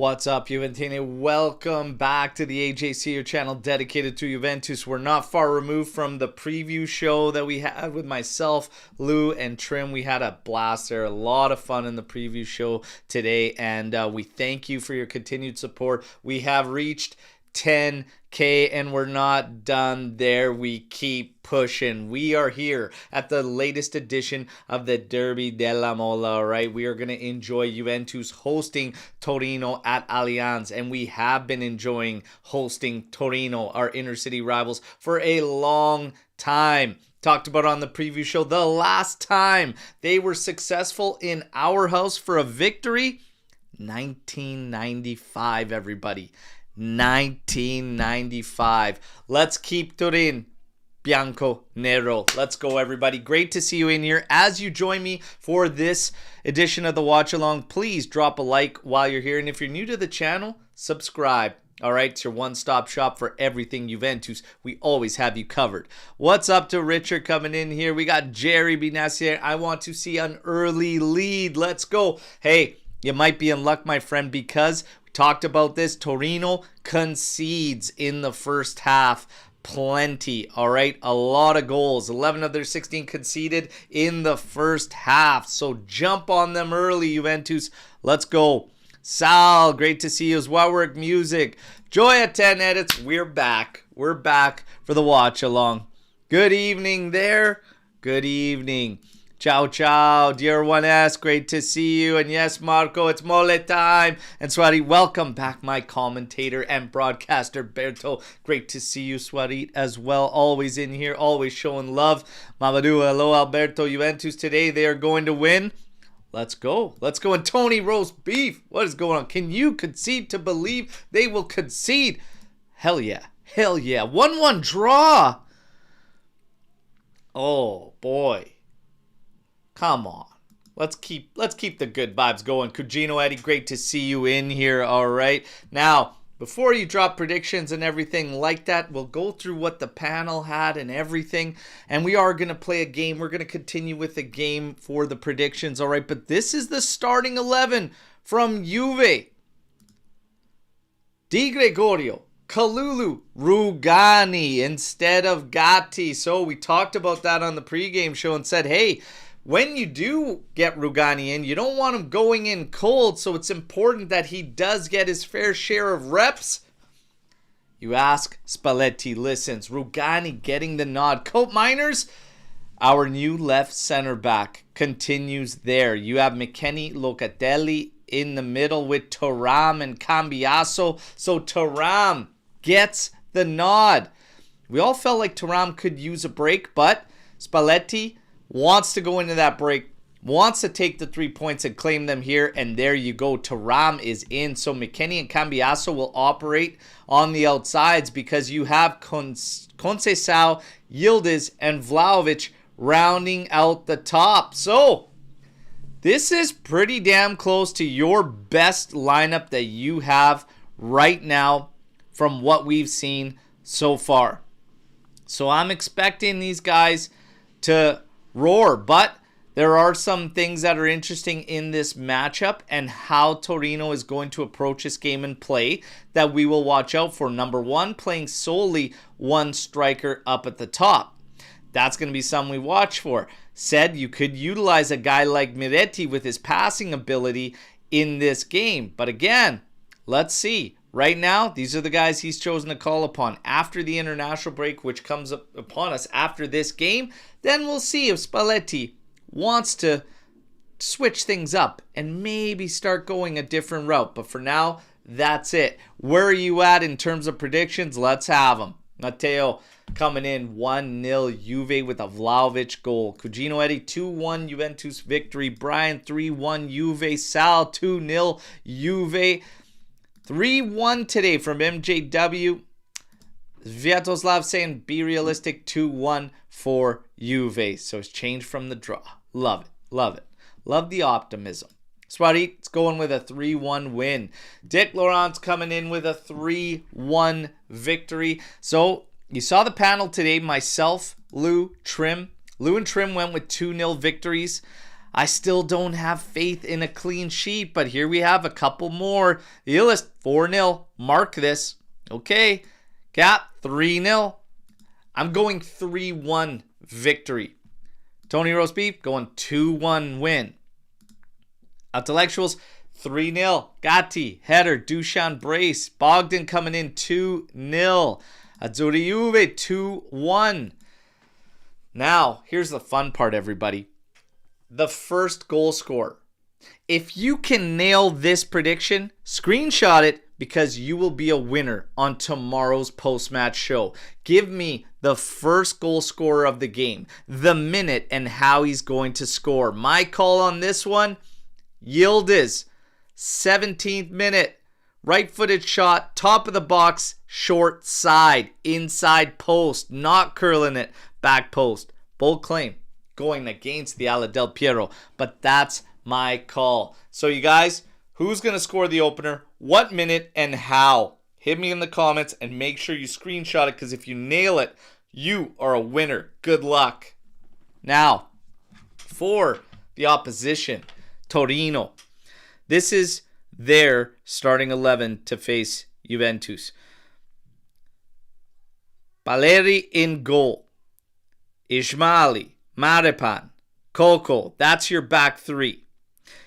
What's up, Juventini? Welcome back to the AJC, your channel dedicated to Juventus. We're not far removed from the preview show that we had with myself, Lou, and Trim. We had a blast there, a lot of fun in the preview show today, and we thank you for your continued support. We have reached 10K and we're not done there. We keep pushing. We are here at the latest edition of the Derby della Mole. All right, we are going to enjoy Juventus hosting Torino at Allianz, and we have been enjoying hosting Torino, our inner city rivals, for a long time. Talked about on the preview show the last time they were successful in our house for a victory, 1995, everybody. 1995. Let's keep Turin bianco nero. Let's go, everybody. Great to see you in here. As you join me for this edition of the watch along, please drop a like while you're here, and if you're new to the channel, subscribe. All right, it's your one-stop shop for everything Juventus. We always have you covered. What's up to Richard coming in here? We got Jerry Binassier. I want to see an early lead. Let's go. Hey, you might be in luck, my friend, because talked about this. Torino concedes in the first half. Plenty. All right. A lot of goals. 11 of their 16 conceded in the first half. So jump on them early, Juventus. Let's go. Sal, great to see you as well. Work music. Joy at 10 edits. We're back. We're back for the watch along. Good evening there. Good evening. Ciao, ciao, dear 1S, great to see you. And yes, Marco, it's Mole time. And Swarit, welcome back, my commentator and broadcaster, Berto. Great to see you, Swarit, as well. Always in here, always showing love. Mamadou, hello, Alberto. Juventus today, they are going to win. Let's go. Let's go. And Tony Roast Beef, what is going on? Can you concede to believe they will concede? Hell yeah. Hell yeah. 1-1 draw. Oh, boy. Come on. Let's keep the good vibes going. Cugino Eddie, great to see you in here. All right. Now, before you drop predictions and everything like that, we'll go through what the panel had and everything. And we are going to play a game. We're going to continue with the game for the predictions. All right. But this is the starting 11 from Juve. Di Gregorio, Kalulu, Rugani instead of Gatti. So we talked about that on the pregame show and said, hey, when you do get Rugani in, you don't want him going in cold, so it's important that he does get his fair share of reps. You ask, Spalletti listens. Rugani getting the nod. Cope Miners, our new left center back, continues there. You have McKennie, Locatelli in the middle with Thuram and Cambiaso. So Thuram gets the nod. We all felt like Thuram could use a break, but Spalletti wants to go into that break, wants to take the 3 points and claim them here, and there you go. Thuram is in. So McKennie and Cambiaso will operate on the outsides because you have Conceição, Yildiz, and Vlahovic rounding out the top. So this is pretty damn close to your best lineup that you have right now from what we've seen so far. So I'm expecting these guys to roar, but there are some things that are interesting in this matchup and how Torino is going to approach this game and play that we will watch out for. Number one, playing solely one striker up at the top. That's going to be something we watch for. Said you could utilize a guy like Miretti with his passing ability in this game. But again, let's see. Right now, these are the guys he's chosen to call upon. After the international break, which comes upon us after this game, then we'll see if Spalletti wants to switch things up and maybe start going a different route. But for now, that's it. Where are you at in terms of predictions? Let's have them. Matteo coming in 1-0 Juve with a Vlahovic goal. Cugino Eddie 2-1 Juventus victory. Brian 3-1 Juve. Sal 2-0 Juve. 3-1 today from MJW. Sviatoslav saying be realistic, 2-1 for Juve. So it's changed from the draw. Love it. Love it. Love the optimism. Swarit's going with a 3-1 win. Dick Laurent's coming in with a 3-1 victory. So you saw the panel today. Myself, Lou, Trim. Lou and Trim went with 2-0 victories. I still don't have faith in a clean sheet, but here we have a couple more. The list 4-0. Mark this. Okay. Cap 3-0. I'm going 3-1 victory. Tony Roast Beef going 2-1 win. Intellectuals 3-0. Gatti, header, Dusan brace. Bogdan coming in 2-0. Azzurri Juve 2-1. Now, here's the fun part, everybody. The first goal scorer. If you can nail this prediction, screenshot it because you will be a winner on tomorrow's post-match show. Give me the first goal scorer of the game, the minute, and how he's going to score. My call on this one, Yildiz, 17th minute, right-footed shot, top of the box, short side, inside post, not curling it, back post. Bold claim, going against the Ala del Piero, but that's my call. So you guys, who's going to score the opener, what minute, and how? Hit me in the comments and make sure you screenshot it, because if you nail it, you are a winner. Good luck. Now, for the opposition, Torino. This is their starting 11 to face Juventus. Baleri in goal. Ismaili, Marepan, Coco. That's your back three.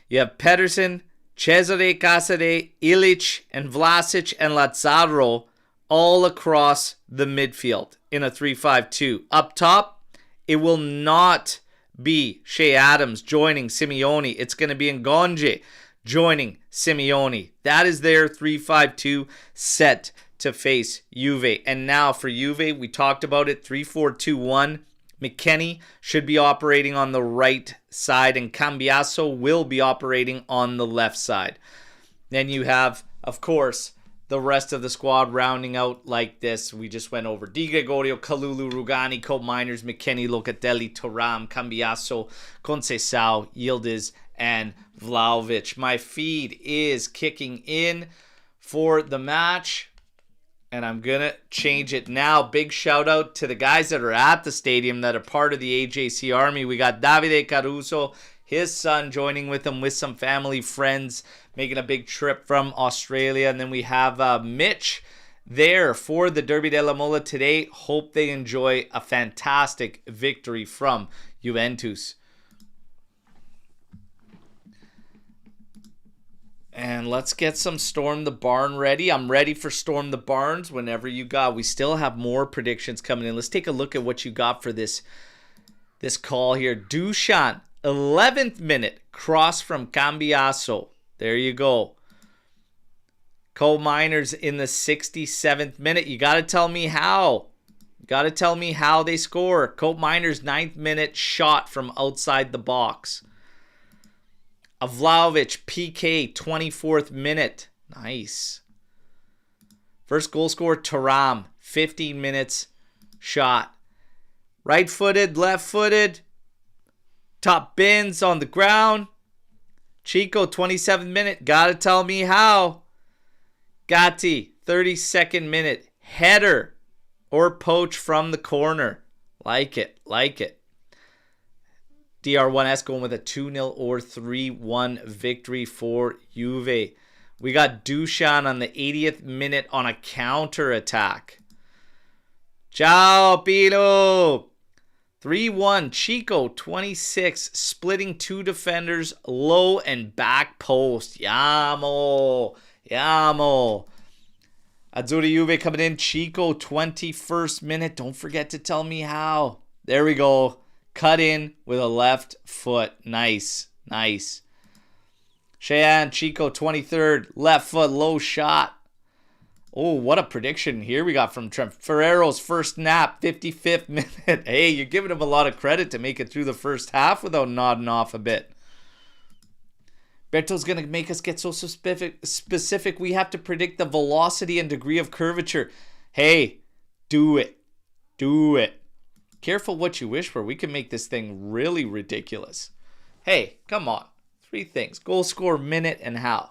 You have Pedersen, Cesare Casade, Ilic, and Vlasic and Lazzaro all across the midfield in a 3-5-2. Up top, it will not be Shea Adams joining Simeone. It's going to be Ngonje joining Simeone. That is their 3-5-2 set to face Juve. And now for Juve, we talked about it, 3-4-2-1. McKennie should be operating on the right side, and Cambiaso will be operating on the left side. Then you have, of course, the rest of the squad rounding out like this. We just went over Di Gregorio, Kalulu, Rugani, Cope Miners, McKennie, Locatelli, Thuram, Cambiaso, Conceição, Yildiz, and Vlahovic. My feed is kicking in for the match, and I'm going to change it now. Big shout out to the guys that are at the stadium that are part of the AJC Army. We got Davide Caruso, his son, joining with him with some family, friends, making a big trip from Australia. And then we have Mitch there for the Derby della Mole today. Hope they enjoy a fantastic victory from Juventus. And let's get some Storm the Barn ready. I'm ready for Storm the Barns whenever you got. We still have more predictions coming in. Let's take a look at what you got for this call here. Dusan, 11th minute, cross from Cambiaso. There you go. Coal Miners in the 67th minute. You got to tell me how. You got to tell me how they score. Coal Miners, 9th minute, shot from outside the box. Vlahovic, PK, 24th minute. Nice. First goal scorer, Thuram, 15 minutes, shot. Right-footed, left-footed. Top bins on the ground. Chico, 27th minute. Gotta tell me how. Gatti, 32nd minute. Header or poach from the corner. Like it, like it. DR1S going with a 2-0 or 3-1 victory for Juve. We got Dusan on the 80th minute on a counter-attack. Ciao, Pino. 3-1. Chico, 26, splitting two defenders, low and back post. Yamo. Yamo. Azzurri Juve coming in. Chico, 21st minute. Don't forget to tell me how. There we go. Cut in with a left foot. Nice. Nice. Cheyenne, Chico, 23rd. Left foot, low shot. Oh, what a prediction here we got from Trent. Ferrero's first nap, 55th minute. Hey, you're giving him a lot of credit to make it through the first half without nodding off a bit. Berto's going to make us get so specific. We have to predict the velocity and degree of curvature. Hey, do it. Do it. Careful what you wish for. We can make this thing really ridiculous. Hey, come on. 3 things. Goal score, minute, and how.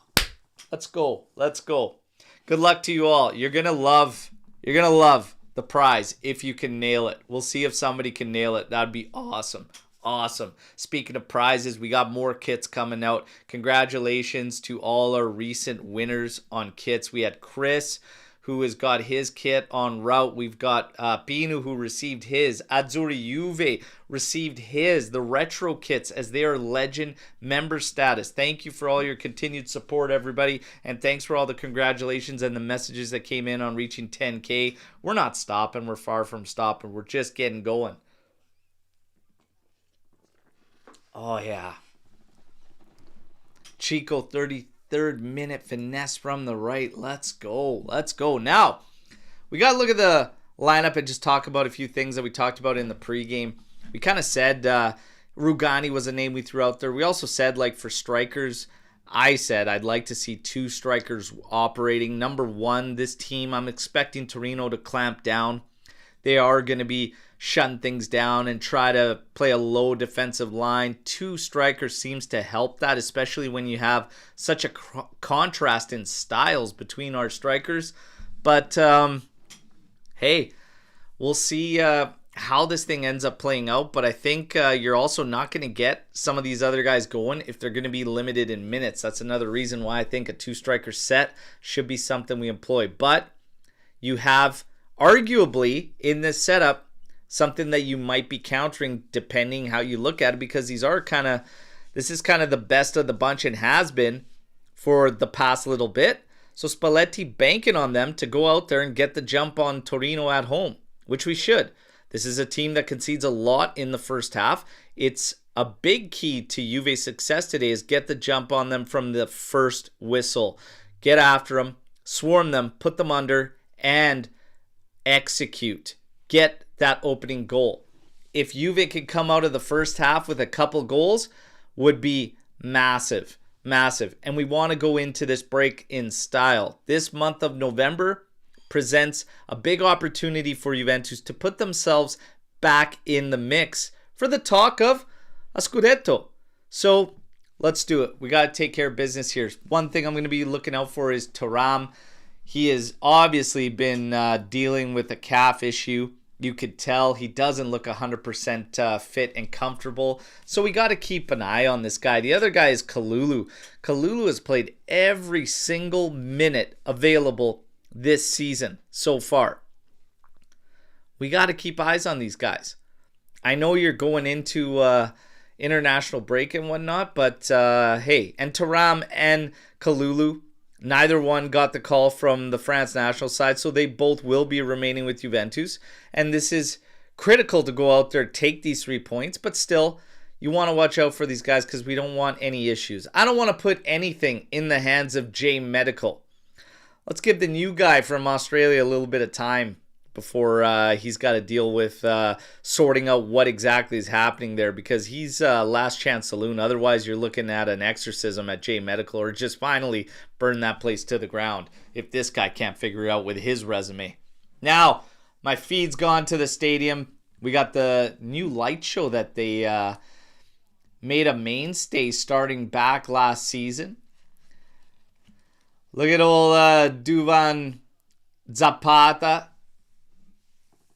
Let's go. Let's go. Good luck to you all. You're going to love the prize if you can nail it. We'll see if somebody can nail it. That'd be awesome. awesome. Speaking of prizes, we got more kits coming out. Congratulations to all our recent winners on kits. We had Chris, who has got his kit en route. We've got Pinu, who received his. Azzurri Juve received his. The retro kits, as they are legend member status. Thank you for all your continued support, everybody. And thanks for all the congratulations and the messages that came in on reaching 10K. We're not stopping. We're far from stopping. We're just getting going. Oh, yeah. Chico, 33rd minute finesse from the right. Let's go. Let's go. Now, we got to look at the lineup and just talk about a few things that we talked about in the pregame. We kind of said Rugani was a name we threw out there. We also said, like, for strikers, I said I'd like to see 2 strikers operating. Number 1, this team, I'm expecting Torino to clamp down. They are going to be shutting things down and try to play a low defensive line. 2 strikers seems to help that, especially when you have such a contrast in styles between our strikers. But, hey, we'll see how this thing ends up playing out. But I think you're also not going to get some of these other guys going if they're going to be limited in minutes. That's another reason why I think a 2-striker set should be something we employ. But you have, arguably, in this setup, something that you might be countering depending how you look at it, because this is kind of the best of the bunch and has been for the past little bit. So Spalletti banking on them to go out there and get the jump on Torino at home, which we should. This is a team that concedes a lot in the first half. It's a big key to Juve's success today is get the jump on them from the first whistle. Get after them, swarm them, put them under, and execute. Get that opening goal. If Juve could come out of the first half with a couple goals, would be massive, massive. And we want to go into this break in style. This month of November presents a big opportunity for Juventus to put themselves back in the mix for the talk of a Scudetto. So let's do it. We got to take care of business here. One thing I'm going to be looking out for is Thuram. He has obviously been dealing with a calf issue. You could tell he doesn't look 100% fit and comfortable. So we got to keep an eye on this guy. The other guy is Kalulu. Kalulu has played every single minute available this season so far. We got to keep eyes on these guys. I know you're going into international break and whatnot, but hey, and Thuram and Kalulu, neither one got the call from the France national side, so they both will be remaining with Juventus. And this is critical to go out there, take these 3 points, but still, you want to watch out for these guys because we don't want any issues. I don't want to put anything in the hands of J Medical. Let's give the new guy from Australia a little bit of time before he's got to deal with sorting out what exactly is happening there, because he's last chance saloon. Otherwise, you're looking at an exorcism at J Medical, or just finally burn that place to the ground if this guy can't figure it out with his resume. Now, my feed's gone to the stadium. We got the new light show that they made a mainstay starting back last season. Look at old Duvan Zapata.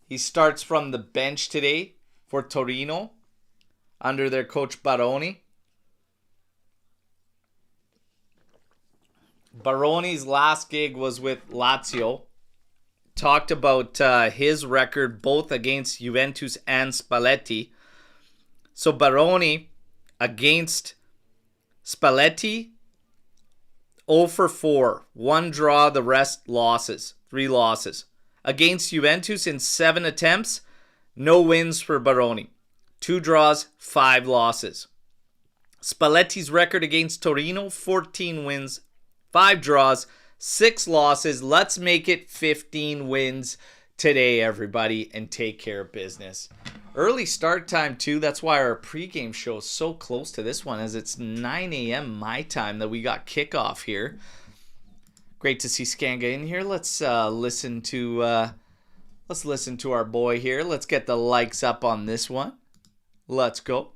He starts from the bench today for Torino under their coach Baroni. Baroni's last gig was with Lazio. Talked about his record both against Juventus and Spalletti. So Baroni against Spalletti, 0 for 4. 1 draw, the rest losses. 3 losses. Against Juventus in 7 attempts, no wins for Baroni. 2 draws, 5 losses. Spalletti's record against Torino, 14 wins, 5 draws, 6 losses. Let's make it 15 wins today, everybody, and take care of business. Early start time, too. That's why our pregame show is so close to this one, as it's 9 a.m. my time that we got kickoff here. Great to see Skanga in here. Let's listen to our boy here. Let's get the likes up on this one. Let's go.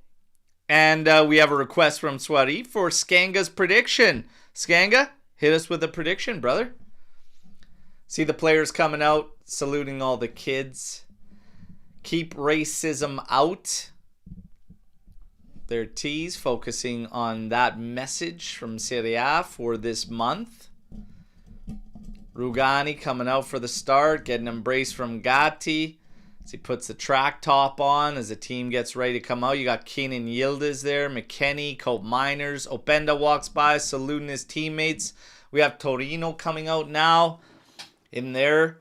And we have a request from Swari for Skanga's prediction. Skanga, hit us with a prediction, brother. See the players coming out, saluting all the kids. Keep racism out. their tees, focusing on that message from Serie A for this month. Rugani coming out for the start, getting embraced from Gatti as he puts the track top on as the team gets ready to come out. You got Kenan Yildiz there, McKennie, Cope Miners. Openda walks by, saluting his teammates. We have Torino coming out now in their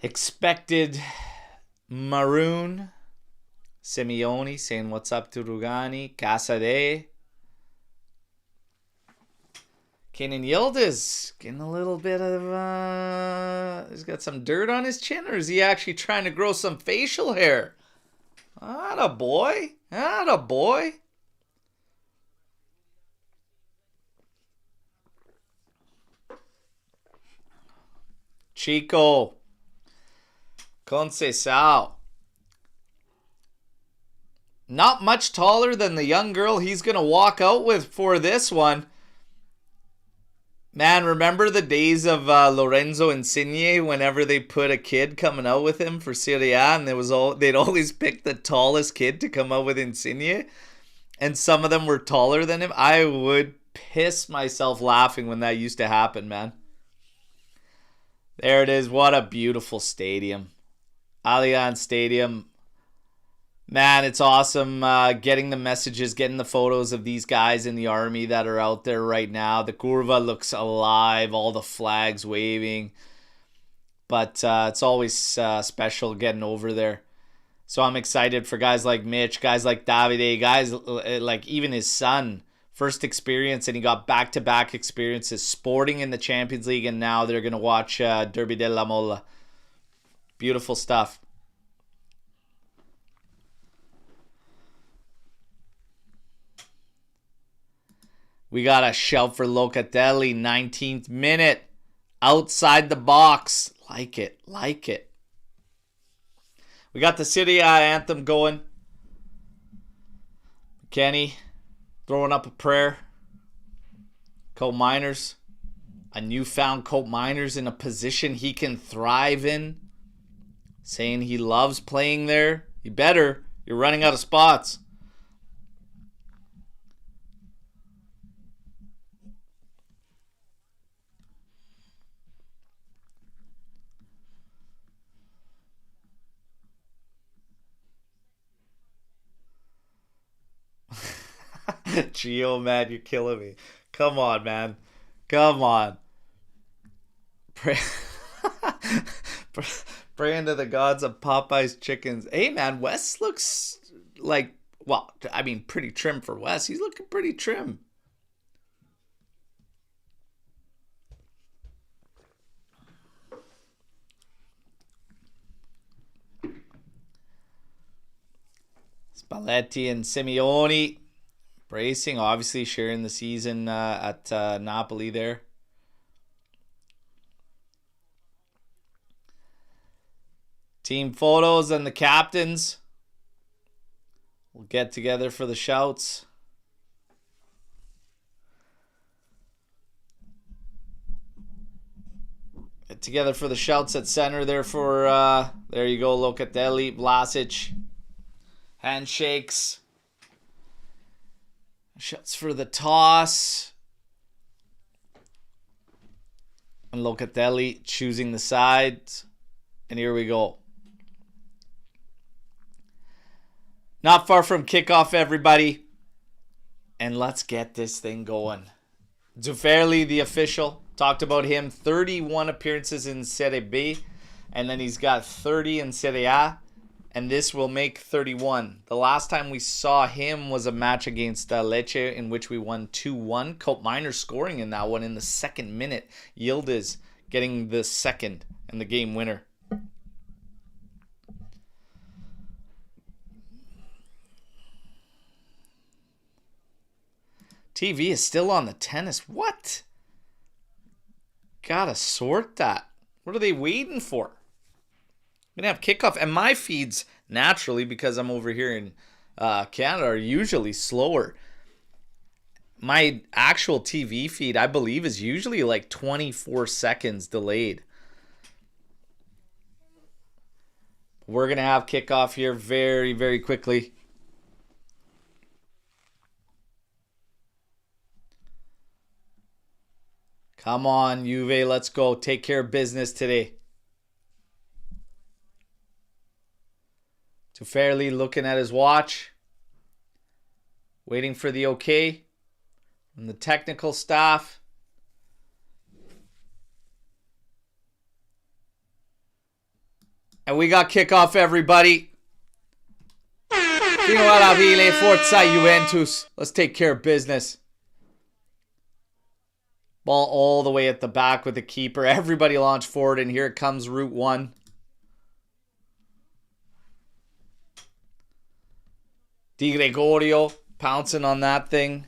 expected maroon. Simeone saying what's up to Rugani. Casade. Kenan Yildiz getting a little bit of, he's got some dirt on his chin, or is he actually trying to grow some facial hair? Atta boy. Atta boy. Chico. Conceição. Not much taller than the young girl he's going to walk out with for this one. Man, remember the days of Lorenzo Insigne whenever they put a kid coming out with him for Serie A, and they'd always pick the tallest kid to come out with Insigne, and some of them were taller than him. I would piss myself laughing when that used to happen, man. There it is. What a beautiful stadium. Allianz Stadium. Man, it's awesome getting the messages, getting the photos of these guys in the army that are out there right now. The Curva looks alive, all the flags waving. But it's always special getting over there. So I'm excited for guys like Mitch, guys like Davide, guys like even his son. First experience, and he got back-to-back experiences, sporting in the Champions League, and now they're going to watch Derby della Mole. Beautiful stuff. We got a shout for Locatelli, 19th minute. Outside the box. Like it, like it. We got the Serie A anthem going. Kenny throwing up a prayer. Cope Miners. A newfound Cope Miners in a position he can thrive in. Saying he loves playing there. You better. You're running out of spots. Gio, man, you're killing me. Come on, man. Come on. Praying to the gods of Popeye's chickens. Hey, man, Wes looks like, well, I mean, pretty trim for Wes. He's looking pretty trim. Spalletti and Simeone. Bracing, obviously sharing the season at Napoli there. Team photos and the captains will get together for the shouts. Get together for the shouts at center there for, there you go, Locatelli, Vlasic. Handshakes. Shots for the toss. And Locatelli choosing the sides. And here we go. Not far from kickoff, everybody. And let's get this thing going. Zufferli, the official, talked about him. 31 appearances in Serie B. And then he's got 30 in Serie A. And this will make 31. The last time we saw him was a match against Lecce in which we won 2-1. Cope Miners scoring in that one in the second minute. Yildiz getting the second and the game winner. TV is still on the tennis. What? Gotta sort that. What are they waiting for? We're going to have kickoff. And my feeds, naturally, because I'm over here in Canada, are usually slower. My actual TV feed, I believe, is usually like 24 seconds delayed. We're going to have kickoff here very, very quickly. Come on, Juve. Let's go. Take care of business today. Tufairli looking at his watch. Waiting for the okay from the technical staff. And we got kickoff, everybody. Fino alla fine, forza Juventus. Let's take care of business. Ball all the way at the back with the keeper. Everybody launch forward, and here it comes Route 1. Di Gregorio pouncing on that thing.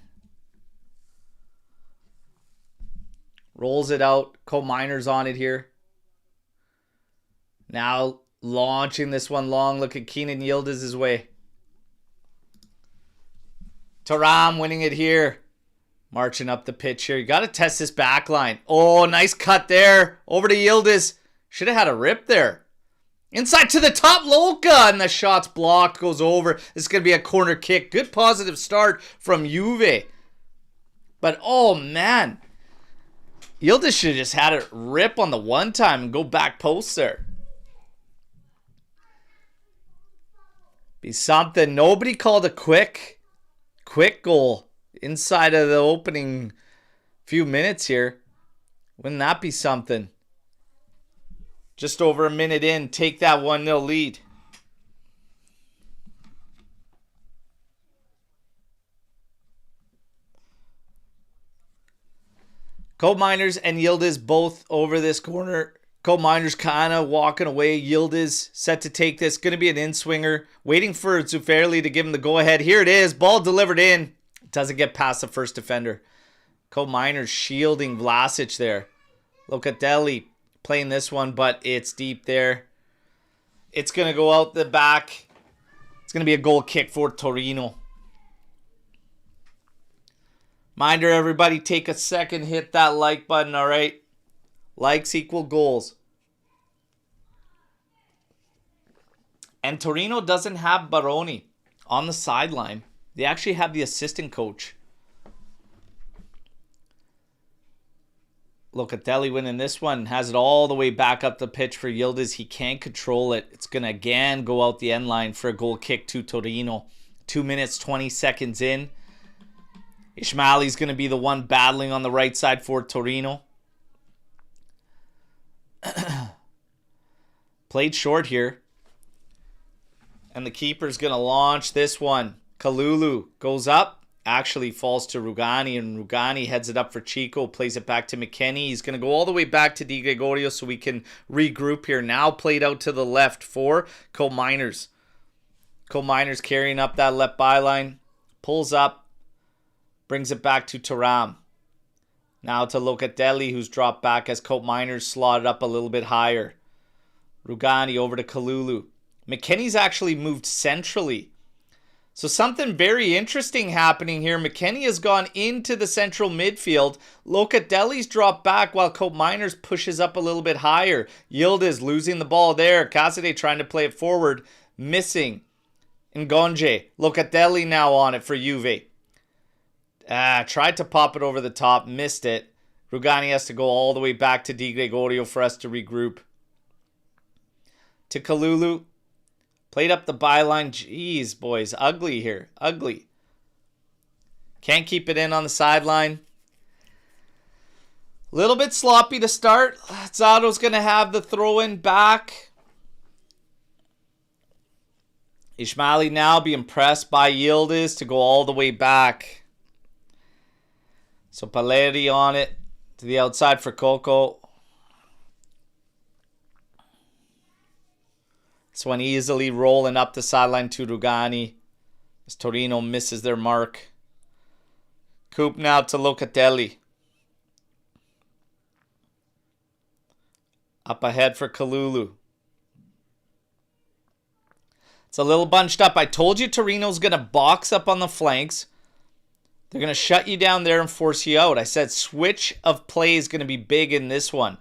Rolls it out. Co-Miners on it here. Now launching this one long. Look at Kenan Yıldız's way. Thuram winning it here. Marching up the pitch here. You got to test this back line. Oh, nice cut there. Over to Yıldız. Should have had a rip there. Inside to the top, Loca. And the shot's blocked. Goes over. This is going to be a corner kick. Good positive start from Juve. But, oh, man. Yıldız should have just had it rip on the one time and go back post there. Be something. Nobody called a quick goal inside of the opening few minutes here. Wouldn't that be something? Just over a minute in, take that 1-0 lead. Co-Miners and Yıldız both over this corner. Co-Miners kind of walking away. Yıldız set to take this. Going to be an in-swinger. Waiting for Tufairli to give him the go-ahead. Here it is. Ball delivered in. Doesn't get past the first defender. Co-Miners shielding Vlasic there. Locatelli playing this one, but it's deep there. It's going to go out the back. It's going to be a goal kick for Torino. Reminder, everybody, take a second. Hit that like button, all right? Likes equal goals. And Torino doesn't have Baroni on the sideline. They actually have the assistant coach. Locatelli winning this one. Has it all the way back up the pitch for Yıldız. He can't control it. It's going to again go out the end line for a goal kick to Torino. 2 minutes, 20 seconds in. Ismaili's going to be the one battling on the right side for Torino. Played short here. And the keeper's going to launch this one. Kalulu goes up. Actually falls to Rugani. And Rugani heads it up for Chico. Plays it back to McKennie. He's going to go all the way back to Di Gregorio so we can regroup here. Now played out to the left for Co-Miners. Co-Miners carrying up that left byline. Pulls up. Brings it back to Thuram. Now to Locatelli, who's dropped back as Co-Miners slotted up a little bit higher. Rugani over to Kalulu. McKennie's actually moved centrally. So something very interesting happening here. McKennie has gone into the central midfield. Locatelli's dropped back while Co-Miners pushes up a little bit higher. Yıldız losing the ball there. Casade trying to play it forward. Missing. Ngonje. Locatelli now on it for Juve. Tried to pop it over the top. Missed it. Rugani has to go all the way back to Di Gregorio for us to regroup. To Kalulu. Played up the byline. Jeez, boys. Ugly here. Ugly. Can't keep it in on the sideline. Little bit sloppy to start. Zato's going to have the throw-in back. Ismaili now being pressed by Yıldız to go all the way back. So Paleri on it. To the outside for Coco. This one easily rolling up the sideline to Rugani. As Torino misses their mark. Coop now to Locatelli. Up ahead for Kalulu. It's a little bunched up. I told you Torino's going to box up on the flanks. They're going to shut you down there and force you out. I said switch of play is going to be big in this one.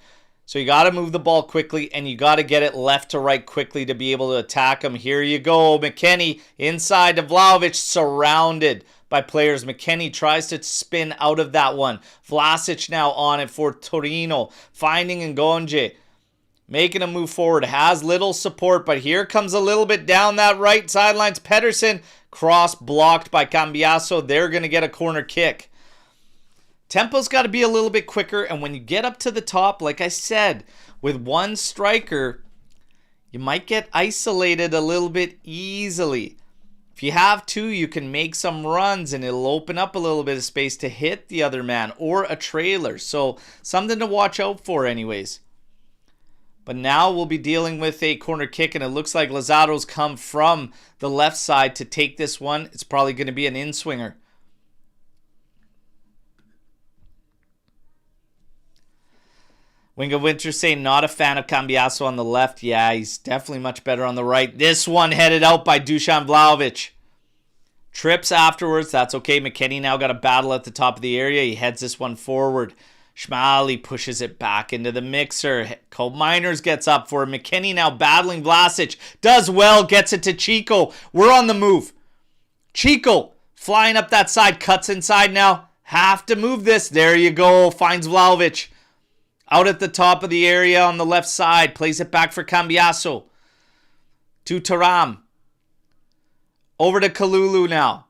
So you got to move the ball quickly, and you got to get it left to right quickly to be able to attack them. Here you go. McKennie inside to Vlahovic, surrounded by players. McKennie tries to spin out of that one. Vlasic now on it for Torino. Finding Ngonje. Making a move forward. Has little support, but here comes a little bit down that right sidelines. Pedersen. Cross blocked by Cambiaso. They're going to get a corner kick. Tempo's got to be a little bit quicker, and when you get up to the top, like I said, with one striker, you might get isolated a little bit easily. If you have two, you can make some runs, and it'll open up a little bit of space to hit the other man or a trailer. So something to watch out for anyways. But now we'll be dealing with a corner kick, and it looks like Lazaro's come from the left side to take this one. It's probably going to be an in-swinger. Wing of Winter saying not a fan of Cambiaso on the left. Yeah, he's definitely much better on the right. This one headed out by Dusan Vlahovic. Trips afterwards. That's okay. McKennie now got a battle at the top of the area. He heads this one forward. Schmali pushes it back into the mixer. Cole Miners gets up for it. McKennie now battling Vlasic. Does well. Gets it to Chico. We're on the move. Chico flying up that side. Cuts inside now. Have to move this. There you go. Finds Vlahovic. Out at the top of the area on the left side. Plays it back for Cambiaso. To Taram. Over to Kalulu now.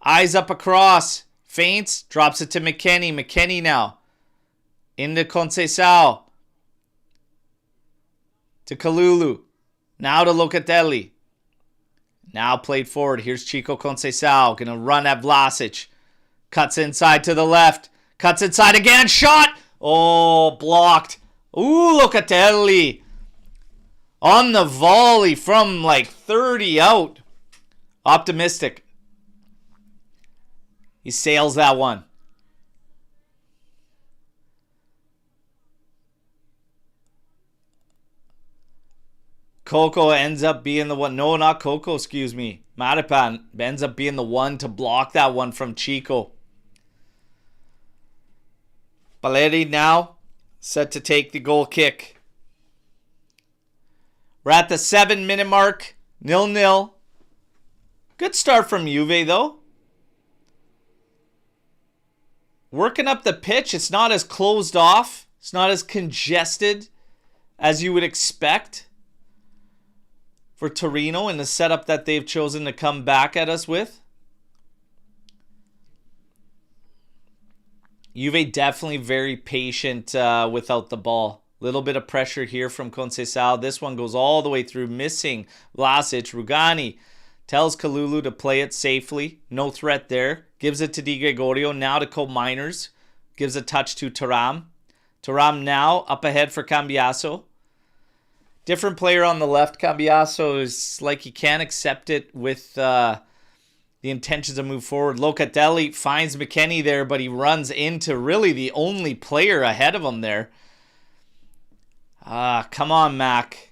Eyes up across. Feints. Drops it to McKennie. McKennie now. Into Conceição. To Kalulu. Now to Locatelli. Now played forward. Here's Chico Conceição. Going to run at Vlasic. Cuts inside to the left. Cuts inside again. Shot! Oh, blocked. Ooh, Locatelli. On the volley from like 30 out. Optimistic. He sails that one. Coco ends up being the one. No, not Coco, excuse me. Matapan ends up being the one to block that one from Chico. Valeri now set to take the goal kick. We're at the 7-minute mark. 0-0. Good start from Juve, though. Working up the pitch. It's not as closed off. It's not as congested as you would expect for Torino in the setup that they've chosen to come back at us with. Juve definitely very patient without the ball. Little bit of pressure here from Conceição. This one goes all the way through, missing Vlasic. Rugani tells Kalulu to play it safely. No threat there. Gives it to Di Gregorio. Now to Cole Miners. Gives a touch to Taram. Taram now up ahead for Cambiaso. Different player on the left. Cambiaso is like he can't accept it with the intentions to move forward. Locatelli finds McKennie there, but he runs into really the only player ahead of him there. Come on, Mac.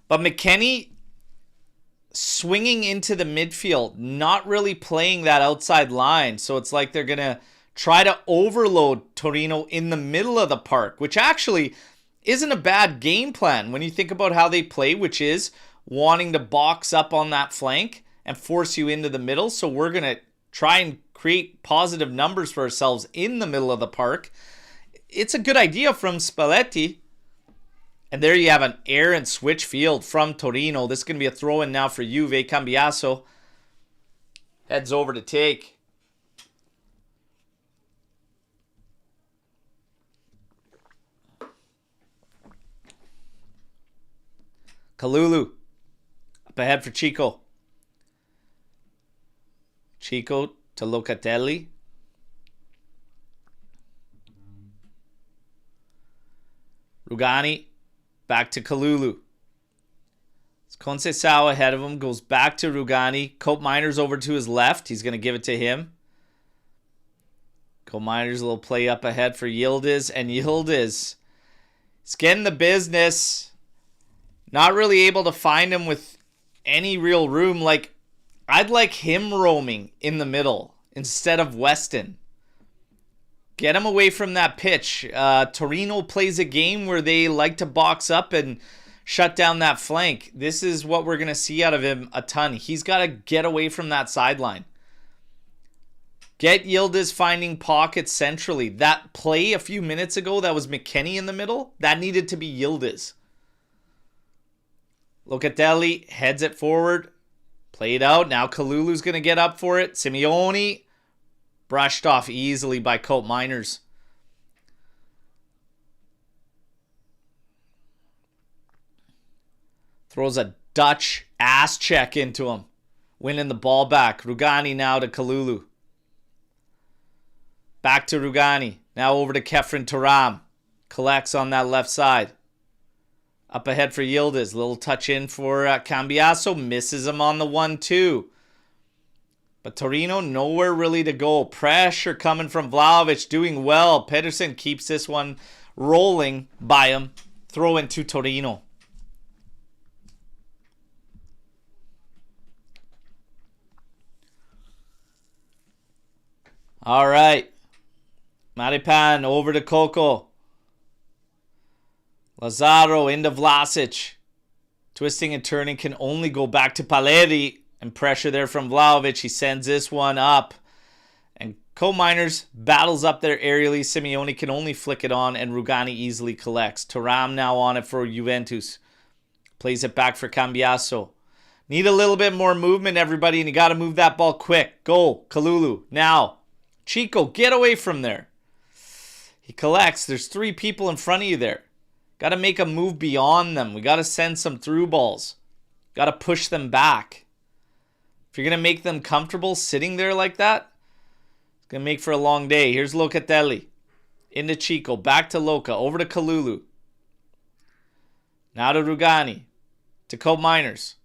But McKennie swinging into the midfield, not really playing that outside line. So it's like they're going to try to overload Torino in the middle of the park, which actually isn't a bad game plan when you think about how they play, which is wanting to box up on that flank and force you into the middle. So we're going to try and create positive numbers for ourselves in the middle of the park. It's a good idea from Spalletti. And there you have an air and switch field from Torino. This is going to be a throw-in now for Juve. Cambiaso heads over to take. Kalulu up ahead for Chico. Chico to Locatelli. Rugani back to Kalulu. It's Conceição ahead of him. Goes back to Rugani. Cope Miners over to his left. He's going to give it to him. Cope Miners a little play up ahead for Yildiz. And Yildiz is getting the business. Not really able to find him with any real room. Like, I'd like him roaming in the middle instead of Weston. Get him away from that pitch. Torino plays a game where they like to box up and shut down that flank. This is what we're going to see out of him a ton. He's got to get away from that sideline. Get Yildiz finding pockets centrally. That play a few minutes ago that was McKennie in the middle, that needed to be Yildiz. Locatelli heads it forward. Played out. Now Kalulu's going to get up for it. Simeone brushed off easily by Cope Miners. Throws a Dutch ass check into him. Winning the ball back. Rugani now to Kalulu. Back to Rugani. Now over to Kefren Turam. Collects on that left side. Up ahead for Yildiz. Little touch in for Cambiasso. Misses him on the 1-2. But Torino nowhere really to go. Pressure coming from Vlahovic. Doing well. Pedersen keeps this one rolling by him. Throw into Torino. All right. Maripan over to Coco. Lazaro into Vlasic. Twisting and turning can only go back to Paleri. And pressure there from Vlahovic. He sends this one up. And Co-Miners battles up there aerially. Simeone can only flick it on. And Rugani easily collects. Thuram now on it for Juventus. Plays it back for Cambiasso. Need a little bit more movement, everybody. And you got to move that ball quick. Go. Kalulu. Now. Chico, get away from there. He collects. There's 3 people in front of you there. Got to make a move beyond them. We got to send some through balls. Got to push them back. If you're going to make them comfortable sitting there like that, it's going to make for a long day. Here's Locatelli. Into Chico. Back to Loca. Over to Kalulu. Now to Rugani. To Cope Miners.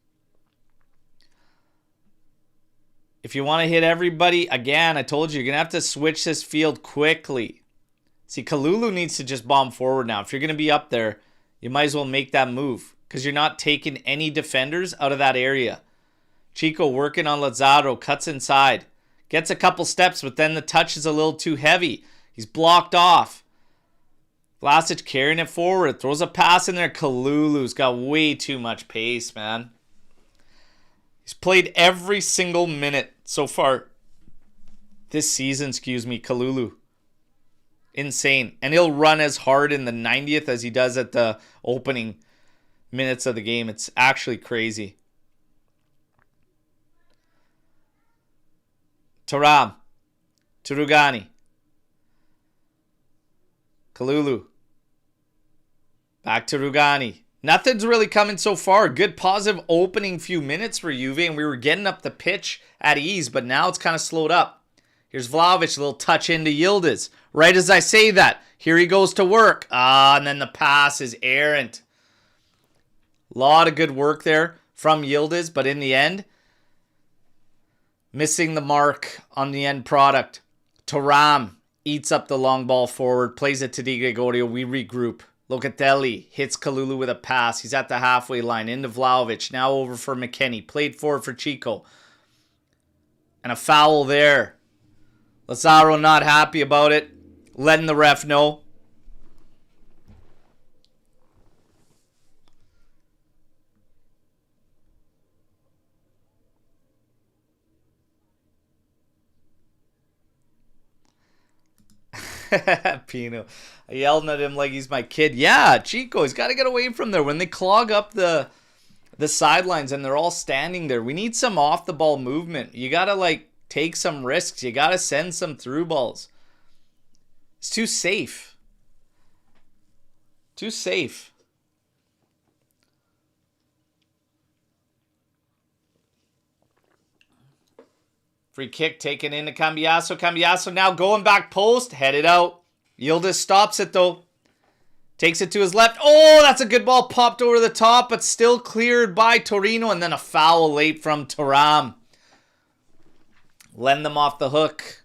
If you want to hit everybody, again, I told you, you're going to have to switch this field quickly. See, Kalulu needs to just bomb forward now. If you're going to be up there, you might as well make that move because you're not taking any defenders out of that area. Chico working on Lazaro, cuts inside. Gets a couple steps, but then the touch is a little too heavy. He's blocked off. Vlasic carrying it forward. Throws a pass in there. Kalulu's got way too much pace, man. He's played every single minute so far this season, Kalulu. Insane. And he'll run as hard in the 90th as he does at the opening minutes of the game. It's actually crazy. Thuram. To Rugani. Kalulu. Back to Rugani. Nothing's really coming so far. Good positive opening few minutes for Juve, and we were getting up the pitch at ease, but now it's kind of slowed up. Here's Vlahovic, a little touch into Yildiz. Right as I say that, here he goes to work. And then the pass is errant. A lot of good work there from Yildiz, but in the end, missing the mark on the end product. Thuram eats up the long ball forward, plays it to Di Gregorio. We regroup. Locatelli hits Kalulu with a pass. He's at the halfway line. Into Vlahovic. Now over for McKennie. Played forward for Chico. And a foul there. Lazaro not happy about it. Letting the ref know. Pino. I yelled at him like he's my kid. Yeah, Chico, he's got to get away from there. When they clog up the sidelines and they're all standing there, we need some off-the-ball movement. You got to, take some risks. You got to send some through balls. It's too safe. Too safe. Free kick taken into Cambiasso. Cambiasso now going back post. Headed out. Yildiz stops it though. Takes it to his left. Oh, that's a good ball. Popped over the top, but still cleared by Torino. And then a foul late from Thuram. Lend them off the hook.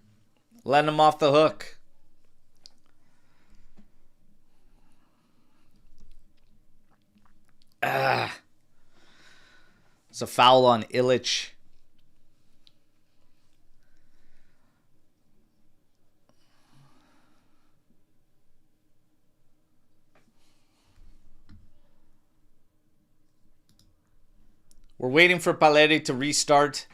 Lend them off the hook. It's a foul on Illich. We're waiting for Paleri to restart.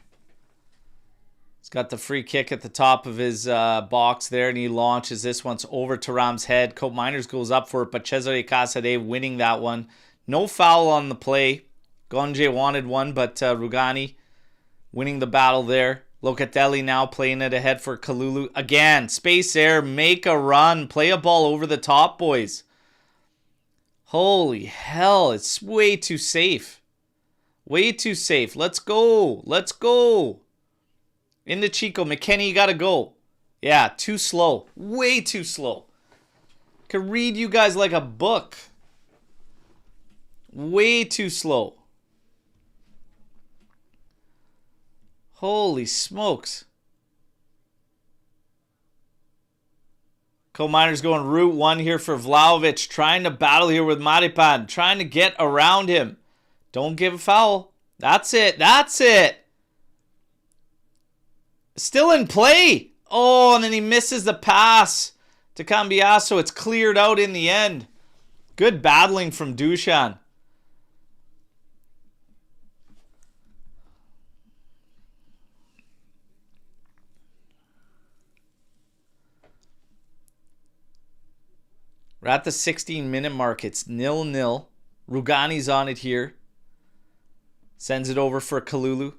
He's got the free kick at the top of his box there, and he launches this once over Thuram's head. Cope Miners goes up for it, but Cesare Casade winning that one. No foul on the play. Gonje wanted one, but Rugani winning the battle there. Locatelli now playing it ahead for Kalulu. Again, space there, make a run. Play a ball over the top, boys. Holy hell, it's way too safe. Way too safe. Let's go. Let's go. Into Chico. McKennie, you got to go. Yeah, too slow. Way too slow. Could read you guys like a book. Way too slow. Holy smokes. Co-Miners going route one here for Vlahovic. Trying to battle here with Maripan. Trying to get around him. Don't give a foul. That's it. That's it. Still in play. Oh, and then he misses the pass to Cambiasso. It's cleared out in the end. Good battling from Dusan. We're at the 16-minute mark. It's 0-0. Rugani's on it here. Sends it over for Kalulu.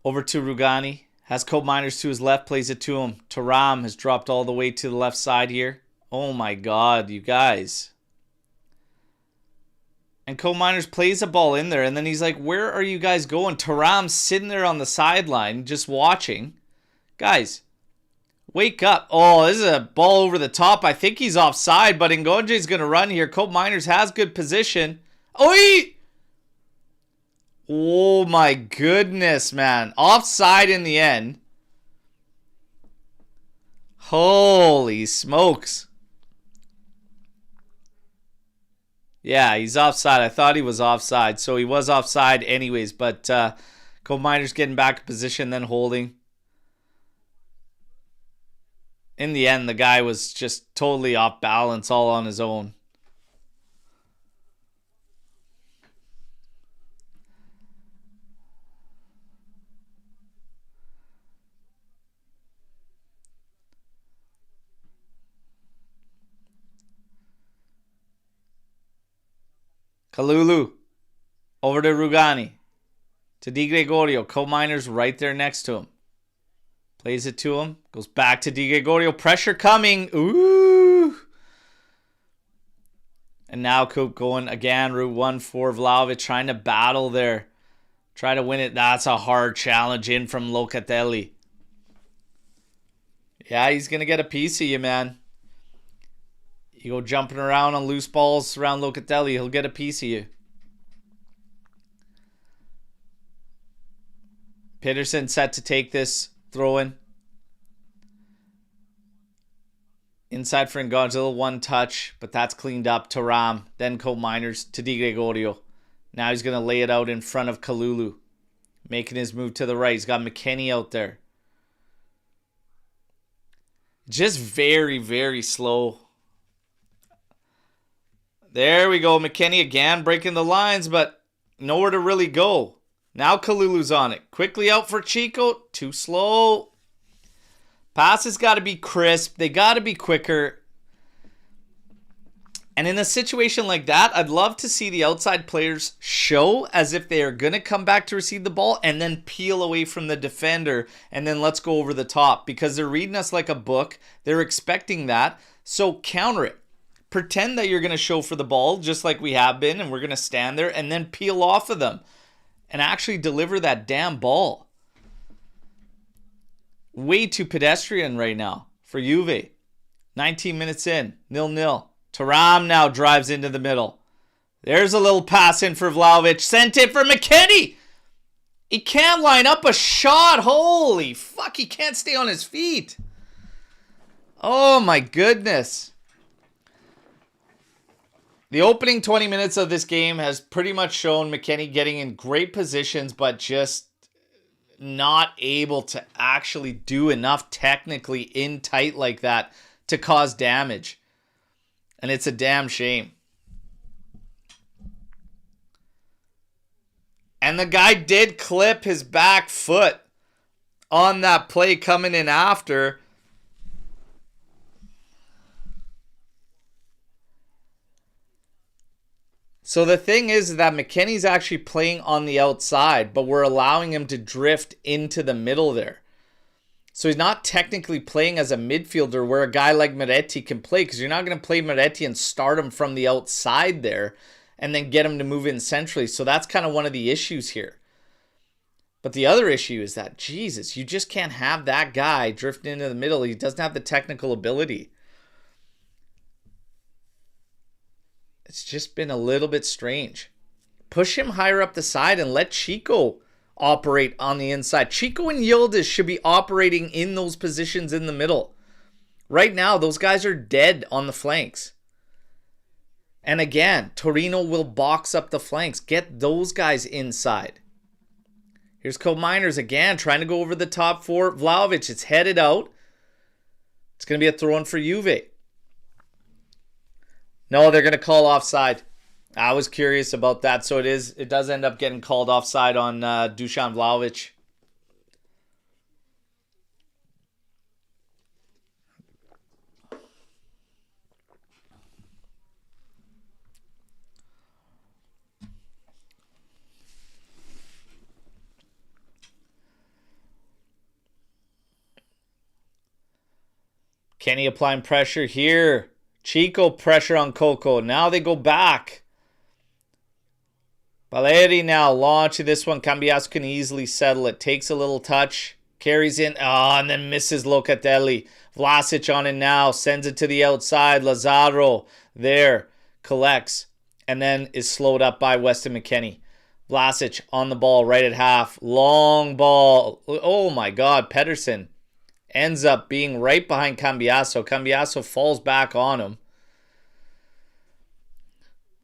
Over to Rugani. Has Cope Miners to his left. Plays it to him. Thuram has dropped all the way to the left side here. Oh my god, you guys. And Cope Miners plays a ball in there. And then he's like, where are you guys going? Thuram's sitting there on the sideline just watching. Guys, wake up. Oh, this is a ball over the top. I think he's offside, but Ngonje's going to run here. Cope Miners has good position. Oi! Oh my goodness, man. Offside in the end. Holy smokes. Yeah, he's offside. I thought he was offside. So he was offside anyways. But Cope Miners getting back in position, then holding. In the end, the guy was just totally off balance all on his own. Kalulu. Over to Rugani. To Di Gregorio. Cope Miners right there next to him. Plays it to him. Goes back to Di Gregorio. Pressure coming. Ooh. And now Cope going again. Route 1 for Vlahovic. Trying to battle there. Try to win it. That's a hard challenge in from Locatelli. Yeah, he's going to get a piece of you, man. You go jumping around on loose balls around Locatelli, he'll get a piece of you. Peterson set to take this throw-in. Inside for Ngonje, one touch, but that's cleaned up. Thuram, then Cope Miners to Di Gregorio. Now he's going to lay it out in front of Kalulu. Making his move to the right. He's got McKennie out there. Just very, very slow. There we go. McKennie again breaking the lines, but nowhere to really go. Now Kalulu's on it. Quickly out for Chico. Too slow. Passes got to be crisp. They got to be quicker. And in a situation like that, I'd love to see the outside players show as if they are going to come back to receive the ball and then peel away from the defender and then let's go over the top because they're reading us like a book. They're expecting that. So counter it. Pretend that you're going to show for the ball just like we have been and we're going to stand there and then peel off of them and actually deliver that damn ball. Way too pedestrian right now for Juve. 19 minutes in, 0-0. Thuram now drives into the middle. There's a little pass in for Vlahovic. Sent it for McKennie. He can't line up a shot. Holy fuck, he can't stay on his feet. Oh my goodness. The opening 20 minutes of this game has pretty much shown McKennie getting in great positions, but just not able to actually do enough technically in tight like that to cause damage. And it's a damn shame. And the guy did clip his back foot on that play coming in after. So the thing is that McKennie's actually playing on the outside, but we're allowing him to drift into the middle there. So he's not technically playing as a midfielder where a guy like Moretti can play, because you're not going to play Moretti and start him from the outside there and then get him to move in centrally. So that's kind of one of the issues here. But the other issue is that, Jesus, you just can't have that guy drifting into the middle. He doesn't have the technical ability. It's just been a little bit strange. Push him higher up the side and let Chico operate on the inside. Chico and Yildiz should be operating in those positions in the middle. Right now, those guys are dead on the flanks. And again, Torino will box up the flanks. Get those guys inside. Here's Miners again, trying to go over the top for Vlahovic. It's headed out. It's going to be a throw-in for Juve. No, they're going to call offside. I was curious about that. So it does end up getting called offside on Dusan Vlahovic. Kenny applying pressure here. Chico pressure on Coco. Now they go back. Valeri now launching this one. Cambiasso can easily settle it. Takes a little touch. Carries in. And then misses Locatelli. Vlasic on it now. Sends it to the outside. Lazaro there. Collects. And then is slowed up by Weston McKennie. Vlasic on the ball right at half. Long ball. Oh my God. Pedersen ends up being right behind Cambiasso. Cambiasso falls back on him.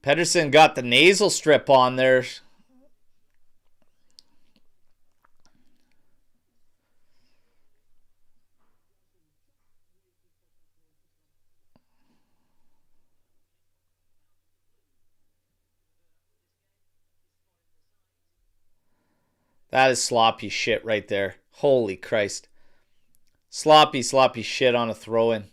Pedersen got the nasal strip on there. That is sloppy shit right there. Holy Christ. Sloppy shit on a throw-in.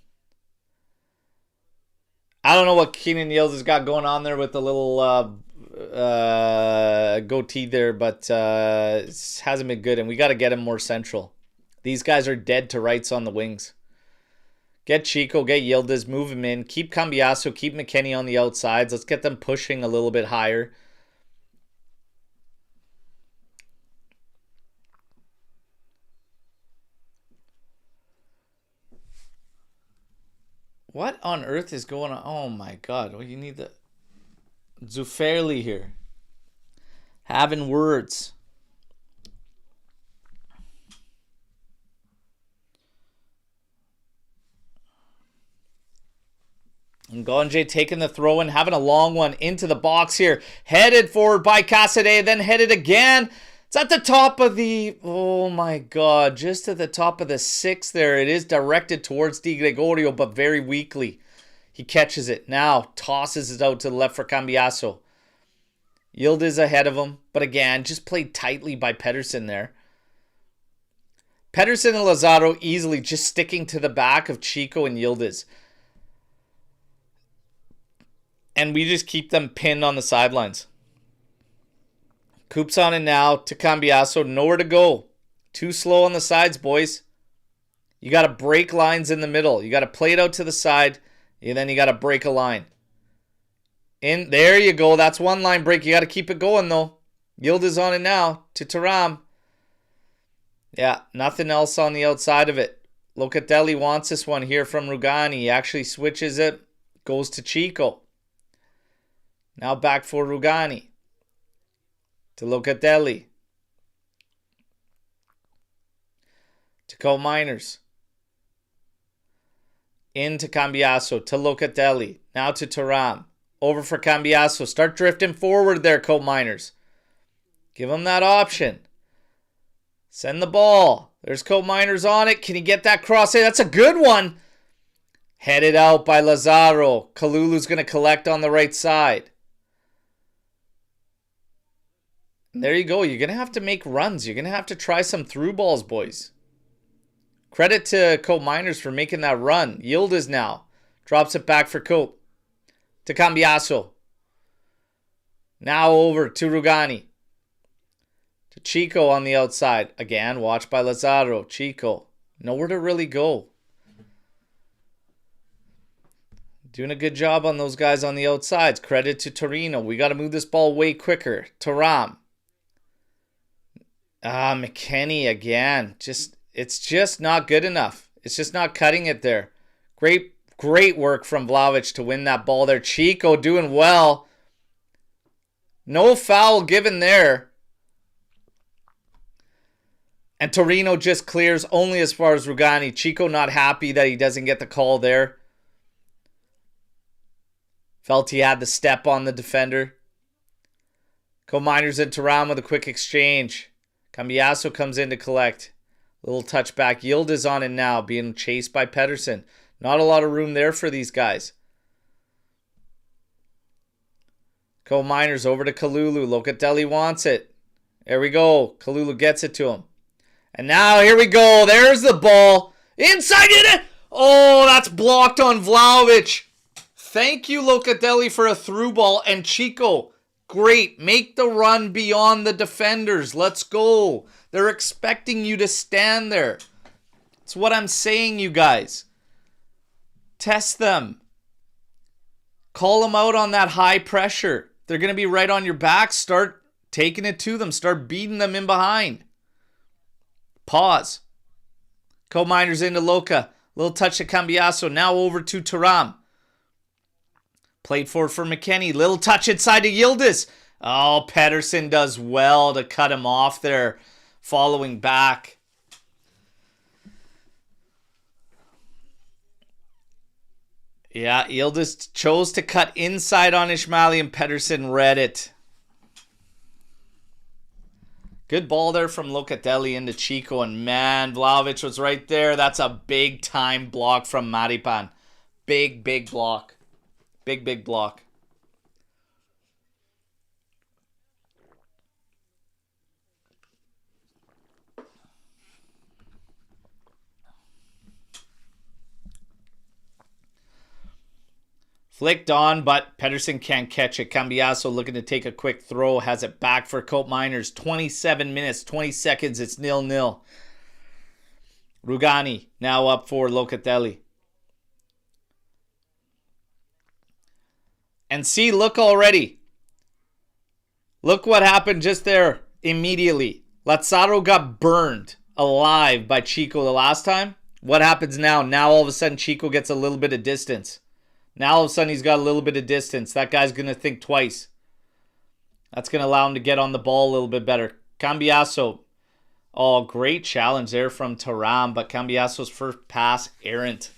I don't know what Keenan Yildiz has got going on there with the little goatee there, but it hasn't been good, and we got to get him more central. These guys are dead to rights on the wings. Get Chico, get Yildiz, move him in. Keep Cambiasso, keep McKennie on the outsides. Let's get them pushing a little bit higher. What on earth is going on? Oh my God. Well, you need the Zuferli here. Having words. And Gonje taking the throw and having a long one into the box here. Headed forward by Casade, then headed again. It's at the top of the, oh my God, just at the top of the 6 there. It is directed towards Di Gregorio, but very weakly. He catches it. Now tosses it out to the left for Cambiasso. Yildiz ahead of him, but again, just played tightly by Pedersen there. Pedersen and Lazaro easily just sticking to the back of Chico and Yildiz. And we just keep them pinned on the sidelines. Coop's on it now to Cambiasso. Nowhere to go. Too slow on the sides, boys. You got to break lines in the middle. You got to play it out to the side. And then you got to break a line. In there you go. That's one line break. You got to keep it going, though. Yildiz on it now to Thuram. Yeah, nothing else on the outside of it. Locatelli wants this one here from Rugani. He actually switches it. Goes to Chico. Now back for Rugani. To Locatelli. To Miners. Into Cambiasso. To Locatelli. Now to Thuram. Over for Cambiasso. Start drifting forward there, Miners. Give him that option. Send the ball. There's Miners on it. Can he get that cross? Hey, that's a good one. Headed out by Lazaro. Kalulu's going to collect on the right side. And there you go. You're going to have to make runs. You're going to have to try some through balls, boys. Credit to Cope Miners for making that run. Yildiz now drops it back for Cope. To Cambiaso. Now over to Rugani. To Chico on the outside. Again, watched by Lazaro. Chico. Nowhere to really go. Doing a good job on those guys on the outsides. Credit to Torino. We got to move this ball way quicker. Thuram. McKennie again. It's just not good enough. It's just not cutting it there. Great work from Vlahovic to win that ball there. Chico doing well. No foul given there. And Torino just clears only as far as Rugani. Chico not happy that he doesn't get the call there. Felt he had the step on the defender. Co-Miners and Thuram with a quick exchange. Cambiaso comes in to collect. Little touchback. Yildiz on it now, being chased by Pedersen. Not a lot of room there for these guys. Co-Miners over to Kalulu. Locatelli wants it. There we go. Kalulu gets it to him. And now here we go. There's the ball. Inside it. Oh, that's blocked on Vlahovic. Thank you, Locatelli, for a through ball. And Chico, great. Make the run beyond the defenders. Let's go. They're expecting you to stand there. That's what I'm saying, you guys. Test them. Call them out on that high pressure. They're going to be right on your back. Start taking it to them. Start beating them in behind. Pause. Co-Miners into Loca. Little touch to Cambiaso. Now over to Thuram. Played for McKennie. Little touch inside to Yildiz. Oh, Pedersen does well to cut him off there. Following back. Yeah, Yildiz chose to cut inside on Ismaili and Pedersen read it. Good ball there from Locatelli into Chico. And man, Vlahovic was right there. That's a big time block from Maripan. Big block. Big block. Flicked on, but Pedersen can't catch it. Cambiaso looking to take a quick throw. Has it back for Cope Miners. 27 minutes, 20 seconds. It's 0-0. Rugani now up for Locatelli. And see, look already. Look what happened just there immediately. Lazaro got burned alive by Chico the last time. What happens now? Now all of a sudden Chico gets a little bit of distance. Now all of a sudden he's got a little bit of distance. That guy's going to think twice. That's going to allow him to get on the ball a little bit better. Cambiaso. Oh, great challenge there from Thuram, but Cambiaso's first pass errant.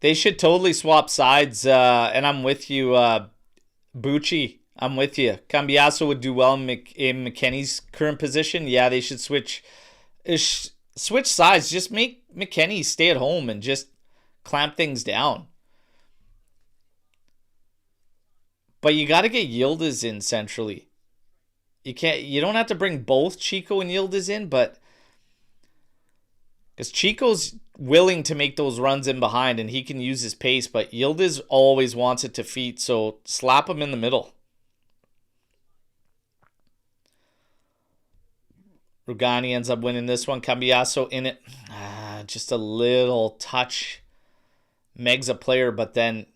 They should totally swap sides, and I'm with you, Bucci. I'm with you. Cambiaso would do well in McKennie's current position. Yeah, they should switch sides. Just make McKennie stay at home and just clamp things down. But you got to get Yildiz in centrally. You don't have to bring both Chico and Yildiz in, but because Chico's willing to make those runs in behind and he can use his pace, but Yildiz always wants it to feet, so slap him in the middle. Rugani ends up winning this one. Cambiaso in it. Just a little touch. Meg's a player, but then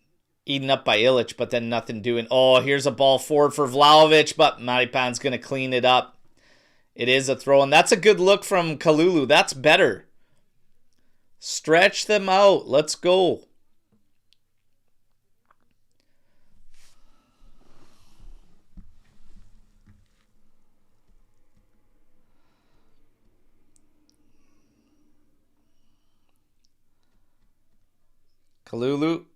eaten up by Illich, but then nothing doing. Oh, here's a ball forward for Vlahovic, but Maripan's going to clean it up. It is a throw, and that's a good look from Kalulu. That's better. Stretch them out. Let's go. Kalulu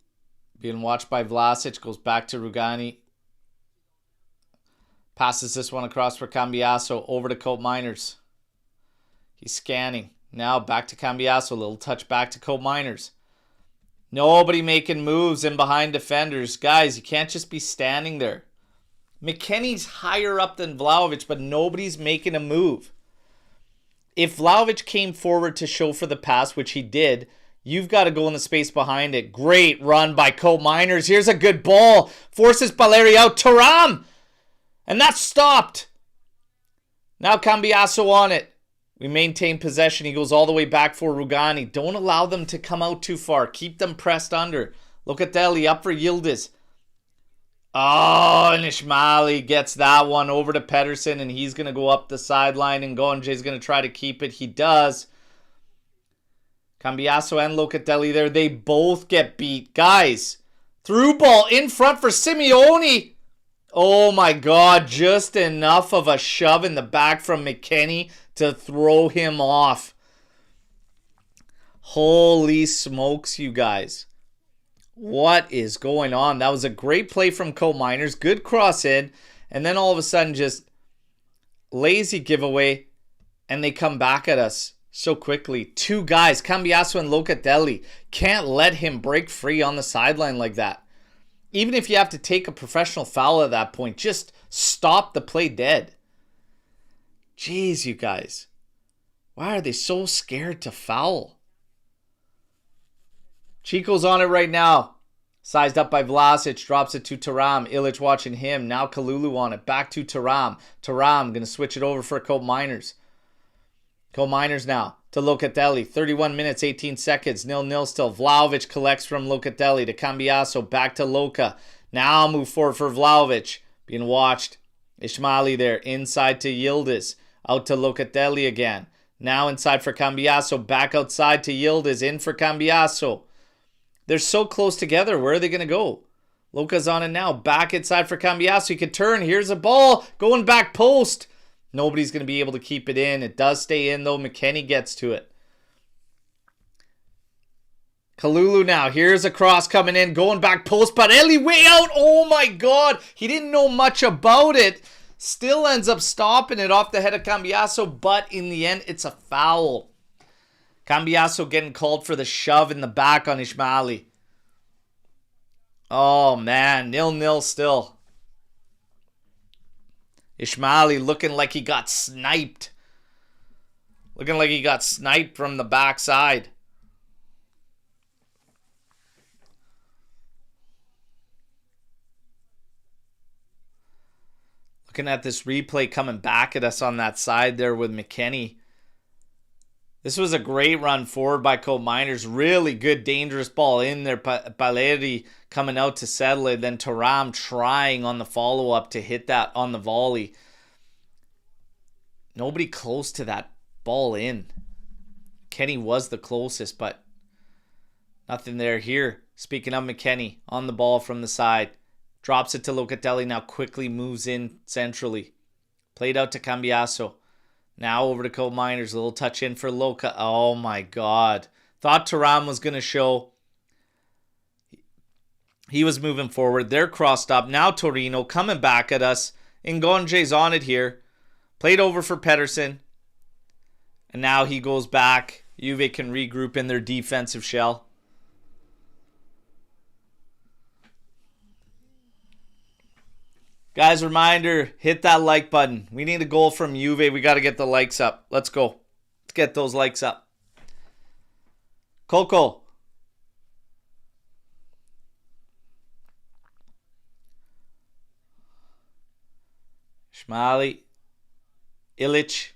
being watched by Vlasic, goes back to Rugani. Passes this one across for Cambiaso over to Cope Miners. He's scanning. Now back to Cambiasso. A little touch back to Cope Miners. Nobody making moves in behind defenders. Guys, you can't just be standing there. McKennie's higher up than Vlahovic, but nobody's making a move. If Vlahovic came forward to show for the pass, which he did, you've got to go in the space behind it. Great run by Cope Miners. Here's a good ball. Forces Baleri out. Thuram! And that's stopped. Now Cambiasso on it. We maintain possession. He goes all the way back for Rugani. Don't allow them to come out too far. Keep them pressed under. Locatelli up for Yildiz. Oh, and Ismaili gets that one over to Pedersen, and he's going to go up the sideline, and Gonje's going to try to keep it. He does. Cambiasso and Locatelli there. They both get beat. Guys, through ball in front for Simeone. Oh my God, just enough of a shove in the back from McKennie to throw him off. Holy smokes, you guys. What is going on? That was a great play from Cope Miners. Good cross in. And then all of a sudden just lazy giveaway. And they come back at us so quickly. Two guys, Cambiasso and Locatelli. Can't let him break free on the sideline like that. Even if you have to take a professional foul at that point, just stop the play dead. Jeez, you guys. Why are they so scared to foul? Chico's on it right now. Sized up by Vlasic. Drops it to Thuram. Ilic watching him. Now Kalulu on it. Back to Thuram. Thuram going to switch it over for Cope Miners. Cope Miners now to Locatelli. 31 minutes, 18 seconds. 0-0 still. Vlahovic collects from Locatelli to Cambiasso. Back to Loca. Now move forward for Vlahovic. Being watched. Ismaili there. Inside to Yildiz. Out to Locatelli again. Now inside for Cambiasso. Back outside to Yildiz. In for Cambiasso. They're so close together. Where are they going to go? Loca's on it now. Back inside for Cambiasso. He can turn. Here's a ball. Going back post. Nobody's going to be able to keep it in. It does stay in though. McKennie gets to it. Kalulu now. Here's a cross coming in. Going back post. Barelli way out. Oh my God. He didn't know much about it. Still ends up stopping it off the head of Cambiasso. But in the end, it's a foul. Cambiasso getting called for the shove in the back on Ismaili. Oh, man. 0-0 still. Ismaili looking like he got sniped. Looking like he got sniped from the backside. Looking at this replay coming back at us on that side there with McKennie. This was a great run forward by Cope Miners. Really good, dangerous ball in there. Baleri coming out to settle it. Then Thuram trying on the follow-up to hit that on the volley. Nobody close to that ball in. Kenny was the closest, but nothing there here. Speaking of McKennie, on the ball from the side. Drops it to Locatelli. Now quickly moves in centrally. Played out to Cambiasso. Now over to Cope Miners. A little touch in for Loca. Oh my God. Thought Thuram was going to show. He was moving forward. They're crossed up. Now Torino coming back at us. Ngonje's on it here. Played over for Pedersen. And now he goes back. Juve can regroup in their defensive shell. Guys, reminder, hit that like button. We need a goal from Juve. We got to get the likes up. Let's go. Let's get those likes up. Coco. Ismaili. Ilic.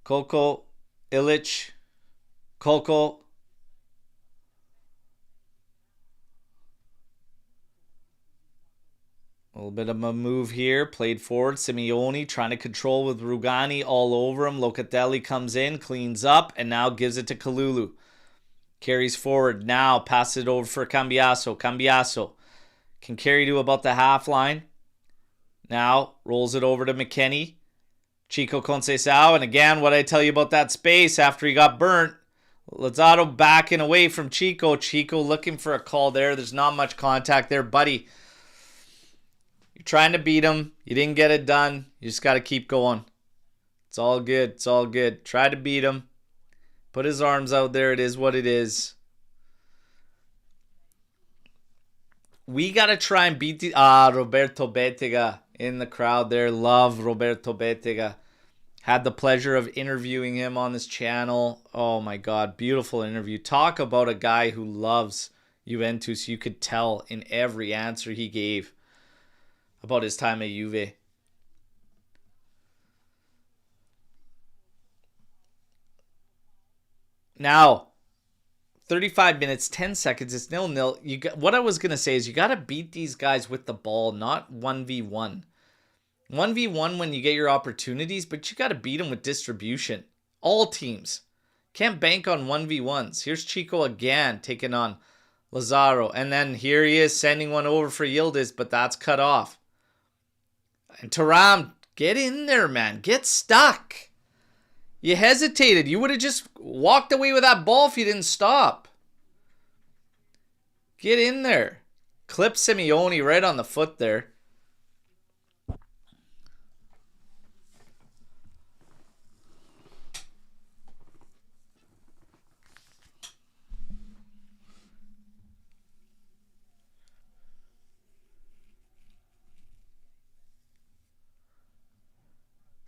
Coco. Ilic. Coco. A little bit of a move here. Played forward. Simeone trying to control with Rugani all over him. Locatelli comes in, cleans up, and now gives it to Kalulu. Carries forward. Now passes it over for Cambiasso. Cambiasso can carry to about the half line. Now rolls it over to McKennie. Chico Conceição. And again, what I tell you about that space after he got burnt. Lozado backing away from Chico. Chico looking for a call there. There's not much contact there, buddy. You're trying to beat him. You didn't get it done. You just got to keep going. It's all good. It's all good. Try to beat him. Put his arms out there. It is what it is. We got to try and beat the... Roberto Bettega in the crowd there. Love Roberto Bettega. Had the pleasure of interviewing him on this channel. Oh my God. Beautiful interview. Talk about a guy who loves Juventus. You could tell in every answer he gave about his time at Juve. Now, 35 minutes, 10 seconds. It's 0-0. What I was going to say is you got to beat these guys with the ball, not 1v1. 1v1 when you get your opportunities, but you got to beat them with distribution. All teams. Can't bank on 1v1s. Here's Chico again taking on Lazaro. And then here he is sending one over for Yildiz, but that's cut off. And Thuram, get in there, man. Get stuck. You hesitated. You would have just walked away with that ball if you didn't stop. Get in there. Clip Simeone right on the foot there.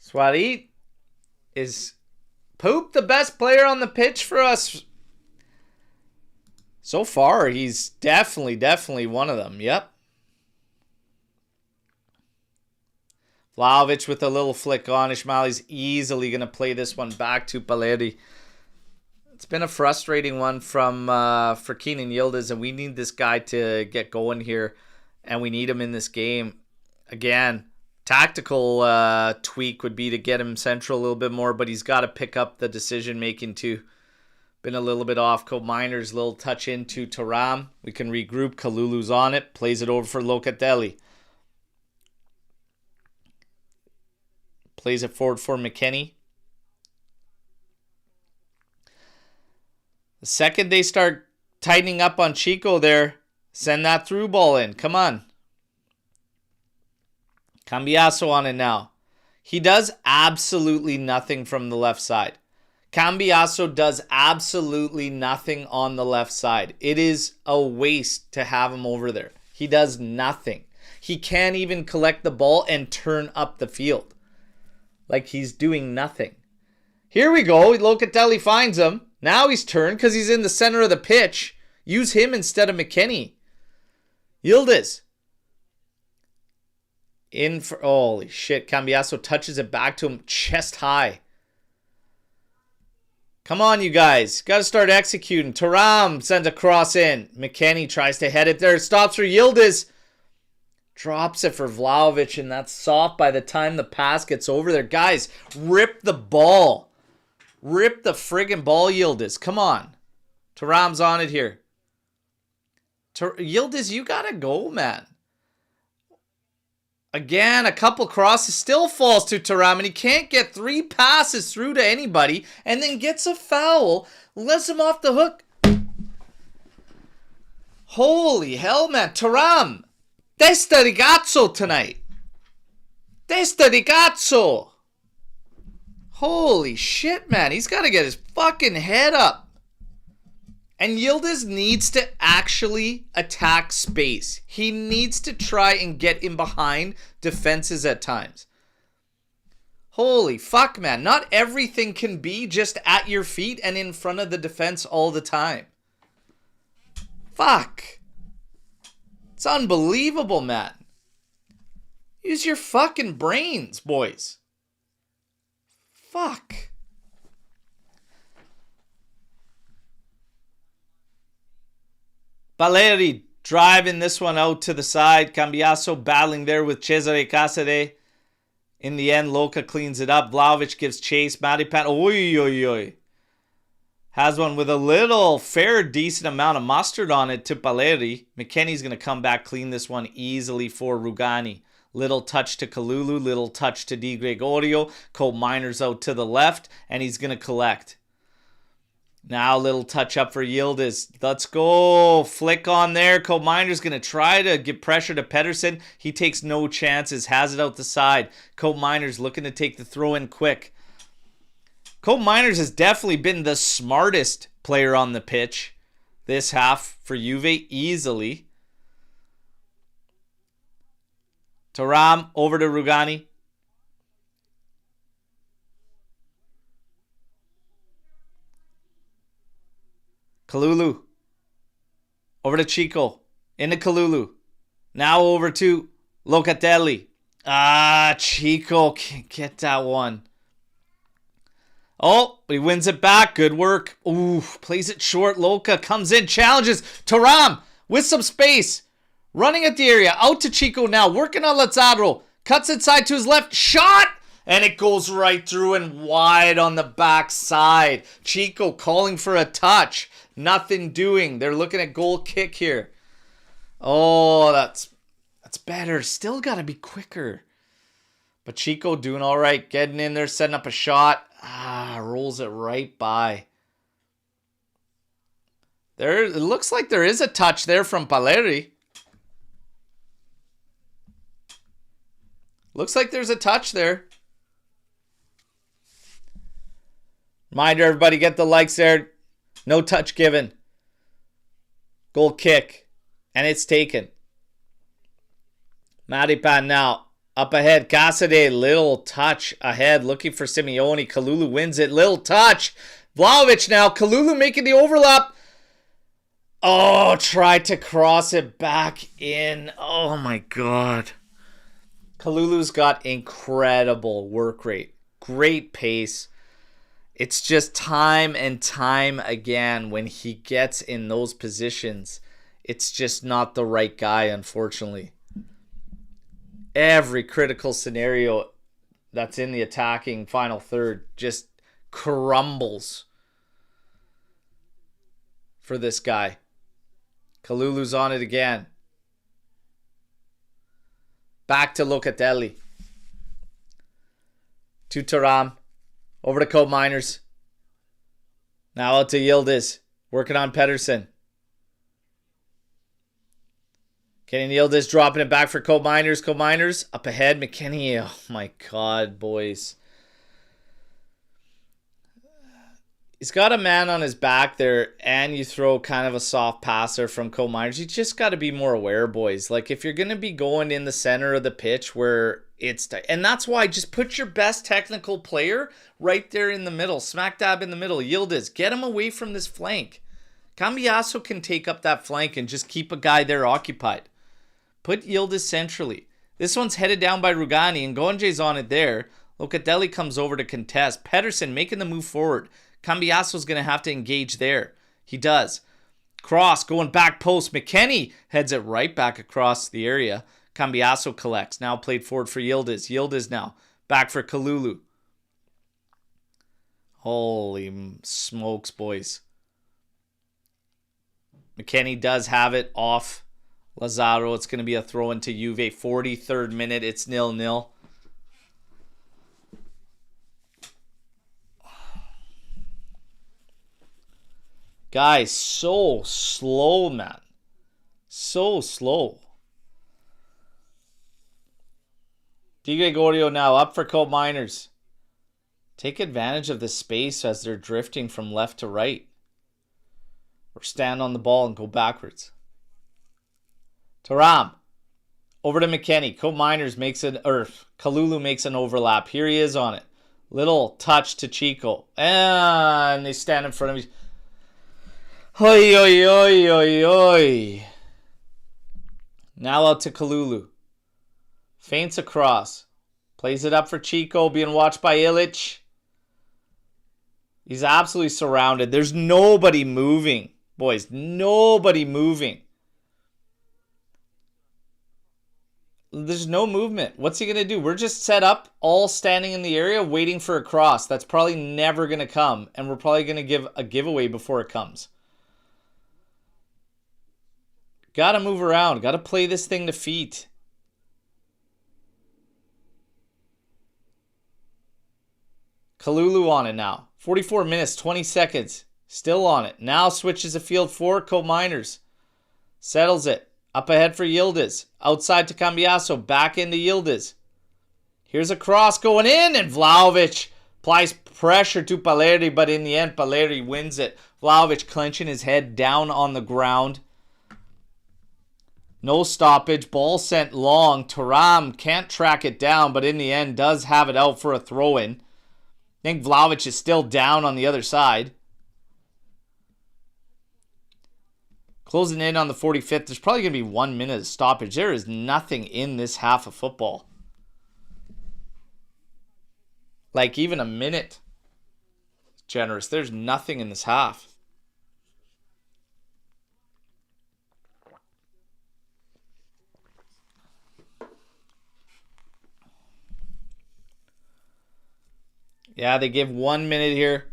Suarez is Poop the best player on the pitch for us. So far, he's definitely one of them. Yep. Vlahovic with a little flick on. Ismaili's easily going to play this one back to Paleri. It's been a frustrating one for Kenan Yildiz, and we need this guy to get going here, and we need him in this game. Again, tactical tweak would be to get him central a little bit more, but he's got to pick up the decision-making too. Been a little bit off. Cope Miner's little touch into Thuram. We can regroup. Kalulu's on it. Plays it over for Locatelli. Plays it forward for McKennie. The second they start tightening up on Chico there, send that through ball in. Come on. Cambiasso on it now. He does absolutely nothing from the left side. Cambiasso does absolutely nothing on the left side. It is a waste to have him over there. He does nothing. He can't even collect the ball and turn up the field. Like he's doing nothing. Here we go. Locatelli finds him. Now he's turned because he's in the center of the pitch. Use him instead of McKennie. Yildiz. In for... Holy shit. Cambiasso touches it back to him chest high. Come on, you guys. Got to start executing. Thuram sends a cross in. McKennie tries to head it there. Stops for Yildiz. Drops it for Vlahovic, and that's soft by the time the pass gets over there. Guys, rip the ball. Rip the friggin' ball, Yildiz. Come on. Thuram's on it here. Yildiz, you got to go, man. Again, a couple crosses, still falls to Thuram, and he can't get 3 passes through to anybody, and then gets a foul, lets him off the hook. Holy hell, man. Thuram, testa di cazzo tonight. Testa di cazzo. Holy shit, man. He's got to get his fucking head up. And Yildiz needs to actually attack space. He needs to try and get in behind defenses at times. Holy fuck, man. Not everything can be just at your feet and in front of the defense all the time. Fuck. It's unbelievable, man. Use your fucking brains, boys. Fuck. Paleri driving this one out to the side. Cambiasso battling there with Cesare Casade. In the end, Loca cleans it up. Vlahovic gives chase. Madipan, oi. Has one with a little fair, decent amount of mustard on it to Paleri. McKennie's going to come back, clean this one easily for Rugani. Little touch to Kalulu. Little touch to Di Gregorio. Cope Miner's out to the left, and he's going to collect. Now a little touch up for Yildiz. Let's go. Flick on there. Kobe Miner's going to try to give pressure to Pedersen. He takes no chances. Has it out the side. Kobe Miner's looking to take the throw in quick. Kobe Miners has definitely been the smartest player on the pitch this half for Juve, easily. Thuram over to Rugani. Kalulu. Over to Chico. Into Kalulu. Now over to Locatelli. Chico can't get that one. Oh, he wins it back. Good work. Ooh, plays it short. Loca comes in, challenges. Thuram with some space. Running at the area. Out to Chico now. Working on Lazaro. Cuts inside to his left. Shot! And it goes right through and wide on the backside. Chico calling for a touch. Nothing doing. They're looking at goal kick here. Oh, that's better. Still got to be quicker. But Chico doing all right. Getting in there, setting up a shot. Rolls it right by. It looks like there is a touch there from Paleri. Looks like there's a touch there. Reminder, everybody, get the likes there. No touch given. Goal kick. And it's taken. Maripan now. Up ahead. Casadei. Little touch ahead. Looking for Simeone. Kalulu wins it. Little touch. Vlahovic now. Kalulu making the overlap. Oh, tried to cross it back in. Oh my God. Kalulu's got incredible work rate. Great pace. It's just time and time again when he gets in those positions, it's just not the right guy, unfortunately. Every critical scenario that's in the attacking final third just crumbles for this guy. Kalulu's on it again. Back to Locatelli. To Thuram. Over to Kobe Miners. Now out to Yildiz. Working on Pedersen. Kenny Yildiz dropping it back for Kobe Miners. Kobe Miners up ahead. McKennie. Oh my God, boys. He's got a man on his back there, and you throw kind of a soft passer from Kobe Miners. You just got to be more aware, boys. Like, if you're going to be going in the center of the pitch where it's... And that's why just put your best technical player right there in the middle. Smack dab in the middle. Yildiz, get him away from this flank. Cambiasso can take up that flank and just keep a guy there occupied. Put Yildiz centrally. This one's headed down by Rugani, and Gonje's on it there. Locatelli comes over to contest. Pedersen making the move forward. Cambiasso's going to have to engage there. He does. Cross going back post. McKennie heads it right back across the area. Cambiasso collects. Now played forward for Yildiz. Yildiz now. Back for Kalulu. Holy smokes, boys. McKennie does have it off Lazaro. It's going to be a throw into Juve. 43rd minute. It's 0-0. Guys, so slow, man. So slow. Di Gregorio now up for Kobe Miners. Take advantage of the space as they're drifting from left to right. Or stand on the ball and go backwards. Thuram. Over to McKennie. Kobe Miners makes it, or Kalulu makes an overlap. Here he is on it. Little touch to Chico. And they stand in front of me. Oi, oi, oi, oi, oi. Now out to Kalulu. Feints across. Plays it up for Chico, being watched by Illich. He's absolutely surrounded. There's nobody moving. Boys, nobody moving. There's no movement. What's he going to do? We're just set up, all standing in the area, waiting for a cross. That's probably never going to come. And we're probably going to give a giveaway before it comes. Got to move around. Got to play this thing to feet. Kalulu on it now. 44 minutes, 20 seconds. Still on it. Now switches the field for Miners. Settles it. Up ahead for Yildiz. Outside to Cambiaso. Back into Yildiz. Here's a cross going in, and Vlahovic applies pressure to Paleri, but in the end, Paleri wins it. Vlahovic clenching his head down on the ground. No stoppage. Ball sent long. Thuram can't track it down, but in the end does have it out for a throw-in. I think Vlahovic is still down on the other side. Closing in on the 45th. There's probably going to be 1 minute of stoppage. There is nothing in this half of football. Like even a minute. Generous. There's nothing in this half. Yeah, they give 1 minute here.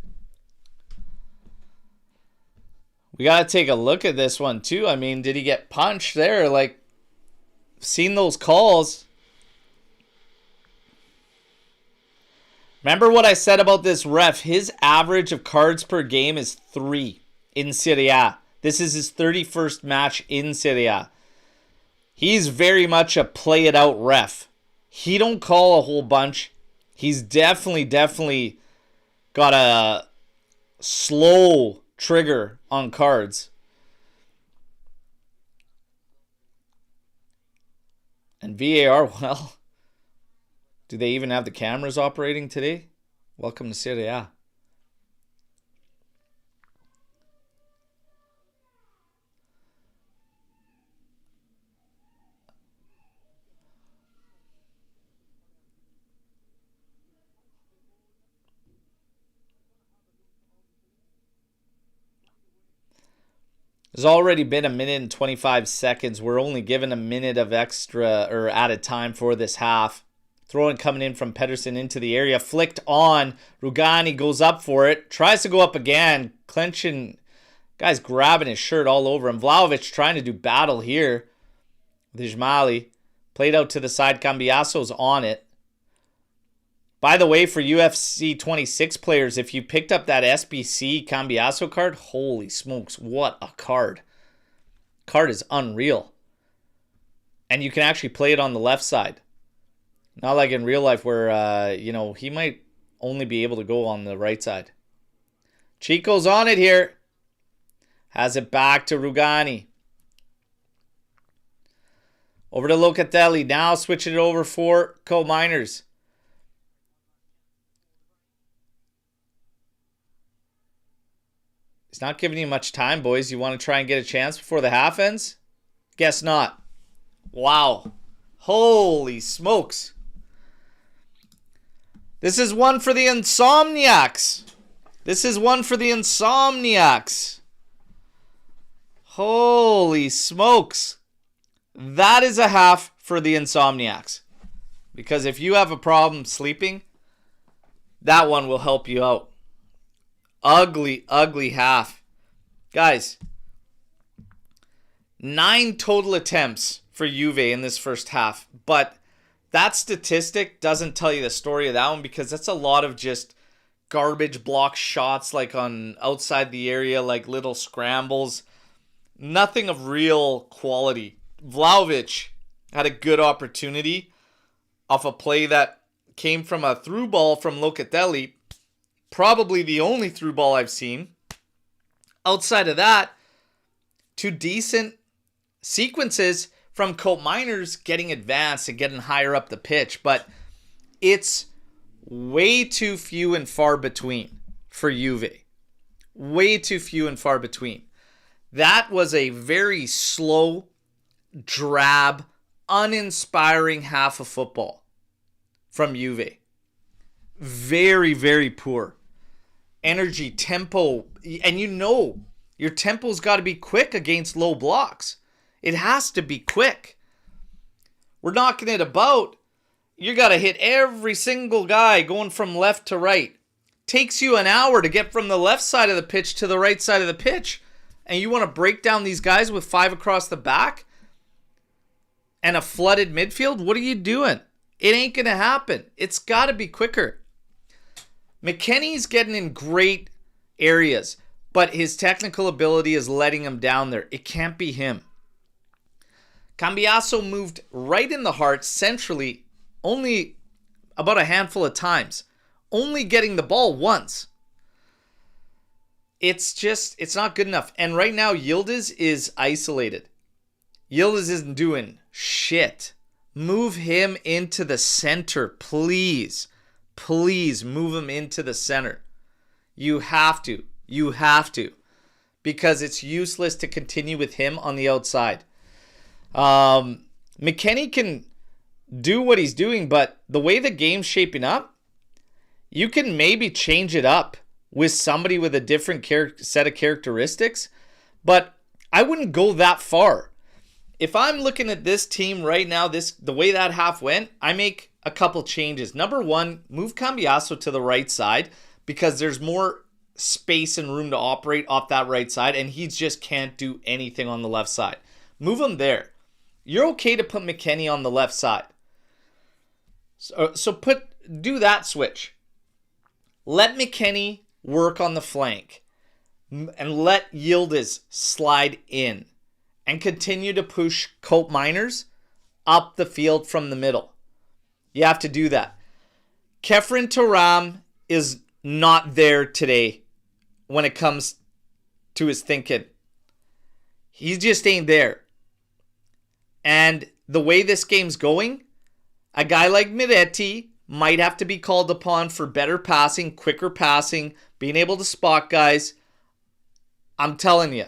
We got to take a look at this one, too. I mean, did he get punched there? Like, seen those calls. Remember what I said about this ref? His average of cards per game is 3 in Serie A. This is his 31st match in Serie A. He's very much a play-it-out ref. He don't call a whole bunch. He's definitely got a slow trigger on cards. And VAR, well, do they even have the cameras operating today? Welcome to Serie A. There's already been 1 minute and 25 seconds. We're only given a minute of extra or added time for this half. Throwing coming in from Pedersen into the area. Flicked on. Rugani goes up for it. Tries to go up again. Clenching. Guy's grabbing his shirt all over him. Vlahovic trying to do battle here with Ismaili. Played out to the side. Cambiaso's on it. By the way, for UFC 26 players, if you picked up that SBC Cambiaso card, holy smokes, what a card. Card is unreal. And you can actually play it on the left side. Not like in real life where, he might only be able to go on the right side. Chico's on it here. Has it back to Rugani. Over to Locatelli. Now switching it over for Miners. It's not giving you much time, boys. You want to try and get a chance before the half ends? Guess not. Wow. Holy smokes. This is one for the Insomniacs. This is one for the Insomniacs. Holy smokes. That is a half for the Insomniacs. Because if you have a problem sleeping, that one will help you out. Ugly, ugly half. Guys, 9 total attempts for Juve in this first half. But that statistic doesn't tell you the story of that one because that's a lot of just garbage block shots like on outside the area, like little scrambles. Nothing of real quality. Vlahovic had a good opportunity off a play that came from a through ball from Locatelli. Probably the only through ball I've seen. Outside of that, 2 decent sequences from Miners getting advanced and getting higher up the pitch. But it's way too few and far between for Juve. Way too few and far between. That was a very slow, drab, uninspiring half of football from Juve. Very, very poor. Energy, tempo, and your tempo's got to be quick against low blocks. It has to be quick. We're knocking it about. You got to hit every single guy going from left to right. Takes you an hour to get from the left side of the pitch to the right side of the pitch. And you want to break down these guys with 5 across the back and a flooded midfield? What are you doing? It ain't going to happen. It's got to be quicker. McKennie's getting in great areas, but his technical ability is letting him down there. It can't be him. Cambiasso moved right in the heart centrally only about a handful of times, only getting the ball once. It's not good enough. And right now, Yildiz is isolated. Yildiz isn't doing shit. Move him into the center, please. Please move him into the center. You have to. You have to. Because it's useless to continue with him on the outside. McKennie can do what he's doing, but the way the game's shaping up, you can maybe change it up with somebody with a different set of characteristics, but I wouldn't go that far. If I'm looking at this team right now, the way that half went, I make a couple changes. Number one, move Cambiasso to the right side because there's more space and room to operate off that right side, and he just can't do anything on the left side. Move him there. You're okay to put McKennie on the left side. So do that switch. Let McKennie work on the flank and let Yildiz slide in and continue to push Cope Miners up the field from the middle. You have to do that. Kefren Turam is not there today when it comes to his thinking. He just ain't there. And the way this game's going, a guy like Miretti might have to be called upon for better passing, quicker passing, being able to spot guys. I'm telling you,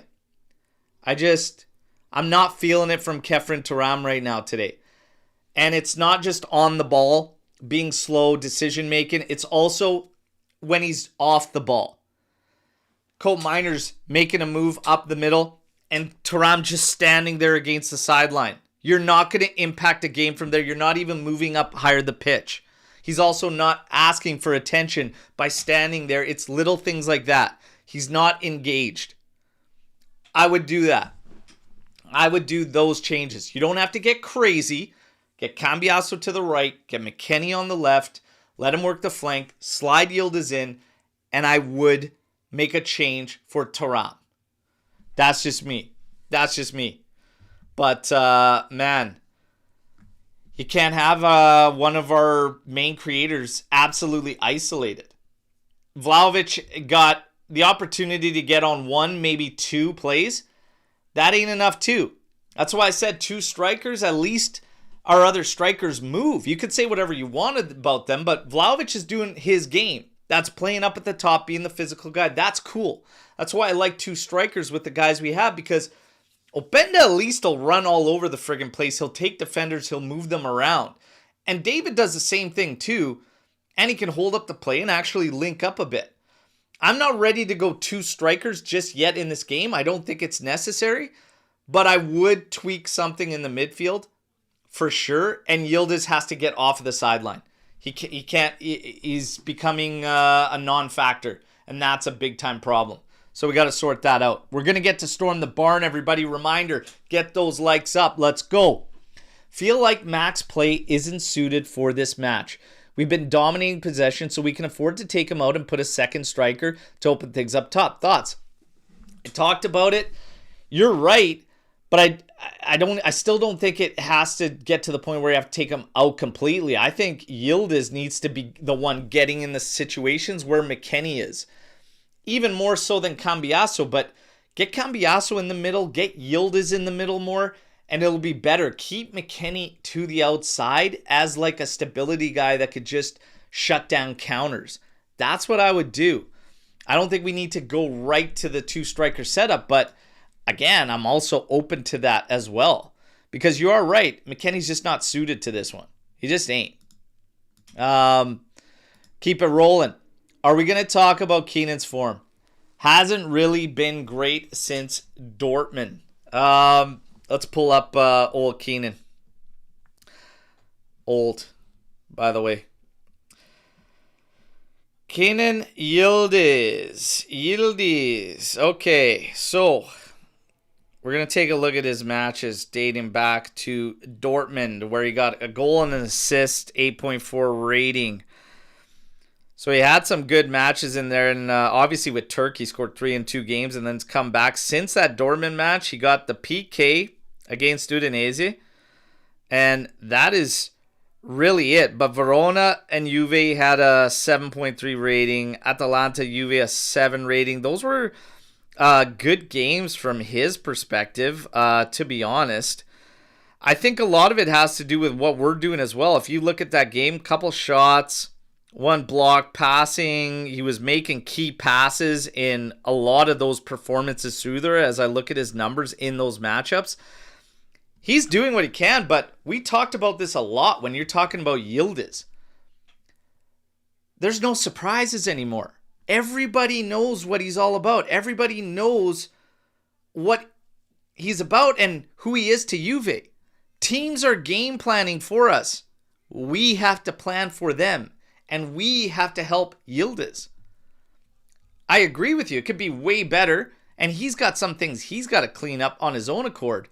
I'm not feeling it from Kefren Turam right now today. And it's not just on the ball, being slow, decision making. It's also when he's off the ball. Cope Miners making a move up the middle and Turam just standing there against the sideline. You're not going to impact a game from there. You're not even moving up higher the pitch. He's also not asking for attention by standing there. It's little things like that. He's not engaged. I would do that. I would do those changes. You don't have to get crazy. Get Cambiasso to the right. Get McKennie on the left. Let him work the flank. Slide Yildiz in. And I would make a change for Turam. That's just me. That's just me. But, man, you can't have one of our main creators absolutely isolated. Vlahovic got the opportunity to get on one, maybe two plays. That ain't enough too. That's why I said two strikers, at least our other strikers move. You could say whatever you wanted about them, but Vlahovic is doing his game. That's playing up at the top, being the physical guy. That's cool. That's why I like two strikers with the guys we have, because Openda at least will run all over the friggin' place. He'll take defenders. He'll move them around. And David does the same thing too. And he can hold up the play and actually link up a bit. I'm not ready to go two strikers just yet in this game. I don't think it's necessary. But I would tweak something in the midfield for sure. And Yildiz has to get off of the sideline. He can't. He's becoming a non-factor. And that's a big-time problem. So we got to sort that out. We're going to get to Storm the Barn, everybody. Reminder, get those likes up. Let's go. Feel like Mac's play isn't suited for this match. We've been dominating possession, so we can afford to take him out and put a second striker to open things up top. Thoughts? I talked about it. You're right, but I still don't think it has to get to the point where you have to take him out completely. I think Yildiz needs to be the one getting in the situations where McKennie is. Even more so than Cambiasso, but get Cambiasso in the middle, get Yildiz in the middle more, and it'll be better. Keep McKennie to the outside as like a stability guy that could just shut down counters. That's what I would do. I don't think we need to go right to the two-striker setup, but again, I'm also open to that as well. Because you are right, McKennie's just not suited to this one. He just ain't. Keep it rolling. Are we going to talk about Keenan's form? Hasn't really been great since Dortmund. Let's pull up old Keenan. Old, by the way. Keenan Yildiz. Okay, so we're going to take a look at his matches dating back to Dortmund, where he got a goal and an assist, 8.4 rating. So he had some good matches in there, and obviously with Turkey, he scored 3 in 2 games, and then it's come back. Since that Dortmund match, he got the PK against Udinese, and that is really it. But Verona and Juve had a 7.3 rating. Atalanta, Juve, a 7 rating. Those were good games from his perspective, to be honest. I think a lot of it has to do with what we're doing as well. If you look at that game, couple shots, one block, passing. He was making key passes in a lot of those performances through there as I look at his numbers in those matchups. He's doing what he can, but we talked about this a lot when you're talking about Yildiz. There's no surprises anymore. Everybody knows what he's all about. Everybody knows what he's about and who he is to Juve. Teams are game planning for us. We have to plan for them. And we have to help Yildiz. I agree with you. It could be way better. And he's got some things he's got to clean up on his own accord.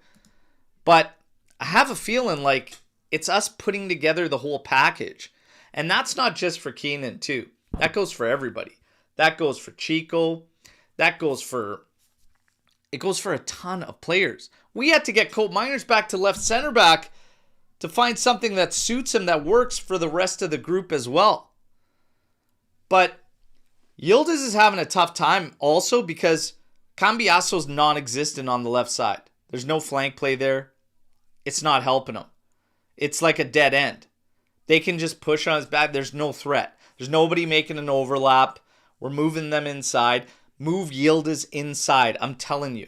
But I have a feeling like it's us putting together the whole package. And that's not just for Keenan too. That goes for everybody. That goes for Chico. It goes for a ton of players. We had to get Colt Miners back to left center back to find something that suits him, that works for the rest of the group as well. But Yildiz is having a tough time also because Cambiaso's non-existent on the left side. There's no flank play there. It's not helping him. It's like a dead end. They can just push on his back. There's no threat. There's nobody making an overlap. We're moving them inside. Move Yildiz inside. I'm telling you.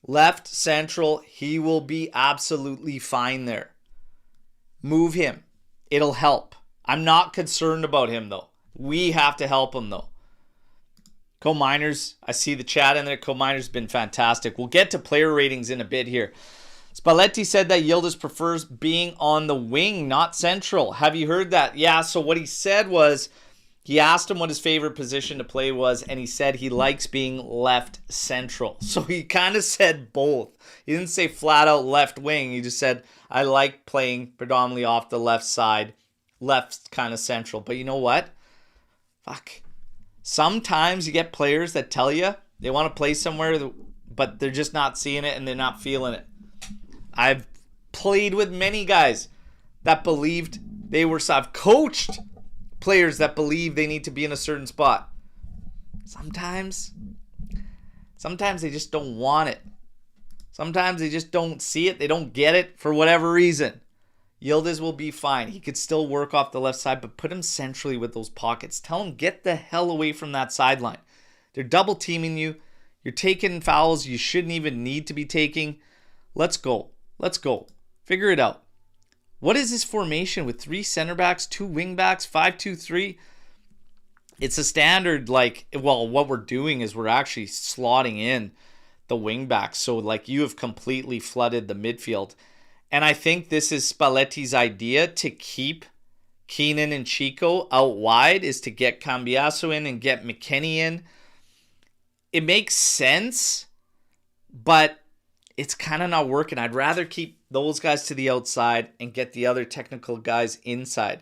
Left, central, he will be absolutely fine there. Move him. It'll help. I'm not concerned about him, though. We have to help him, though. Co-Miners, I see the chat in there. Co-Miners has been fantastic. We'll get to player ratings in a bit here. Spalletti said that Yildiz prefers being on the wing, not central. Have you heard that? Yeah, so what he said was, he asked him what his favorite position to play was, and he said he likes being left central. So he kind of said both. He didn't say flat out left wing. He just said, I like playing predominantly off the left side, left kind of central. But you know what? Fuck. Sometimes you get players that tell you they want to play somewhere, but they're just not seeing it and they're not feeling it. I've played with many guys that believed they were, I've coached players that believe they need to be in a certain spot. Sometimes they just don't want it. Sometimes they just don't see it. They don't get it for whatever reason. Yildiz will be fine. He could still work off the left side, but put him centrally with those pockets. Tell him, get the hell away from that sideline. They're double teaming you. You're taking fouls you shouldn't even need to be taking. Let's go. Figure it out. What is this formation with 3 center backs, 2 wing backs, 5-2-3? It's a standard, what we're doing is we're actually slotting in the wing backs. So, you have completely flooded the midfield. And I think this is Spalletti's idea to keep Keenan and Chico out wide, is to get Cambiaso in and get McKennie in. It makes sense, but it's kind of not working. I'd rather keep those guys to the outside and get the other technical guys inside.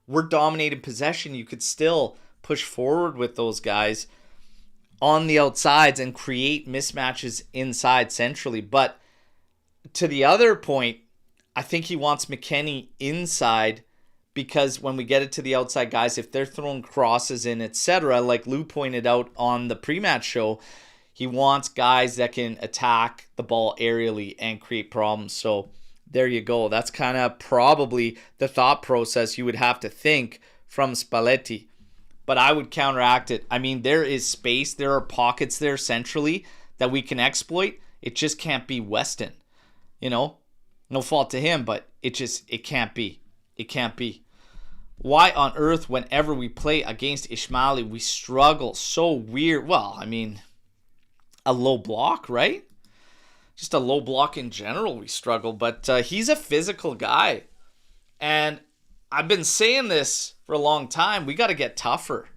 We're dominating possession. You could still push forward with those guys on the outsides and create mismatches inside centrally. But to the other point, I think he wants McKennie inside because when we get it to the outside guys, if they're throwing crosses in, etc., like Lou pointed out on the pre-match show, he wants guys that can attack the ball aerially and create problems. So there you go. That's kind of probably the thought process you would have to think from Spalletti. But I would counteract it. I mean, there is space. There are pockets there centrally that we can exploit. It just can't be Weston. No fault to him, but it can't be. It can't be. Why on earth, whenever we play against Ismaili, we struggle so weird? Well, I mean, a low block, right? Just a low block in general, we struggle. But he's a physical guy. And I've been saying this for a long time. We got to get tougher.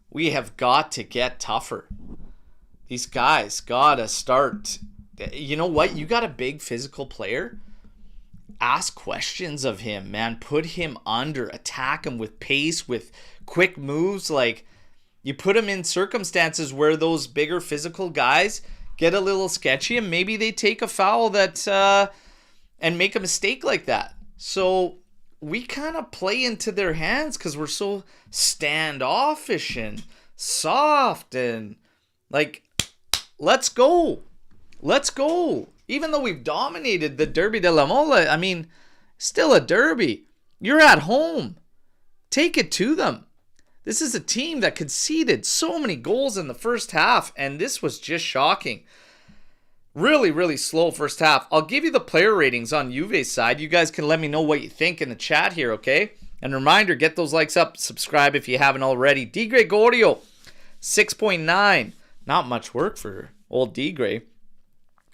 We have got to get tougher. These guys got to start. You know what? You got a big physical player. ask questions of him, man. Put him under, attack him with pace, with quick moves. Like, you put him in circumstances where those bigger physical guys get a little sketchy, and maybe they take a foul that and make a mistake like that. So we kind of play into their hands because we're so standoffish and soft and like, let's go. Let's go. Even though we've dominated the Derby della Mole, I mean, still a derby. You're at home. Take it to them. This is a team that conceded so many goals in the first half, and this was just shocking. Really, really slow first half. I'll give you the player ratings on Juve's side. You guys can let me know what you think in the chat here, okay? And reminder, get those likes up, subscribe if you haven't already. D. Gregorio, 6.9. Not much work for old D. Gray.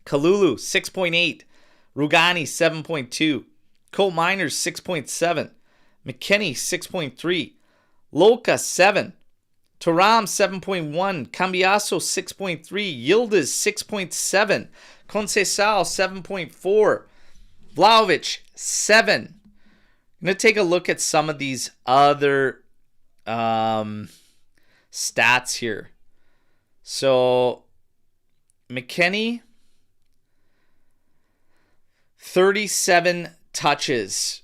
Kalulu, 6.8. Rugani, 7.2. Cole Miners, 6.7. McKinney, 6.3. Loca, 7. Turam, 7.1. Cambiaso, 6.3. Yildiz, 6.7. Conceição, 7.4. Vlahovic, 7. I'm going to take a look at some of these other stats here. So, McKinney, 37 touches.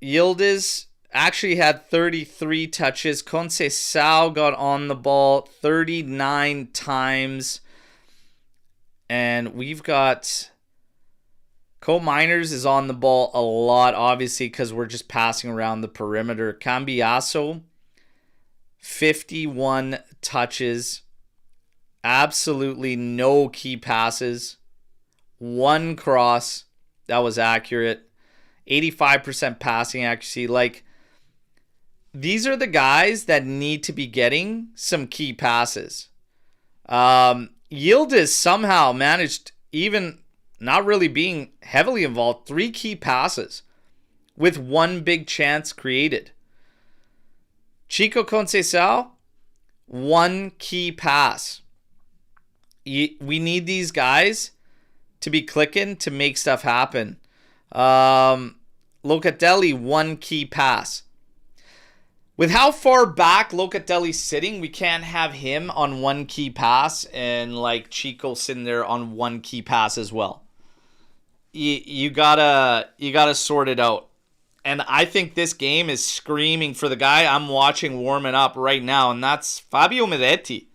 Yildiz actually had 33 touches. Conceição got on the ball 39 times. And we've got Cole Miners is on the ball a lot, obviously, because we're just passing around the perimeter. Cambiaso, 51 touches. Absolutely no key passes. One cross that was accurate. 85% passing accuracy. Like, these are the guys that need to be getting some key passes. Yildiz somehow managed, even not really being heavily involved, 3 key passes with 1 big chance created. Chico Conceição, 1 key pass. We need these guys to be clicking to make stuff happen. Locatelli, 1 key pass. With how far back Locatelli's sitting, we can't have him on 1 key pass and like Chico sitting there on 1 key pass as well. You gotta sort it out. And I think this game is screaming for the guy I'm watching warming up right now, and that's Fabio Miretti.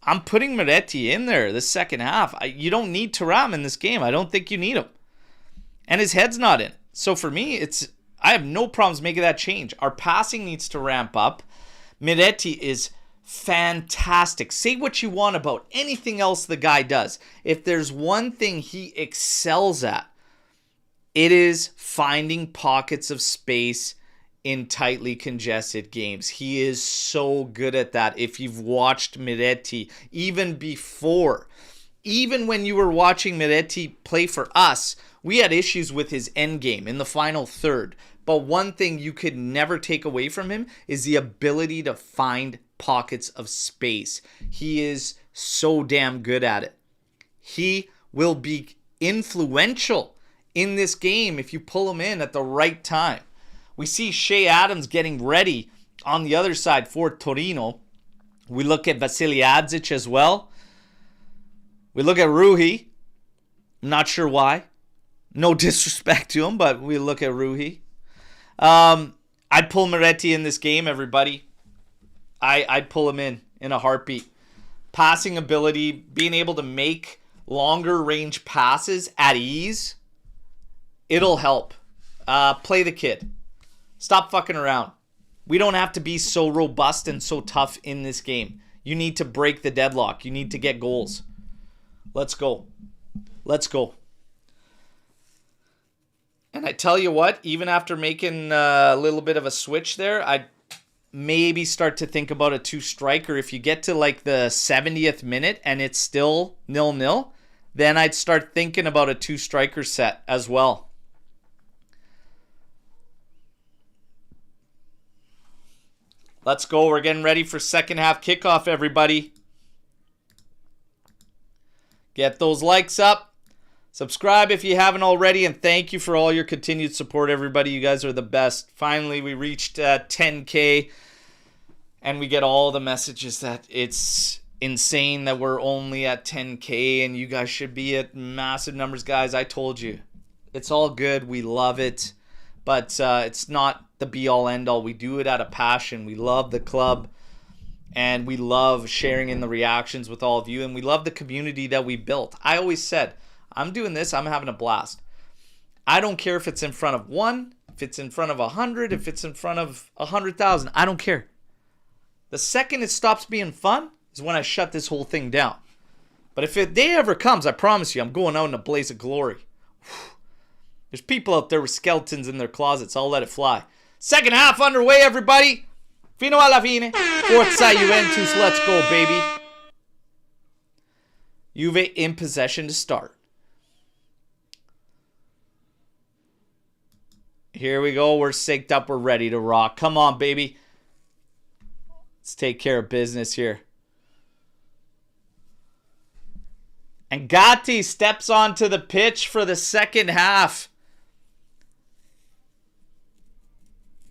I'm putting Miretti in there the second half. You don't need Thuram in this game. I don't think you need him. And his head's not in. So for me, I have no problems making that change. Our passing needs to ramp up. Miretti is fantastic. Say what you want about anything else the guy does. If there's one thing he excels at, it is finding pockets of space in tightly congested games. He is so good at that. If you've watched Miretti, even when you were watching Miretti play for us, we had issues with his end game in the final third. But one thing you could never take away from him is the ability to find pockets of space. He is so damn good at it. He will be influential in this game if you pull him in at the right time. We see Shea Adams getting ready on the other side for Torino. We look at Vasily Adzic as well. We look at Ruhi. I'm not sure why. No disrespect to him, but we look at Ruhi. I'd pull Miretti in this game, everybody. I'd pull him in a heartbeat. Passing ability, being able to make longer range passes at ease, it'll help. Play the kid. Stop fucking around. We don't have to be so robust and so tough in this game. You need to break the deadlock. You need to get goals. Let's go. Let's go. And I tell you what, even after making a little bit of a switch there, I'd maybe start to think about a 2-striker. If you get to like the 70th minute and it's still 0-0, then I'd start thinking about a 2-striker set as well. Let's go. We're getting ready for second half kickoff, everybody. Get those likes up. Subscribe if you haven't already, and thank you for all your continued support, everybody. You guys are the best. Finally, we reached 10K, and we get all the messages that it's insane that we're only at 10K, and you guys should be at massive numbers. Guys, I told you. It's all good. We love it, but it's not the be-all, end-all. We do it out of passion. We love the club, and we love sharing in the reactions with all of you, and we love the community that we built. I always said, I'm doing this, I'm having a blast. I don't care if it's in front of 1, if it's in front of 100, if it's in front of 100,000. I don't care. The second it stops being fun is when I shut this whole thing down. But if a day ever comes, I promise you, I'm going out in a blaze of glory. There's people out there with skeletons in their closets. I'll let it fly. Second half underway, everybody. Fino alla fine. Forza Juventus, let's go, baby. Juve in possession to start. Here we go. We're synced up. We're ready to rock. Come on, baby. Let's take care of business here. And Gatti steps onto the pitch for the second half.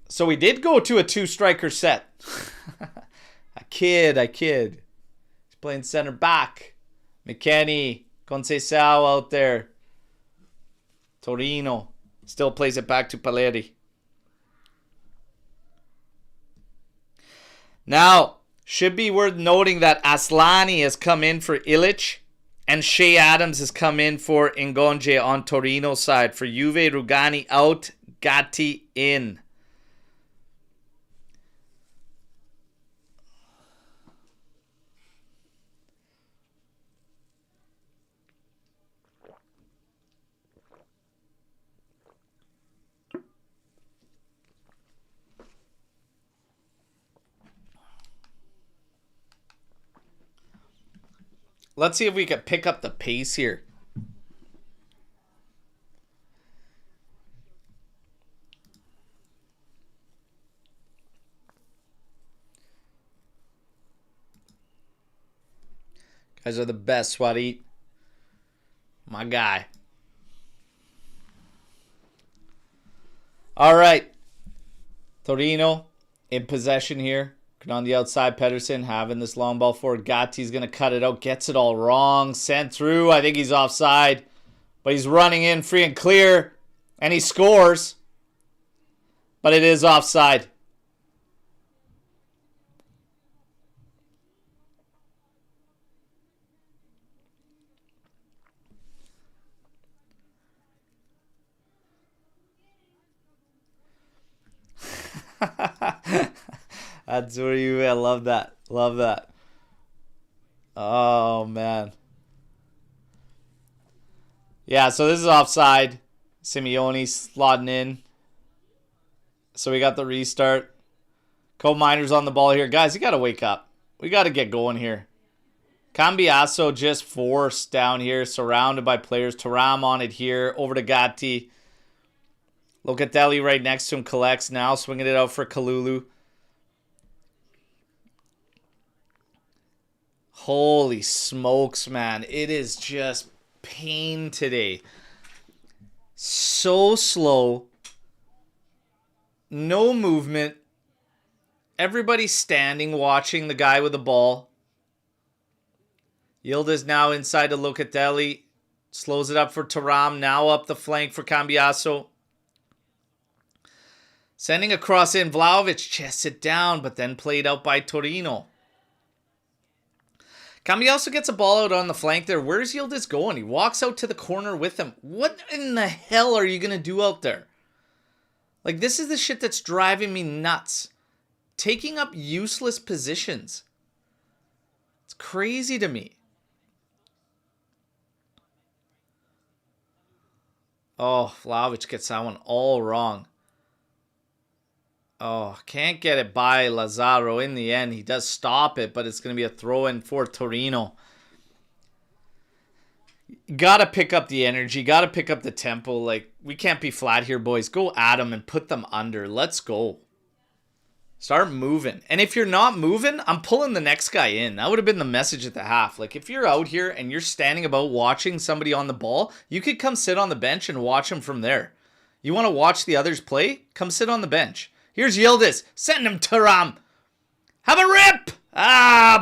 So we did go to a 2-striker set. I kid. He's playing center back. McKennie, Conceição out there. Torino still plays it back to Paleri. Now, should be worth noting that Aslani has come in for Ilic, and Shea Adams has come in for Ngonge on Torino's side. For Juve, Rugani out, Gatti in. Let's see if we can pick up the pace here. Guys are the best, Swadit. My guy. All right. Torino in possession here. On the outside, Pedersen having this long ball forward. Gatti's going to cut it out. Gets it all wrong. Sent through. I think he's offside. But he's running in free and clear. And he scores. But it is offside. Azzurri, I love that. Love that. Oh, man. Yeah, so this is offside. Simeone slotting in. So we got the restart. Co-Miners on the ball here. Guys, you got to wake up. We got to get going here. Cambiasso just forced down here. Surrounded by players. Thuram on it here. Over to Gatti. Locatelli right next to him. Collects now. Swinging it out for Kalulu. Holy smokes, man. It is just pain today. So slow. No movement. Everybody standing, watching the guy with the ball. Yildiz now inside to Locatelli. Slows it up for Thuram. Now up the flank for Cambiasso. Sending a cross in. Vlahovic chests it down, but then played out by Torino. Cambiasso gets a ball out on the flank there. Where's Yildiz going? He walks out to the corner with him. What in the hell are you going to do out there? Like, this is the shit that's driving me nuts. Taking up useless positions. It's crazy to me. Oh, Vlahovic gets that one all wrong. Oh, can't get it by Lazaro. In the end, he does stop it, but it's going to be a throw-in for Torino. Got to pick up the energy. Got to pick up the tempo. Like, we can't be flat here, boys. Go at them and put them under. Let's go. Start moving. And if you're not moving, I'm pulling the next guy in. That would have been the message at the half. Like, if you're out here and you're standing about watching somebody on the ball, you could come sit on the bench and watch them from there. You want to watch the others play? Come sit on the bench. Here's Yildiz. Send him to Ram. Have a rip!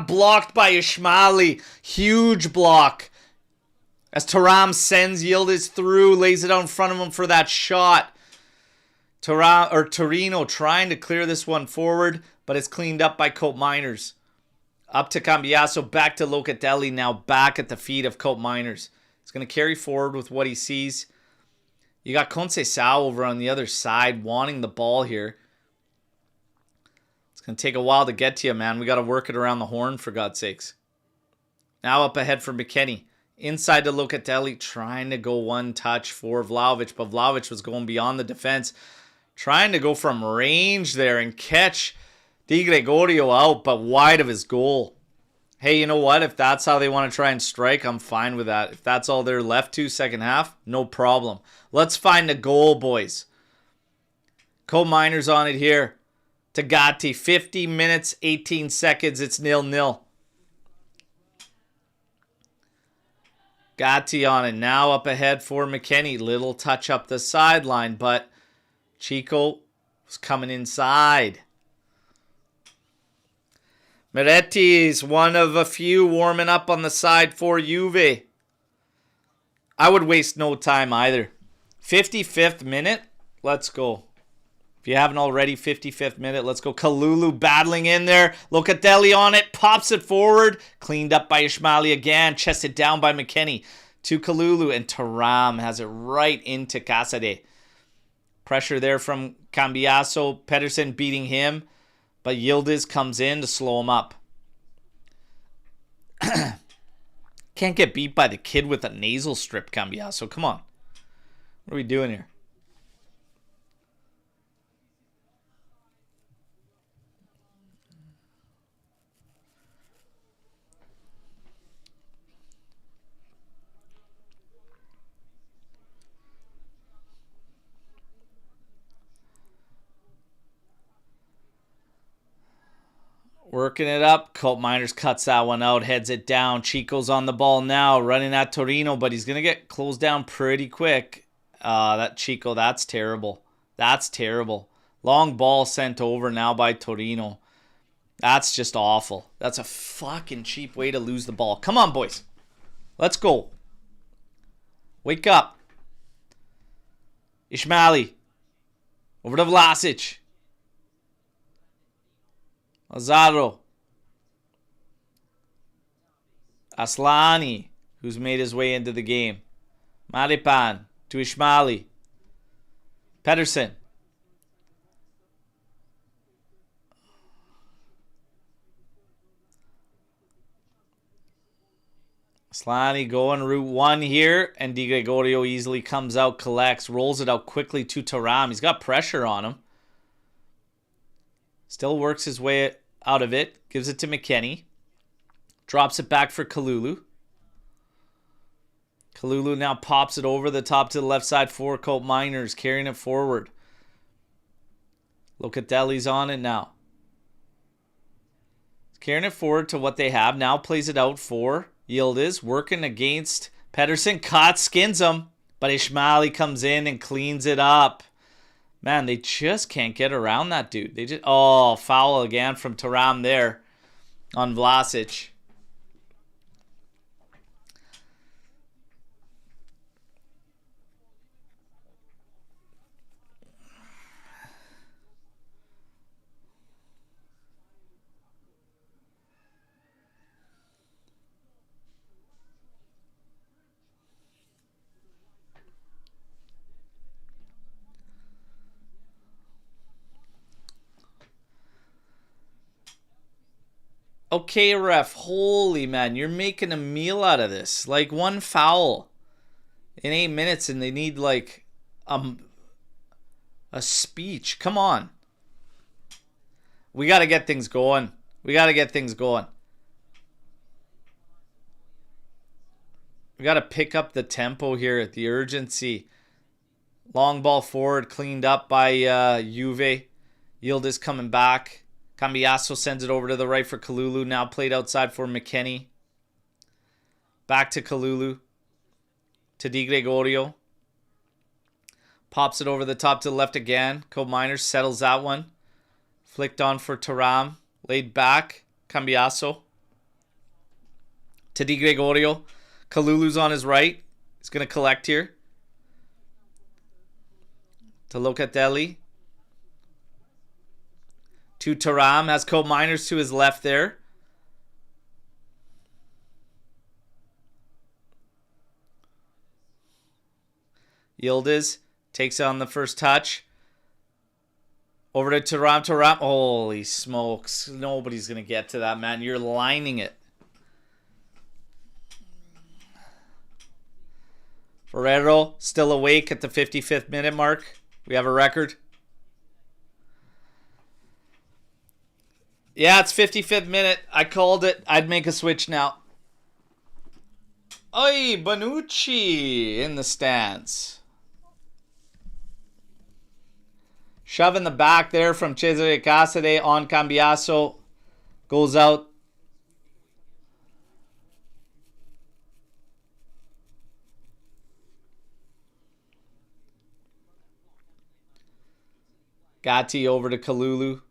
Blocked by Ishmaeli. Huge block. As Thuram sends Yildiz through, lays it out in front of him for that shot. Torino trying to clear this one forward, but it's cleaned up by Cope Miners. Up to Cambiaso, back to Locatelli, now back at the feet of Cope Miners. He's going to carry forward with what he sees. You got Conceição over on the other side wanting the ball here. It's going to take a while to get to you, man. We got to work it around the horn, for God's sakes. Now up ahead for McKennie. Inside to Locatelli, trying to go one touch for Vlahovic, but Vlahovic was going beyond the defense. Trying to go from range there and catch Di Gregorio out, but wide of his goal. Hey, you know what? If that's how they want to try and strike, I'm fine with that. If that's all they're left to second half, no problem. Let's find a goal, boys. Cope Miners on it here. To Gatti, 50 minutes, 18 seconds. It's 0-0. Gatti on it now, up ahead for McKennie. Little touch up the sideline, but Chico was coming inside. Moretti is one of a few warming up on the side for Juve. I would waste no time either. 55th minute, let's go. If you haven't already, 55th minute, let's go. Kalulu battling in there. Locatelli on it, pops it forward. Cleaned up by Ishmaeli again. Chested down by McKennie to Kalulu. And Thuram has it right into Casade. Pressure there from Cambiaso. Pedersen beating him. But Yildiz comes in to slow him up. Can't get beat by the kid with a nasal strip, Cambiaso. Come on. What are we doing here? Working it up. Cope Miners cuts that one out. Heads it down. Chico's on the ball now. Running at Torino, but he's going to get closed down pretty quick. That Chico, that's terrible. That's terrible. Long ball sent over now by Torino. That's just awful. That's a fucking cheap way to lose the ball. Come on, boys. Let's go. Wake up. Ishmaeli. Over to Vlasic. Lazaro. Aslani, who's made his way into the game. Maripan to Ishmaeli. Pedersen. Aslani going route one here, and Di Gregorio easily comes out, collects, rolls it out quickly to Thuram. He's got pressure on him. Still works his way out of it. Gives it to McKennie. Drops it back for Kalulu. Kalulu now pops it over the top to the left side for Cope Miners. Carrying it forward. Locatelli's on it now. Carrying it forward to what they have. Now plays it out for Yildiz. Working against Pedersen. Caught, skins him. But Ishmaeli comes in and cleans it up. Man, they just can't get around that dude. They just foul again from Thuram there on Vlasic. Okay, ref. Holy man, you're making a meal out of this. Like one foul in 8 minutes, and they need like a speech. Come on. We got to get things going. We got to get things going. We got to pick up the tempo here, the urgency. Long ball forward, cleaned up by Juve. Yildiz coming back. Cambiasso sends it over to the right for Kalulu. Now played outside for McKennie. Back to Kalulu. To Di Gregorio. Pops it over the top to the left again. Kobe Miners settles that one. Flicked on for Thuram. Laid back. Cambiasso. To Di Gregorio. Kalulu's on his right. He's going to collect here. To Locatelli. To Thuram. Has Kobe Miners to his left there. Yildiz takes on the first touch. Over to Thuram. Thuram. Holy smokes. Nobody's going to get to that, man. You're lining it. Ferrero still awake at the 55th minute mark. We have a record. Yeah, it's 55th minute. I called it. I'd make a switch now. Oi, Bonucci in the stands. Shove in the back there from Cesare Casade on Cambiasso. Goes out. Gatti over to Kalulu.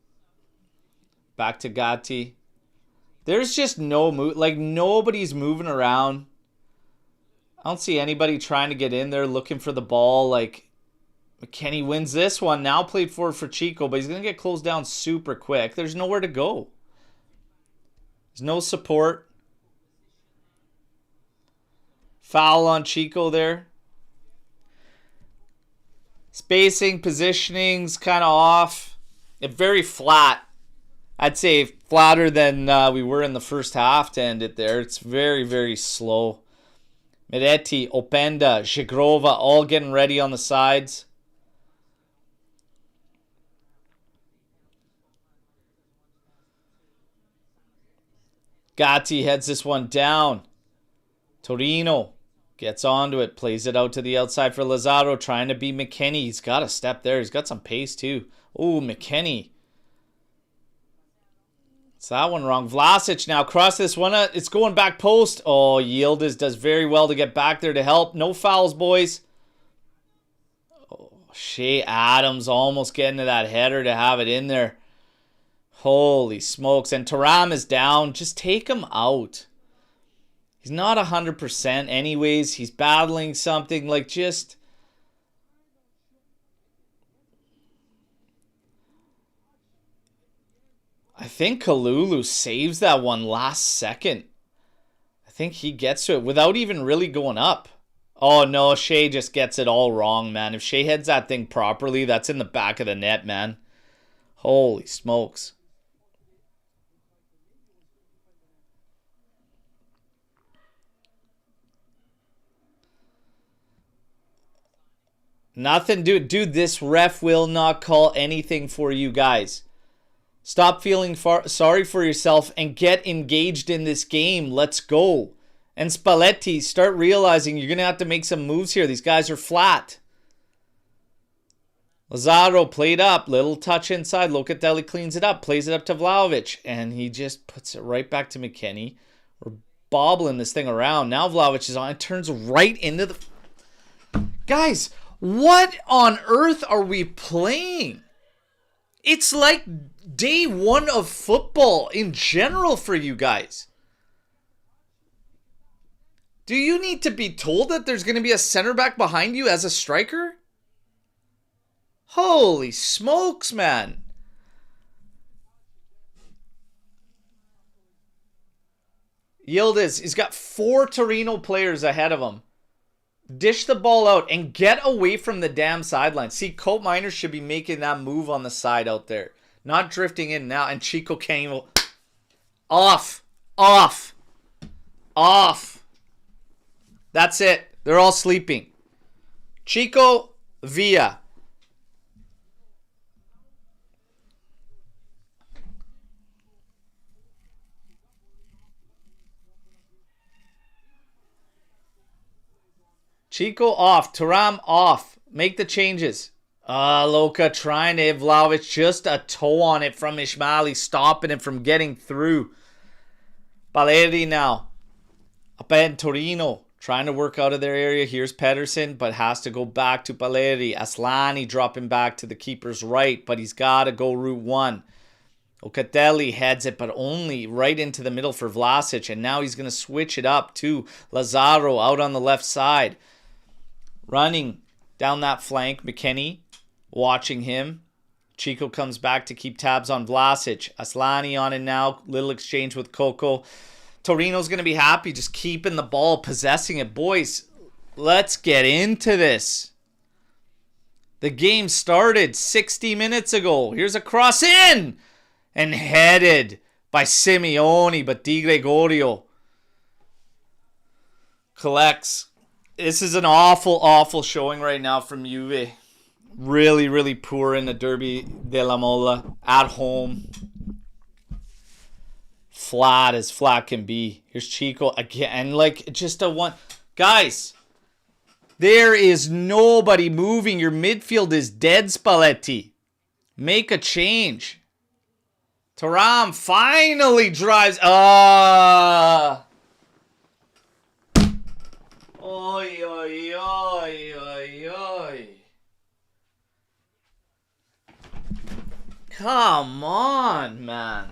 Back to Gatti. There's just no move. Like, nobody's moving around. I don't see anybody trying to get in there looking for the ball. Like, McKennie wins this one. Now played forward for Chico, but he's going to get closed down super quick. There's nowhere to go. There's no support. Foul on Chico there. Spacing, positioning's kind of off. It's very flat. I'd say flatter than we were in the first half to end it there. It's very, very slow. Miretti, Openda, Zhigrova all getting ready on the sides. Gatti heads this one down. Torino gets onto it, plays it out to the outside for Lazaro, trying to beat McKennie. He's got a step there. He's got some pace too. Oh, McKennie. It's that one wrong. Vlasic now cross this one. It's going back post. Oh, Yildiz does very well to get back there to help. No fouls, boys. Oh, Shea Adams almost getting to that header to have it in there. Holy smokes. And Thuram is down. Just take him out. He's not 100% anyways. He's battling something. Like, just... I think Kalulu saves that one last second. I think he gets to it without even really going up. Oh, no. Shea just gets it all wrong, man. If Shea heads that thing properly, that's in the back of the net, man. Holy smokes. Nothing, dude. Dude, this ref will not call anything for you guys. Stop feeling sorry for yourself and get engaged in this game. Let's go. And Spalletti, start realizing you're going to have to make some moves here. These guys are flat. Lazaro played up. Little touch inside. Locatelli cleans it up. Plays it up to Vlahovic. And he just puts it right back to McKennie. We're bobbling this thing around. Now Vlahovic is on. It turns right into the... Guys... What on earth are we playing? It's like day one of football in general for you guys. Do you need to be told that there's going to be a center back behind you as a striker? Holy smokes, man. Yildiz, he's got 4 Torino players ahead of him. Dish the ball out and get away from the damn sideline. See, Colt Miners should be making that move on the side out there. Not drifting in now. And Chico can't even... Off. Off. Off. That's it. They're all sleeping. Chico, Villa. Chico off. Thuram off. Make the changes. Loka trying to Vlahovic, just a toe on it from Ismaili, stopping him from getting through. Baleri now. Up ahead, Torino. Trying to work out of their area. Here's Pedersen, but has to go back to Baleri. Aslani dropping back to the keeper's right, but he's got to go route one. Locatelli heads it, but only right into the middle for Vlasic, and now he's going to switch it up to Lazaro out on the left side. Running down that flank, McKennie watching him. Chico comes back to keep tabs on Vlasic. Aslani on it now. Little exchange with Coco. Torino's going to be happy just keeping the ball, possessing it. Boys, let's get into this. The game started 60 minutes ago. Here's a cross in and headed by Simeone, but Di Gregorio collects. This is an awful, awful showing right now from Juve. Really, really poor in the Derby della Mole at home. Flat as flat can be. Here's Chico again. And like just a one. Guys, there is nobody moving. Your midfield is dead, Spalletti. Make a change. Thuram finally drives. Oi, oi, oi, oi, oi. Come on, man.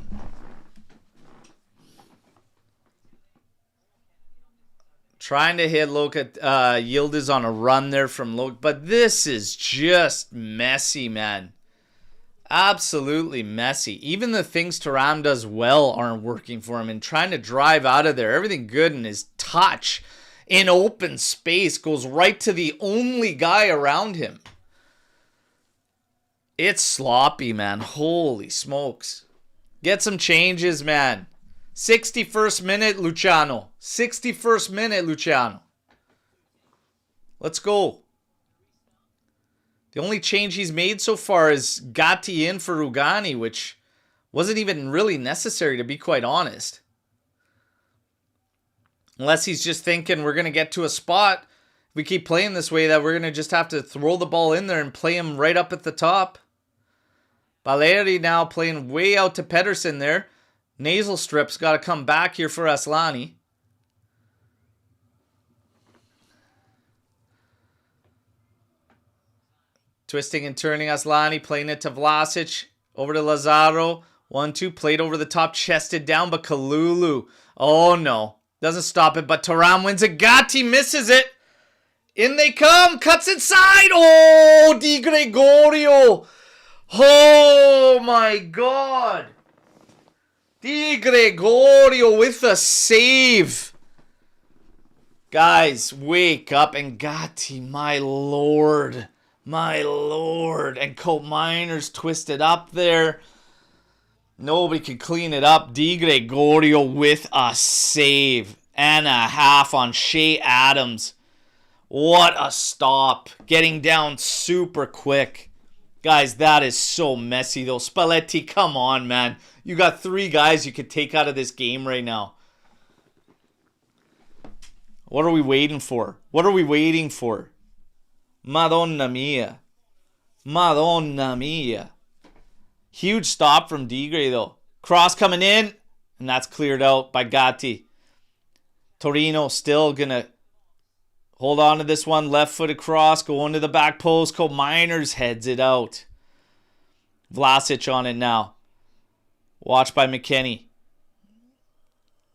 Trying to hit Loka. Yildiz on a run there from Loka. But this is just messy, man. Absolutely messy. Even the things Thuram does well aren't working for him. And trying to drive out of there. Everything good in his touch in open space goes right to the only guy around him. It's sloppy, man. Holy smokes. Get some changes, man. 61st minute, Luciano. 61st minute, Luciano. Let's go. The only change he's made so far is Gatti in for Rugani, which wasn't even really necessary, to be quite honest. Unless he's just thinking we're going to get to a spot, if we keep playing this way, that we're going to just have to throw the ball in there and play him right up at the top. Baleri now playing way out to Pedersen there. Nasal strip's got to come back here for Aslani. Twisting and turning Aslani, playing it to Vlasic. Over to Lazaro. 1-2, played over the top, chested down, but Kalulu. Oh no. Doesn't stop it, but Thuram wins it. Gatti misses it. In they come. Cuts inside. Oh, Di Gregorio. Oh my God. Di Gregorio with a save. Guys, wake up. And Gatti, my lord. My lord. And Colt Miners twisted up there. Nobody can clean it up. Di Gregorio with a save and a half on Shea Adams. What a stop. Getting down super quick. Guys, that is so messy though. Spalletti, come on, man. You got 3 guys you could take out of this game right now. What are we waiting for? What are we waiting for? Madonna mia. Madonna mia. Huge stop from Digre though. Cross coming in. And that's cleared out by Gatti. Torino still gonna hold on to this one. Left-footed cross. Going to the back post. Colt Miners heads it out. Vlasic on it now. Watched by McKennie.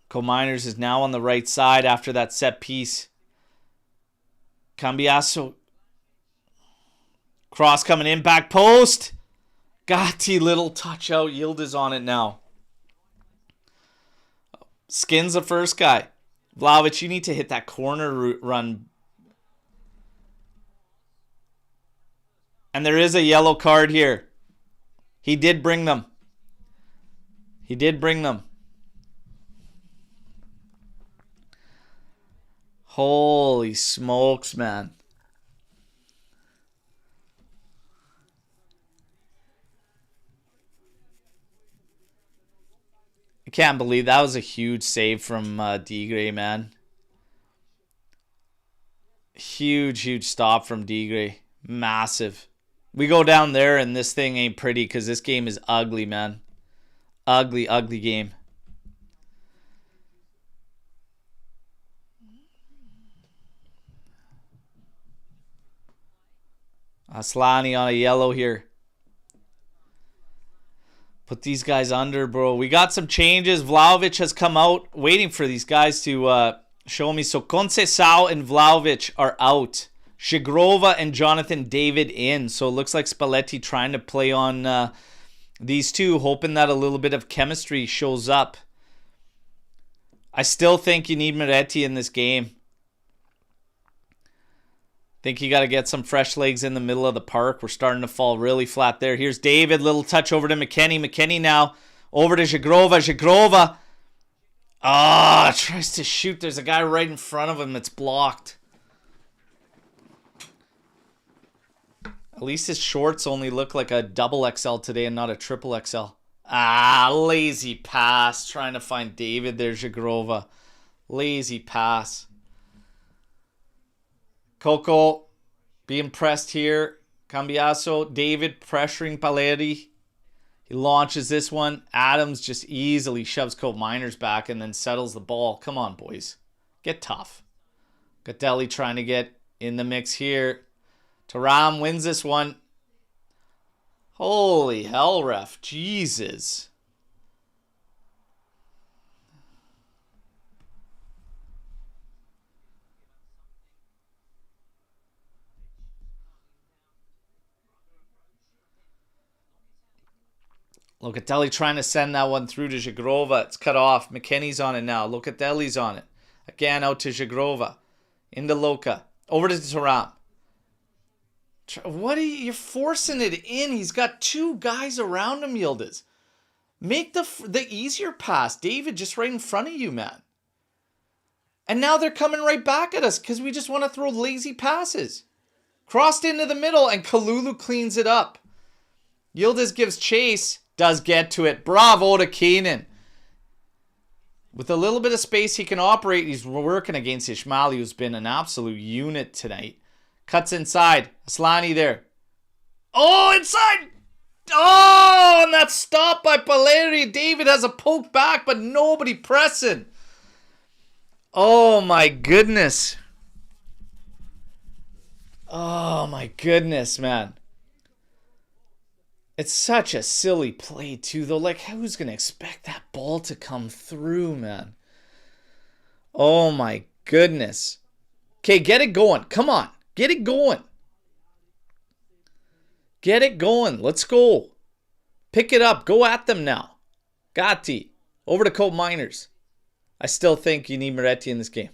Colt Miners is now on the right side after that set piece. Cambiaso. Cross coming in. Back post. Gatti, little touch out. Yildiz on it now. Skins the first guy. Vlahovic, you need to hit that corner run. And there is a yellow card here. He did bring them. He did bring them. Holy smokes, man. I can't believe that was a huge save from Digre, man. Huge stop from Digre. Massive. We go down there and this thing ain't pretty because this game is ugly, man. Ugly, ugly game. Aslani on a yellow here. Put these guys under, bro. We got some changes. Vlahovic has come out. Waiting for these guys to show me. So Conceição and Vlahovic are out. Shigrova and Jonathan David in. So it looks like Spalletti trying to play on these two, hoping that a little bit of chemistry shows up. I still think you need Moretti in this game. Think you got to get some fresh legs in the middle of the park. We're starting to fall really flat there. Here's David. Little touch over to McKennie. McKennie now over to Shigrova. Shigrova. Tries to shoot. There's a guy right in front of him. It's blocked. At least his shorts only look like a double XL today and not a triple XL. Lazy pass. Trying to find David there, Shigrova. Lazy pass. Coco being pressed here. Cambiasso. David pressuring Paleri. He launches this one. Adams just easily shoves Cope Miners back and then settles the ball. Come on, boys. Get tough. Gatelli trying to get in the mix here. Thuram wins this one. Holy hell, ref. Jesus. Locatelli trying to send that one through to Shigrova. It's cut off. McKennie's on it now. Locatelli's on it. Again out to Shigrova. Into Loca. Over to Thuram. What are you're forcing it in? He's got two guys around him, Yildiz. Make the easier pass. David just right in front of you, man. And now they're coming right back at us because we just want to throw lazy passes. Crossed into the middle and Kalulu cleans it up. Yildiz gives chase. Does get to it. Bravo to Keenan. With a little bit of space he can operate. He's working against Ishmaeli, who's been an absolute unit tonight. Cuts inside. Aslani there. Oh, inside. Oh, and that's stopped by Paleri. David has a poke back, but nobody pressing. Oh, my goodness. Oh, my goodness, man. It's such a silly play, too, though. Like, who's going to expect that ball to come through, man? Oh, my goodness. Okay, get it going. Come on. Get it going. Get it going. Let's go. Pick it up. Go at them now. Gatti. Over to Cope Miners. I still think you need Moretti in this game.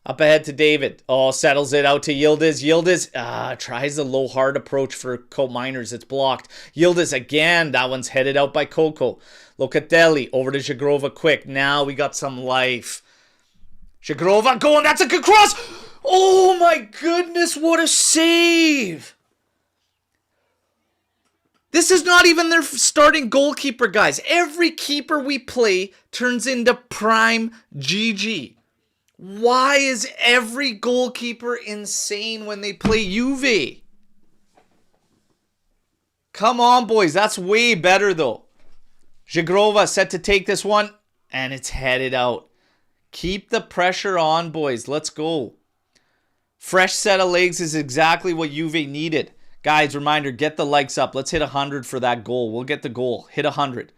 Up ahead to David. Oh, settles it out to Yildiz. Yildiz tries the low hard approach for Cope Miners. It's blocked. Yildiz again. That one's headed out by Coco. Locatelli over to Shigrova quick. Now we got some life. Shigrova going. That's a good cross. Oh my goodness. What a save. This is not even their starting goalkeeper, guys. Every keeper we play turns into prime GG. Why is every goalkeeper insane when they play Juve? Come on, boys. That's way better, though. Shigrova set to take this one, and it's headed out. Keep the pressure on, boys. Let's go. Fresh set of legs is exactly what Juve needed. Guys, reminder, get the likes up. Let's hit 100 for that goal. We'll get the goal. Hit 100.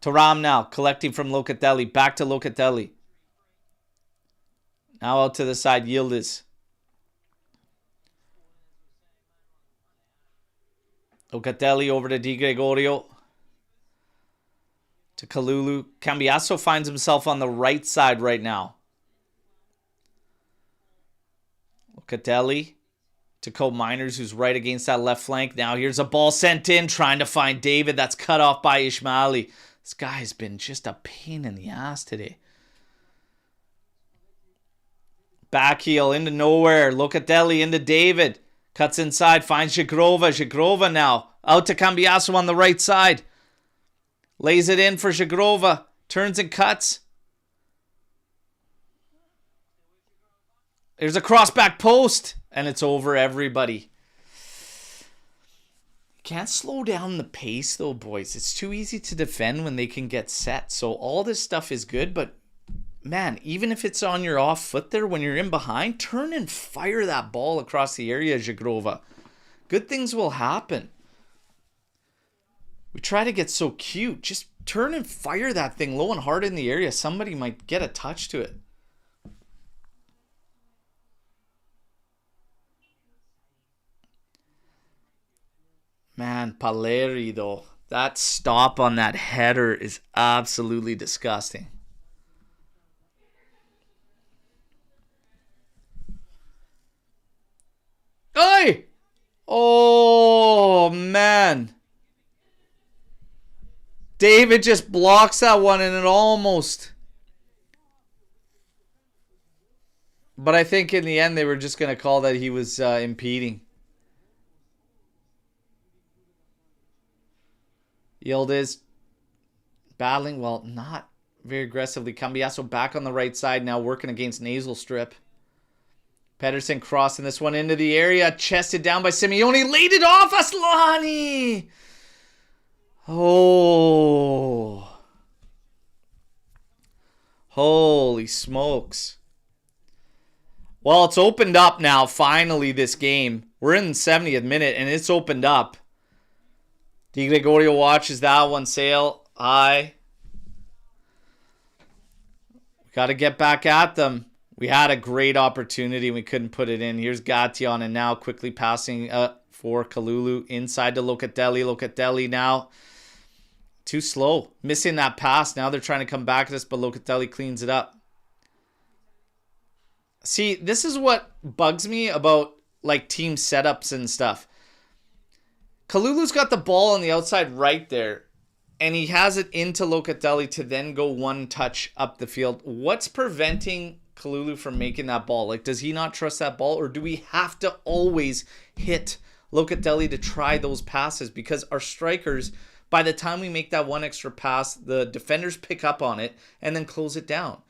Thuram now, collecting from Locatelli. Back to Locatelli. Now out to the side, Yildiz. Locatelli over to Di Gregorio. To Kalulu. Cambiasso finds himself on the right side right now. Locatelli to Cope Miners, who's right against that left flank. Now here's a ball sent in, trying to find David. That's cut off by Ishmaeli. This guy's been just a pain in the ass today. Back heel into nowhere. Locatelli into David. Cuts inside. Finds Shigrova. Shigrova now. Out to Cambiasso on the right side. Lays it in for Shigrova. Turns and cuts. There's a cross back post. And it's over everybody. Can't slow down the pace though, boys. It's too easy to defend when they can get set. So all this stuff is good, but man, even if it's on your off foot there, when you're in behind, turn and fire that ball across the area, Zagrova. Good things will happen. We try to get so cute. Just turn and fire that thing low and hard in the area. Somebody might get a touch to it. Man, Paleri, though. That stop on that header is absolutely disgusting. Oi! Oh, man. David just blocks that one and it almost... But I think in the end they were just going to call that he was impeding. Yildiz battling, well, not very aggressively. Cambiasso back on the right side now, working against nasal strip. Pedersen crossing this one into the area. Chested down by Simeone. Laid it off. Aslani. Oh. Holy smokes. Well, it's opened up now, finally, this game. We're in the 70th minute, and it's opened up. Di Gregorio watches that one sail high. Got to get back at them. We had a great opportunity. We couldn't put it in. Here's Gation, and now quickly passing for Kalulu inside to Locatelli. Locatelli now too slow. Missing that pass. Now they're trying to come back at us, but Locatelli cleans it up. See, this is what bugs me about like team setups and stuff. Kalulu's got the ball on the outside right there, and he has it into Locatelli to then go one touch up the field. What's preventing Kalulu from making that ball? Like, does he not trust that ball, or do we have to always hit Locatelli to try those passes? Because our strikers, by the time we make that one extra pass, the defenders pick up on it and then close it down.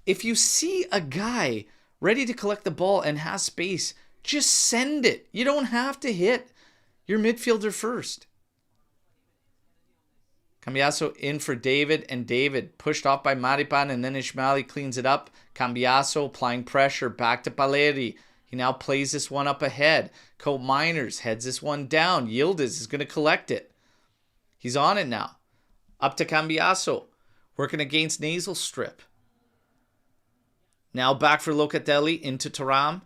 If you see a guy ready to collect the ball and has space, just send it. You don't have to hit your midfielder first. Cambiasso in for David, and David pushed off by Maripan, and then Ismaili cleans it up. Cambiasso applying pressure back to Paleri. He now plays this one up ahead. Colt Miners heads this one down. Yildiz is going to collect it. He's on it now. Up to Cambiasso. Working against nasal strip. Now back for Locatelli into Thuram.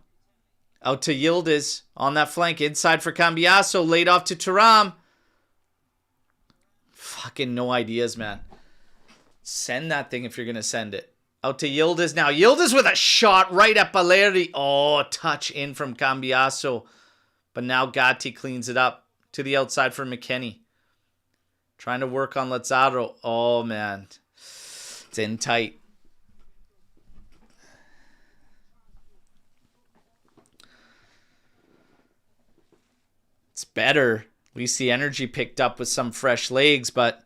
Out to Yildiz on that flank. Inside for Cambiasso. Laid off to Thuram. Fucking no ideas, man. Send that thing if you're going to send it. Out to Yildiz now. Yildiz with a shot right at Paleri. Oh, touch in from Cambiasso. But now Gatti cleans it up to the outside for McKennie. Trying to work on Lazzaro. Oh, man. It's in tight. It's better. At least the energy picked up with some fresh legs, but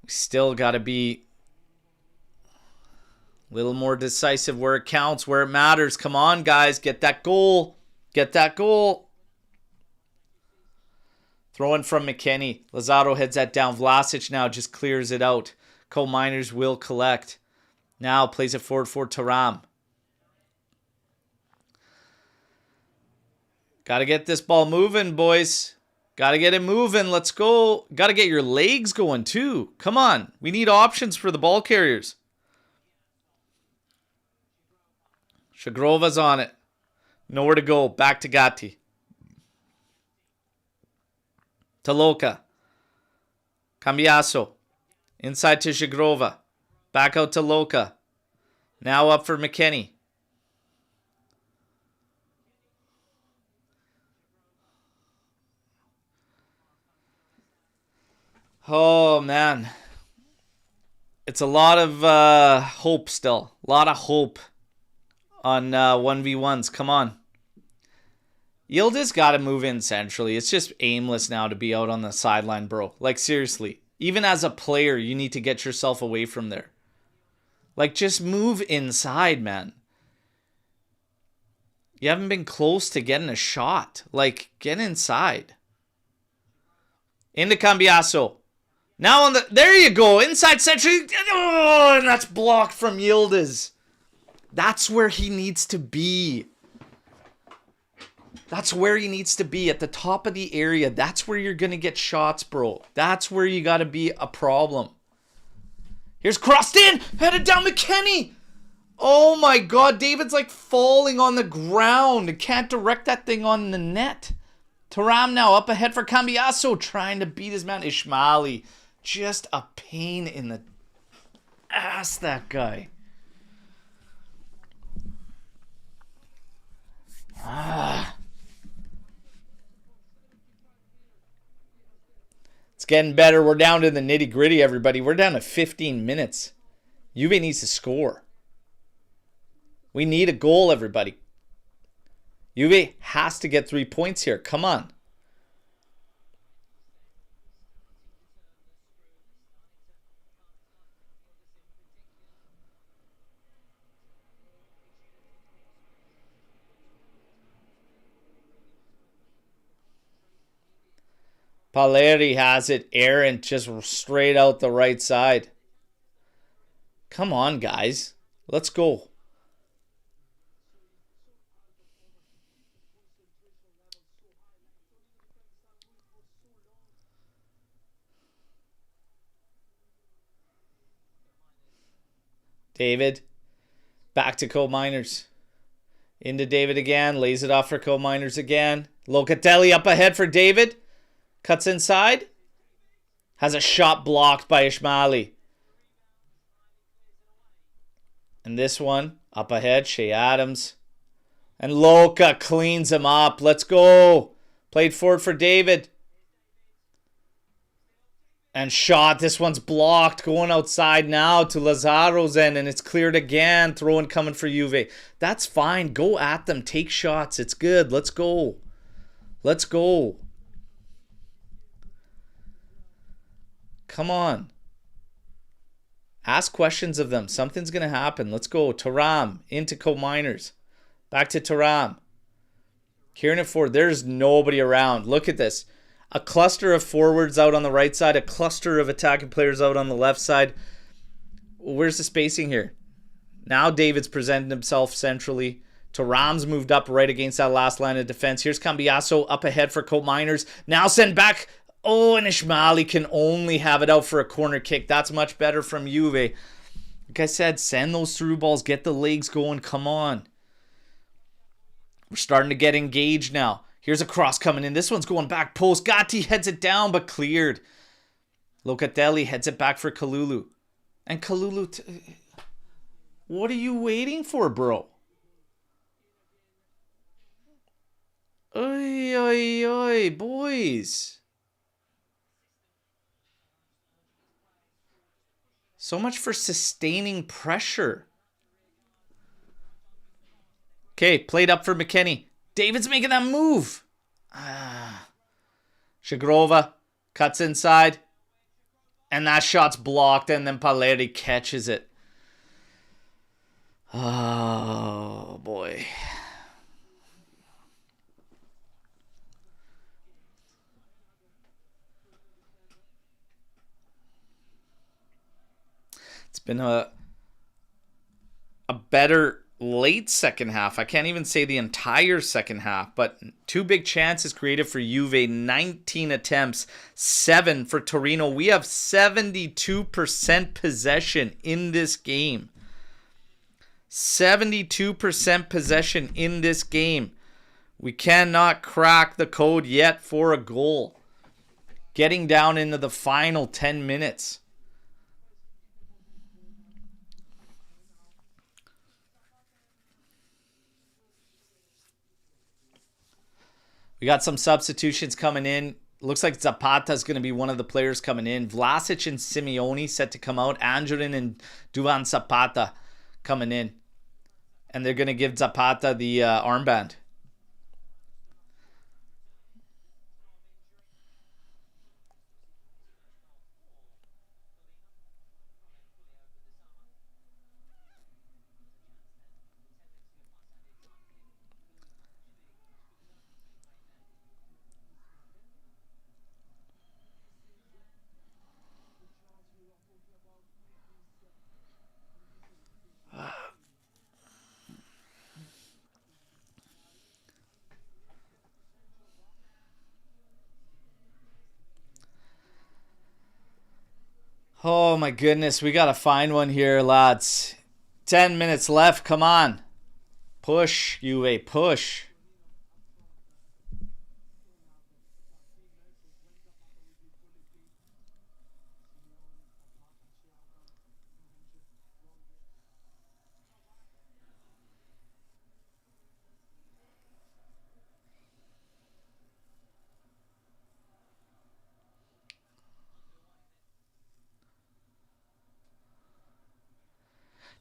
we still got to be a little more decisive where it counts, where it matters. Come on, guys. Get that goal. Get that goal. Throw in from McKennie. Lazzaro heads that down. Vlasic now just clears it out. Coal Miners will collect. Now plays it forward for Thuram. Got to get this ball moving, boys. Got to get it moving. Let's go. Got to get your legs going, too. Come on. We need options for the ball carriers. Shagrova's on it. Nowhere to go. Back to Gatti. To Loca. Cambiasso. Inside to Shagrova. Back out to Loca. Now up for McKennie. Oh, man. It's a lot of hope still. A lot of hope on 1v1s. Come on. Yildiz got to move in centrally. It's just aimless now to be out on the sideline, bro. Like, seriously. Even as a player, you need to get yourself away from there. Like, just move inside, man. You haven't been close to getting a shot. Like, get inside. Into Cambiaso. Now on the... There you go. Inside century. Oh, and that's blocked from Yildiz. That's where he needs to be. That's where he needs to be. At the top of the area. That's where you're going to get shots, bro. That's where you got to be a problem. Here's crossed in. Headed down McKennie. Oh my god. David's like falling on the ground. And can't direct that thing on the net. Thuram now up ahead for Cambiaso. Trying to beat his man. Ismaili. Just a pain in the ass, that guy. It's getting better. We're down to the nitty gritty, everybody. We're down to 15 minutes. Juve needs to score. We need a goal, everybody. Juve has to get 3 points here. Come on. Paleri has it. Aaron just straight out the right side. Come on, guys. Let's go. David. Back to Coal Miners. Into David again. Lays it off for Coal Miners again. Locatelli up ahead for David. Cuts inside. Has a shot blocked by Ismaili. And this one, up ahead, Shea Adams. And Loca cleans him up. Let's go. Played forward for David. And shot. This one's blocked. Going outside now to Lazaro's end. And it's cleared again. Throwing coming for Juve. That's fine. Go at them. Take shots. It's good. Let's go. Let's go. Come on. Ask questions of them. Something's going to happen. Let's go. Thuram into Co-Miners. Back to Thuram. Kieran at forward. There's nobody around. Look at this. A cluster of forwards out on the right side. A cluster of attacking players out on the left side. Where's the spacing here? Now David's presenting himself centrally. Thuram's moved up right against that last line of defense. Here's Cambiaso up ahead for Co-Miners. Now send back... Oh, and Ismaili can only have it out for a corner kick. That's much better from Juve. Like I said, send those through balls. Get the legs going. Come on. We're starting to get engaged now. Here's a cross coming in. This one's going back post. Gatti heads it down, but cleared. Locatelli heads it back for Kalulu. And Kalulu... What are you waiting for, bro? Oi, oi, oi, boys. So much for sustaining pressure. Okay, played up for McKennie. David's making that move. Shagrova cuts inside. And that shot's blocked. And then Paleri catches it. Oh, boy. It's been a better late second half. I can't even say the entire second half, but 2 big chances created for Juve, 19 attempts, 7 for Torino. We have 72% possession in this game. 72% possession in this game. We cannot crack the code yet for a goal. Getting down into the final 10 minutes. We got some substitutions coming in. Looks like Zapata is going to be one of the players coming in. Vlasic and Simeone set to come out. Angerin and Duvan Zapata coming in. And they're going to give Zapata the armband. Oh my goodness, we gotta find one here, lads. 10 minutes left, come on. Push, Juve, push.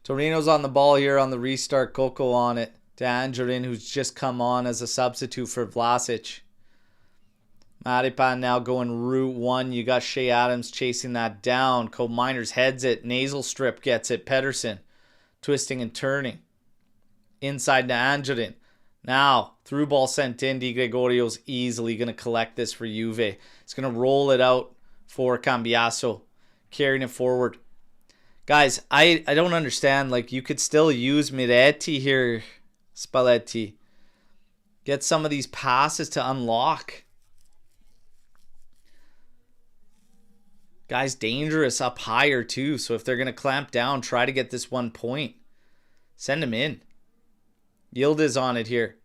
Torino's on the ball here on the restart. Coco on it to Angerin, who's just come on as a substitute for Vlasic. Maripan now going route one. You got Shea Adams chasing that down. Cole Miners heads it. Nasal strip gets it. Pedersen twisting and turning. Inside to Angerin. Now, through ball sent in. Di Gregorio's easily going to collect this for Juve. It's going to roll it out for Cambiaso. Carrying it forward. Guys, I don't understand. Like, you could still use Miretti here, Spalletti. Get some of these passes to unlock. Guy's dangerous up higher, too. So if they're going to clamp down, try to get this 1 point. Send him in. Yildiz on it here.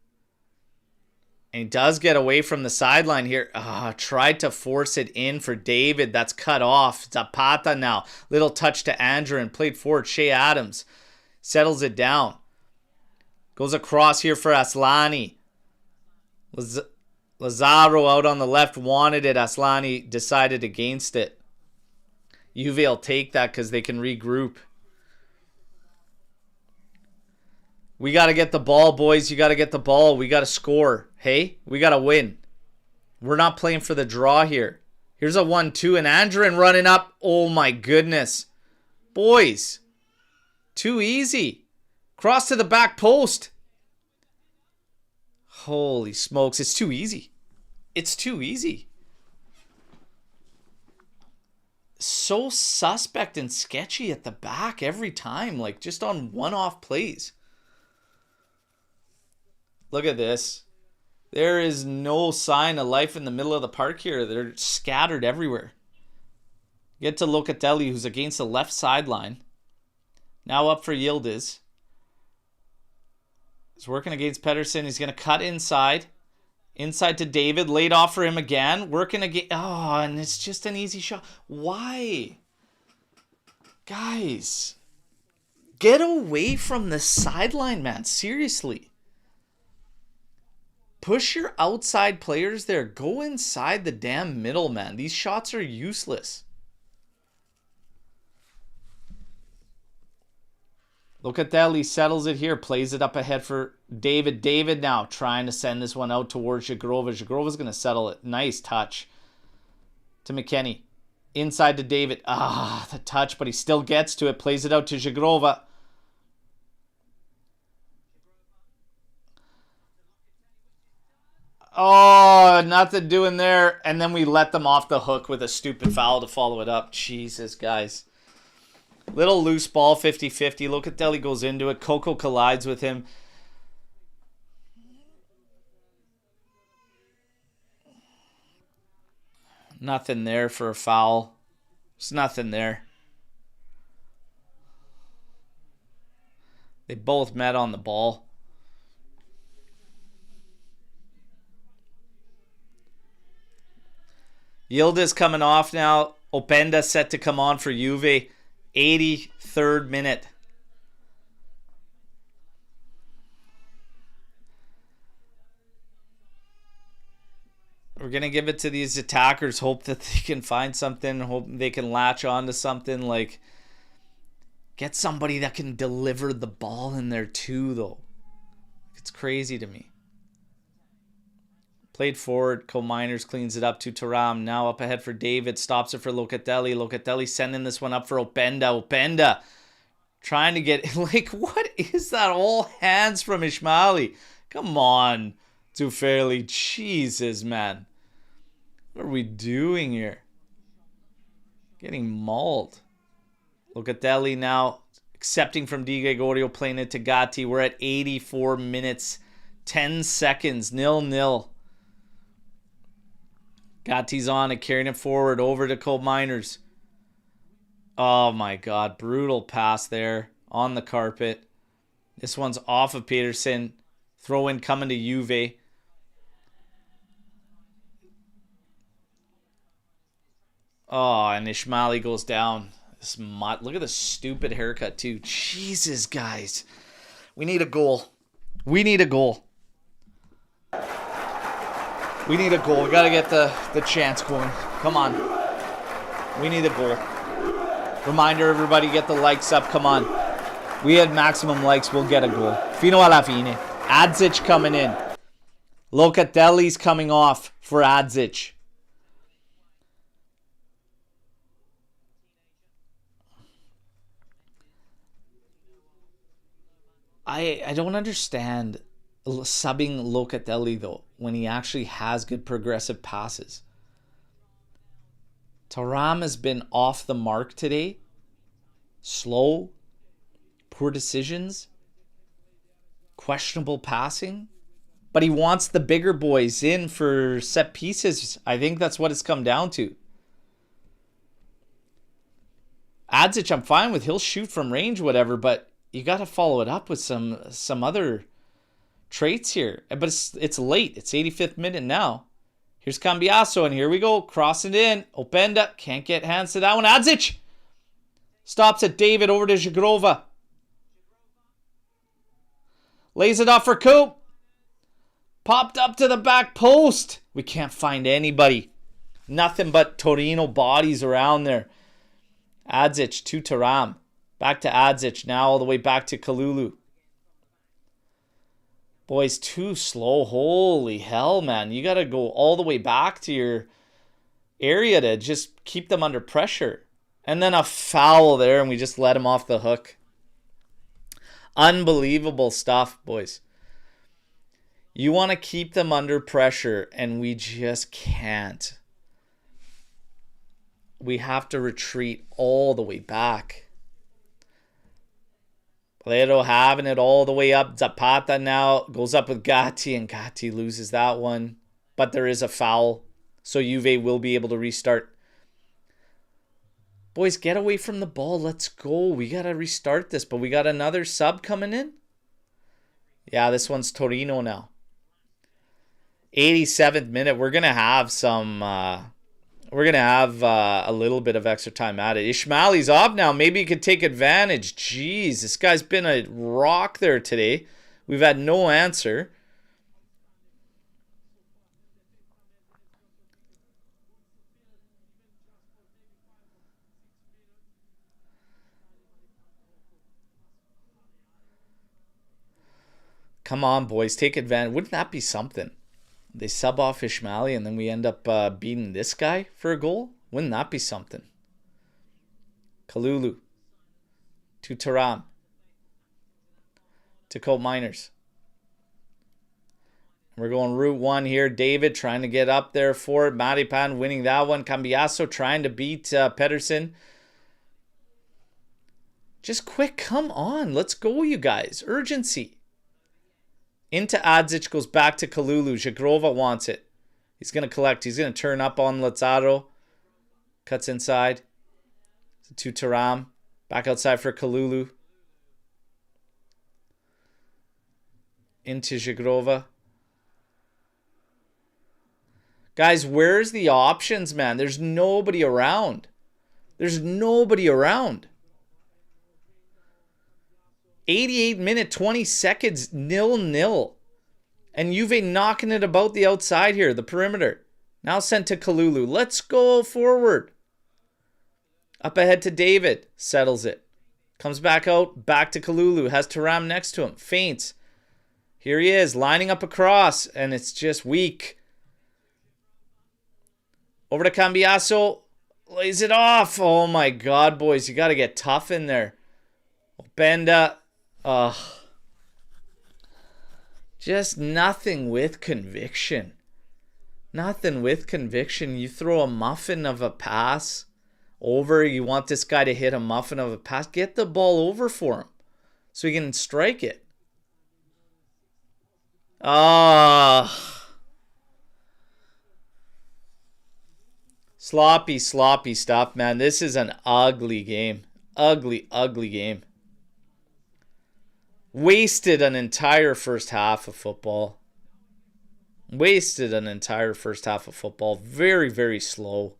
And he does get away from the sideline here. Tried to force it in for David. That's cut off. Zapata now. Little touch to Andrew and played forward. Shea Adams settles it down. Goes across here for Aslani. Lazaro out on the left wanted it. Aslani decided against it. Juve will take that because they can regroup. We got to get the ball, boys. You got to get the ball. We got to score. Hey, we got to win. We're not playing for the draw here. Here's a 1-2 and Andrin running up. Oh my goodness. Boys. Too easy. Cross to the back post. Holy smokes. It's too easy. It's too easy. So suspect and sketchy at the back every time. Like just on one-off plays. Look at this. There is no sign of life in the middle of the park here. They're scattered everywhere. Get to Locatelli, who's against the left sideline. Now up for Yildiz. He's working against Pedersen. He's going to cut inside. Inside to David. Laid off for him again. Working again. Oh, and it's just an easy shot. Why? Guys. Get away from the sideline, man. Seriously. Push your outside players there. Go inside the damn middle, man. These shots are useless. Locatelli settles it here. Plays it up ahead for David. David now trying to send this one out towards Zagrova. Zagrova's going to settle it. Nice touch to McKennie. Inside to David. The touch, but he still gets to it. Plays it out to Zagrova. Oh, nothing doing there. And then we let them off the hook with a stupid foul to follow it up. Jesus, guys. Little loose ball, 50-50. Locatelli goes into it. Coco collides with him. Nothing there for a foul. There's nothing there. They both met on the ball. Yildiz coming off now. Openda set to come on for Juve. 83rd minute. We're going to give it to these attackers. Hope that they can find something. Hope they can latch on to something. Like, get somebody that can deliver the ball in there too, though. It's crazy to me. Played forward. Miners cleans it up to Thuram. Now up ahead for David. Stops it for Locatelli. Locatelli sending this one up for Openda. Openda trying to get... Like, what is that? All hands from Ismaili. Come on, Tufeli. Jesus, man. What are we doing here? Getting mauled. Locatelli now accepting from Di Gregorio. Playing it to Gatti. We're at 84 minutes. 10 seconds. 0-0. Gatti's on it, carrying it forward over to Cole Miners. Oh my God. Brutal pass there on the carpet. This one's off of Peterson. Throw in coming to Juve. Oh, and Ishmaeli goes down. Look at the stupid haircut, too. Jesus, guys. We need a goal. We need a goal. We need a goal. We got to get the chance going. Come on. We need a goal. Reminder, everybody, get the likes up. Come on. We had maximum likes. We'll get a goal. Fino alla fine. Adzic coming in. Locatelli's coming off for Adzic. I don't understand subbing Locatelli, though, when he actually has good progressive passes. Thuram has been off the mark today. Slow. Poor decisions. Questionable passing. But he wants the bigger boys in for set pieces. I think that's what it's come down to. Adzic, I'm fine with. He'll shoot from range, whatever, but you got to follow it up with some other traits here. But it's late. It's 85th minute now. Here's Cambiasso, and here we go. Crossing it in. Openda. Can't get hands to that one. Adzic. Stops at David. Over to Zagrova. Lays it off for Coop. Popped up to the back post. We can't find anybody. Nothing but Torino bodies around there. Adzic to Thuram. Back to Adzic. Now all the way back to Kalulu. Boys, too slow. Holy hell, man. You got to go all the way back to your area to just keep them under pressure. And then a foul there, and we just let him off the hook. Unbelievable stuff, boys. You want to keep them under pressure, and we just can't. We have to retreat all the way back. Leto having it all the way up. Zapata now goes up with Gatti, and Gatti loses that one. But there is a foul, so Juve will be able to restart. Boys, get away from the ball. Let's go. We got to restart this, but we got another sub coming in. Yeah, this one's Torino now. 87th minute. We're going to have some... We're going to have a little bit of extra time at it. Ishmaeli's off now. Maybe he could take advantage. Jeez, this guy's been a rock there today. We've had no answer. Come on, boys. Take advantage. Wouldn't that be something? They sub off Ishmaeli and then we end up beating this guy for a goal? Wouldn't that be something? Kalulu. To Thuram. To Colt Miners. We're going route one here. David trying to get up there for it. Maripan winning that one. Cambiasso trying to beat Pedersen. Just quick. Come on. Let's go, you guys. Urgency. Into Adzic, goes back to Kalulu. Zagrova wants it. He's going to collect. He's going to turn up on Lazzaro. Cuts inside. To Thuram. Back outside for Kalulu. Into Zagrova. Guys, where's the options, man? There's nobody around. There's nobody around. 88 minute, 20 seconds, 0-0. And Juve knocking it about the outside here, the perimeter. Now sent to Kalulu. Let's go forward. Up ahead to David. Settles it. Comes back out. Back to Kalulu. Has Thuram next to him. Feints. Here he is, lining up across. And it's just weak. Over to Cambiasso. Lays it off. Oh my God, boys. You got to get tough in there. Openda. Just nothing with conviction. Nothing with conviction. You throw a muffin of a pass over. You want this guy to hit a muffin of a pass. Get the ball over for him so he can strike it. Sloppy, sloppy stuff, man. This is an ugly game. Ugly, ugly game. Wasted an entire first half of football. Wasted an entire first half of football. Very, very slow.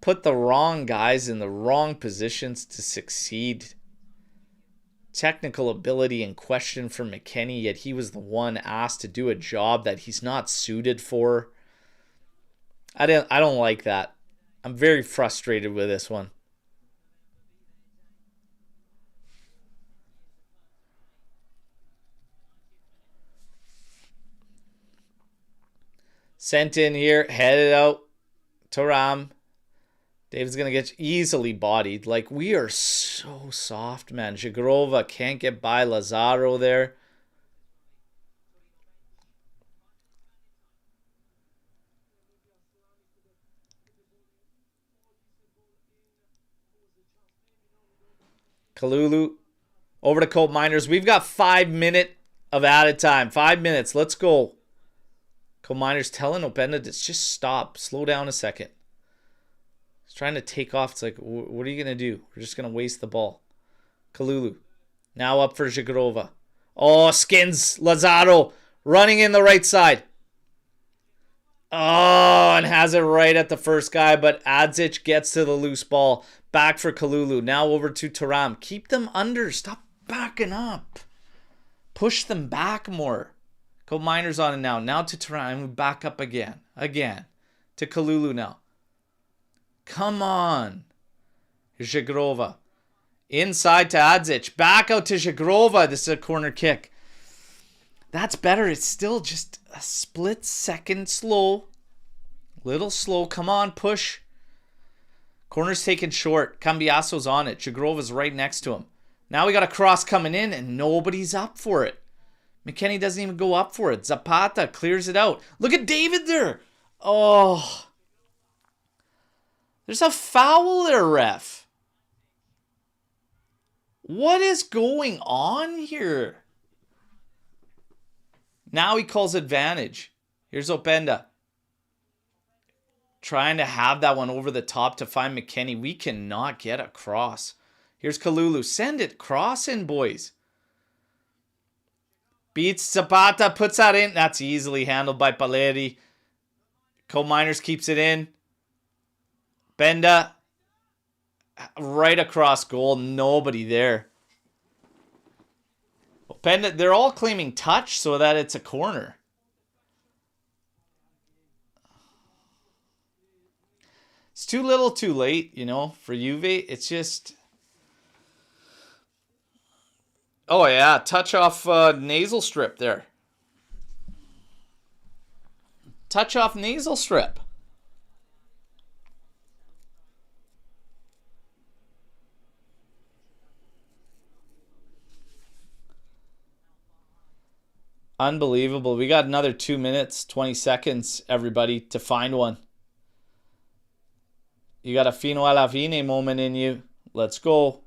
Put the wrong guys in the wrong positions to succeed. Technical ability in question for McKennie, yet he was the one asked to do a job that he's not suited for. I don't like that. I'm very frustrated with this one. Sent in here, headed out. Thuram. David's going to get easily bodied. Like, we are so soft, man. Zagrova can't get by Lazaro there. Kalulu over to Colt Miners. We've got 5 minutes of added time. 5 minutes. Let's go. Colt Miners telling Openda to just stop. Slow down a second. He's trying to take off. It's like, what are you going to do? We're just going to waste the ball. Kalulu. Now up for Zagrova. Oh, skins Lazaro running in the right side. Oh, and has it right at the first guy, but Adzic gets to the loose ball. Back for Kalulu. Now over to Thuram. Keep them under. Stop backing up. Push them back more. Colt Miners on it now. Now to Thuram. Back up again. Again. To Kalulu now. Come on. Zagrova. Inside to Adzic. Back out to Zagrova. This is a corner kick. That's better. It's still just a split second slow. Little slow. Come on, push. Corner's taken short. Cambiaso's on it. Zagrova's right next to him. Now we got a cross coming in and nobody's up for it. McKennie doesn't even go up for it. Zapata clears it out. Look at David there. Oh. There's a foul there, ref. What is going on here? Now he calls advantage. Here's Openda. Trying to have that one over the top to find McKennie. We cannot get a cross. Here's Kalulu. Send it. Cross in, boys. Beats Zapata. Puts that in. That's easily handled by Paleri. Colt Miners keeps it in. Benda. Right across goal. Nobody there. Openda, they're all claiming touch so that it's a corner. It's too little too late, you know, for Juve. It's just... Oh, yeah. Touch off nasal strip there. Touch off nasal strip. Unbelievable. We got another 2 minutes, 20 seconds, everybody, to find one. You got a fino alla fine moment in you. Let's go.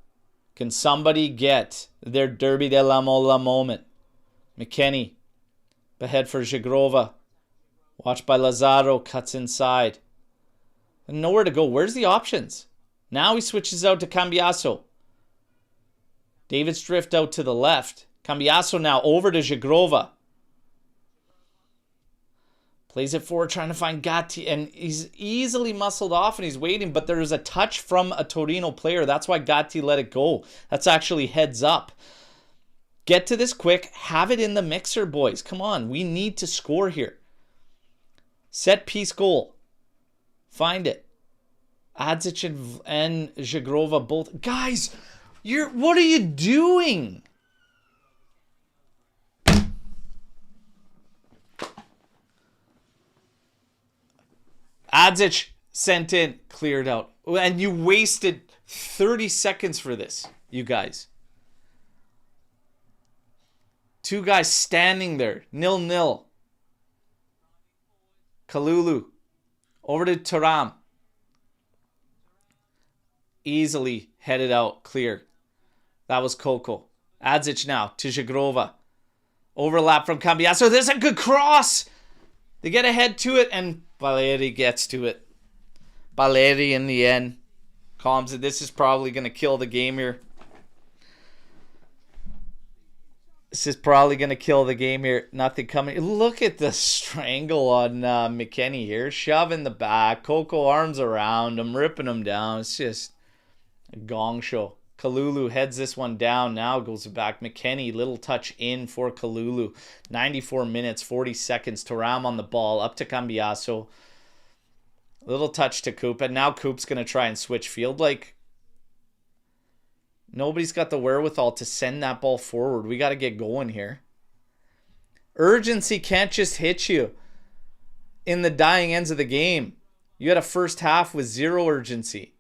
Can somebody get their Derby della Mole moment? McKennie. Ahead for Zagrova. Watched by Lazaro. Cuts inside. And nowhere to go. Where's the options? Now he switches out to Cambiaso. David's drift out to the left. Cambiaso now over to Zagrova. Plays it forward, trying to find Gatti, and he's easily muscled off, and he's waiting, but there's a touch from a Torino player. That's why Gatti let it go. That's actually heads up. Get to this quick. Have it in the mixer, boys. Come on. We need to score here. Set piece goal. Find it. Adzic and Zagrova both. Guys, what are you doing? Adzic sent in, cleared out. And you wasted 30 seconds for this, you guys. Two guys standing there, 0-0. Kalulu. Over to Thuram. Easily headed out, clear. That was Coco. Adzic now to Zagrova. Overlap from Cambiaso. There's a good cross. They get ahead to it, and Valeri gets to it. Valeri in the end calms it. This is probably going to kill the game here. Nothing coming. Look at the strangle on McKennie here. Shoving the back. Coco arms around him, ripping him down. It's just a gong show. Kalulu heads this one down. Now goes back. McKennie, little touch in for Kalulu. 94 minutes, 40 seconds. Thuram on the ball. Up to Cambiaso. Little touch to Coop. And now Coop's going to try and switch field. Like, nobody's got the wherewithal to send that ball forward. We got to get going here. Urgency can't just hit you in the dying ends of the game. You had a first half with zero urgency.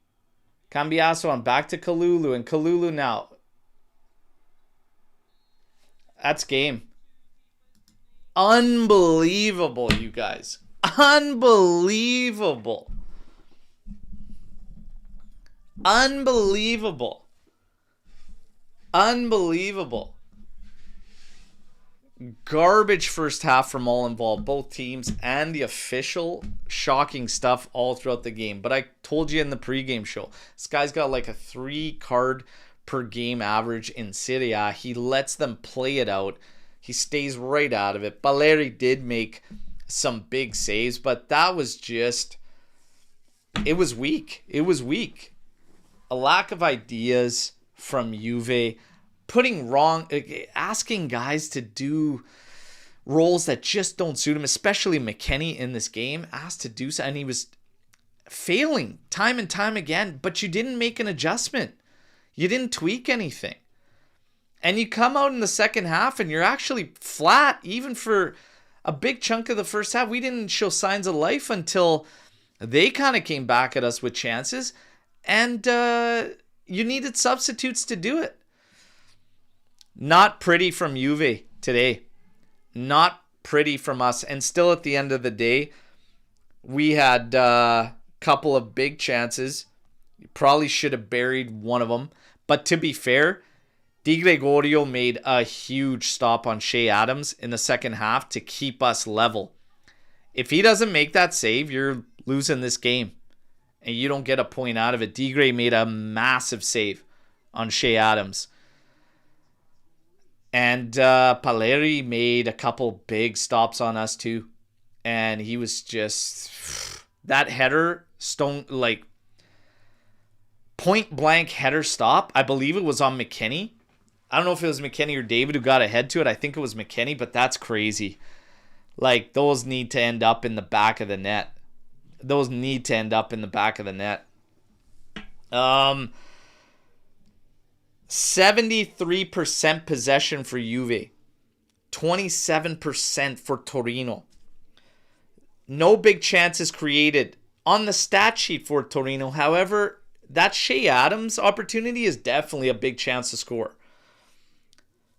Cambiaso on back to Kalulu. And Kalulu now. That's game. Unbelievable, you guys. Unbelievable. Unbelievable. Unbelievable. Garbage first half from all involved, both teams, and the official shocking stuff all throughout the game. But I told you in the pregame show, this guy's got like a 3 card per game average in Serie A. He lets them play it out. He stays right out of it. Valeri did make some big saves, but that was just, it was weak. It was weak. A lack of ideas from Juve, asking guys to do roles that just don't suit him, especially McKennie in this game, asked to do so, and he was failing time and time again, but you didn't make an adjustment. You didn't tweak anything. And you come out in the second half and you're actually flat, even for a big chunk of the first half. We didn't show signs of life until they kind of came back at us with chances, and you needed substitutes to do it. Not pretty from Juve today. Not pretty from us. And still at the end of the day, we had a couple of big chances. You probably should have buried one of them. But to be fair, Di Gregorio made a huge stop on Shea Adams in the second half to keep us level. If he doesn't make that save, you're losing this game. And you don't get a point out of it. Di Gre made a massive save on Shea Adams. And Valeri made a couple big stops on us too. And he was just, that header, point blank header stop. I believe it was on McKennie. I don't know if it was McKennie or David who got ahead to it. I think it was McKennie, but that's crazy. Like, those need to end up in the back of the net. 73% possession for Juve. 27% for Torino. No big chances created on the stat sheet for Torino. However, that Shea Adams opportunity is definitely a big chance to score.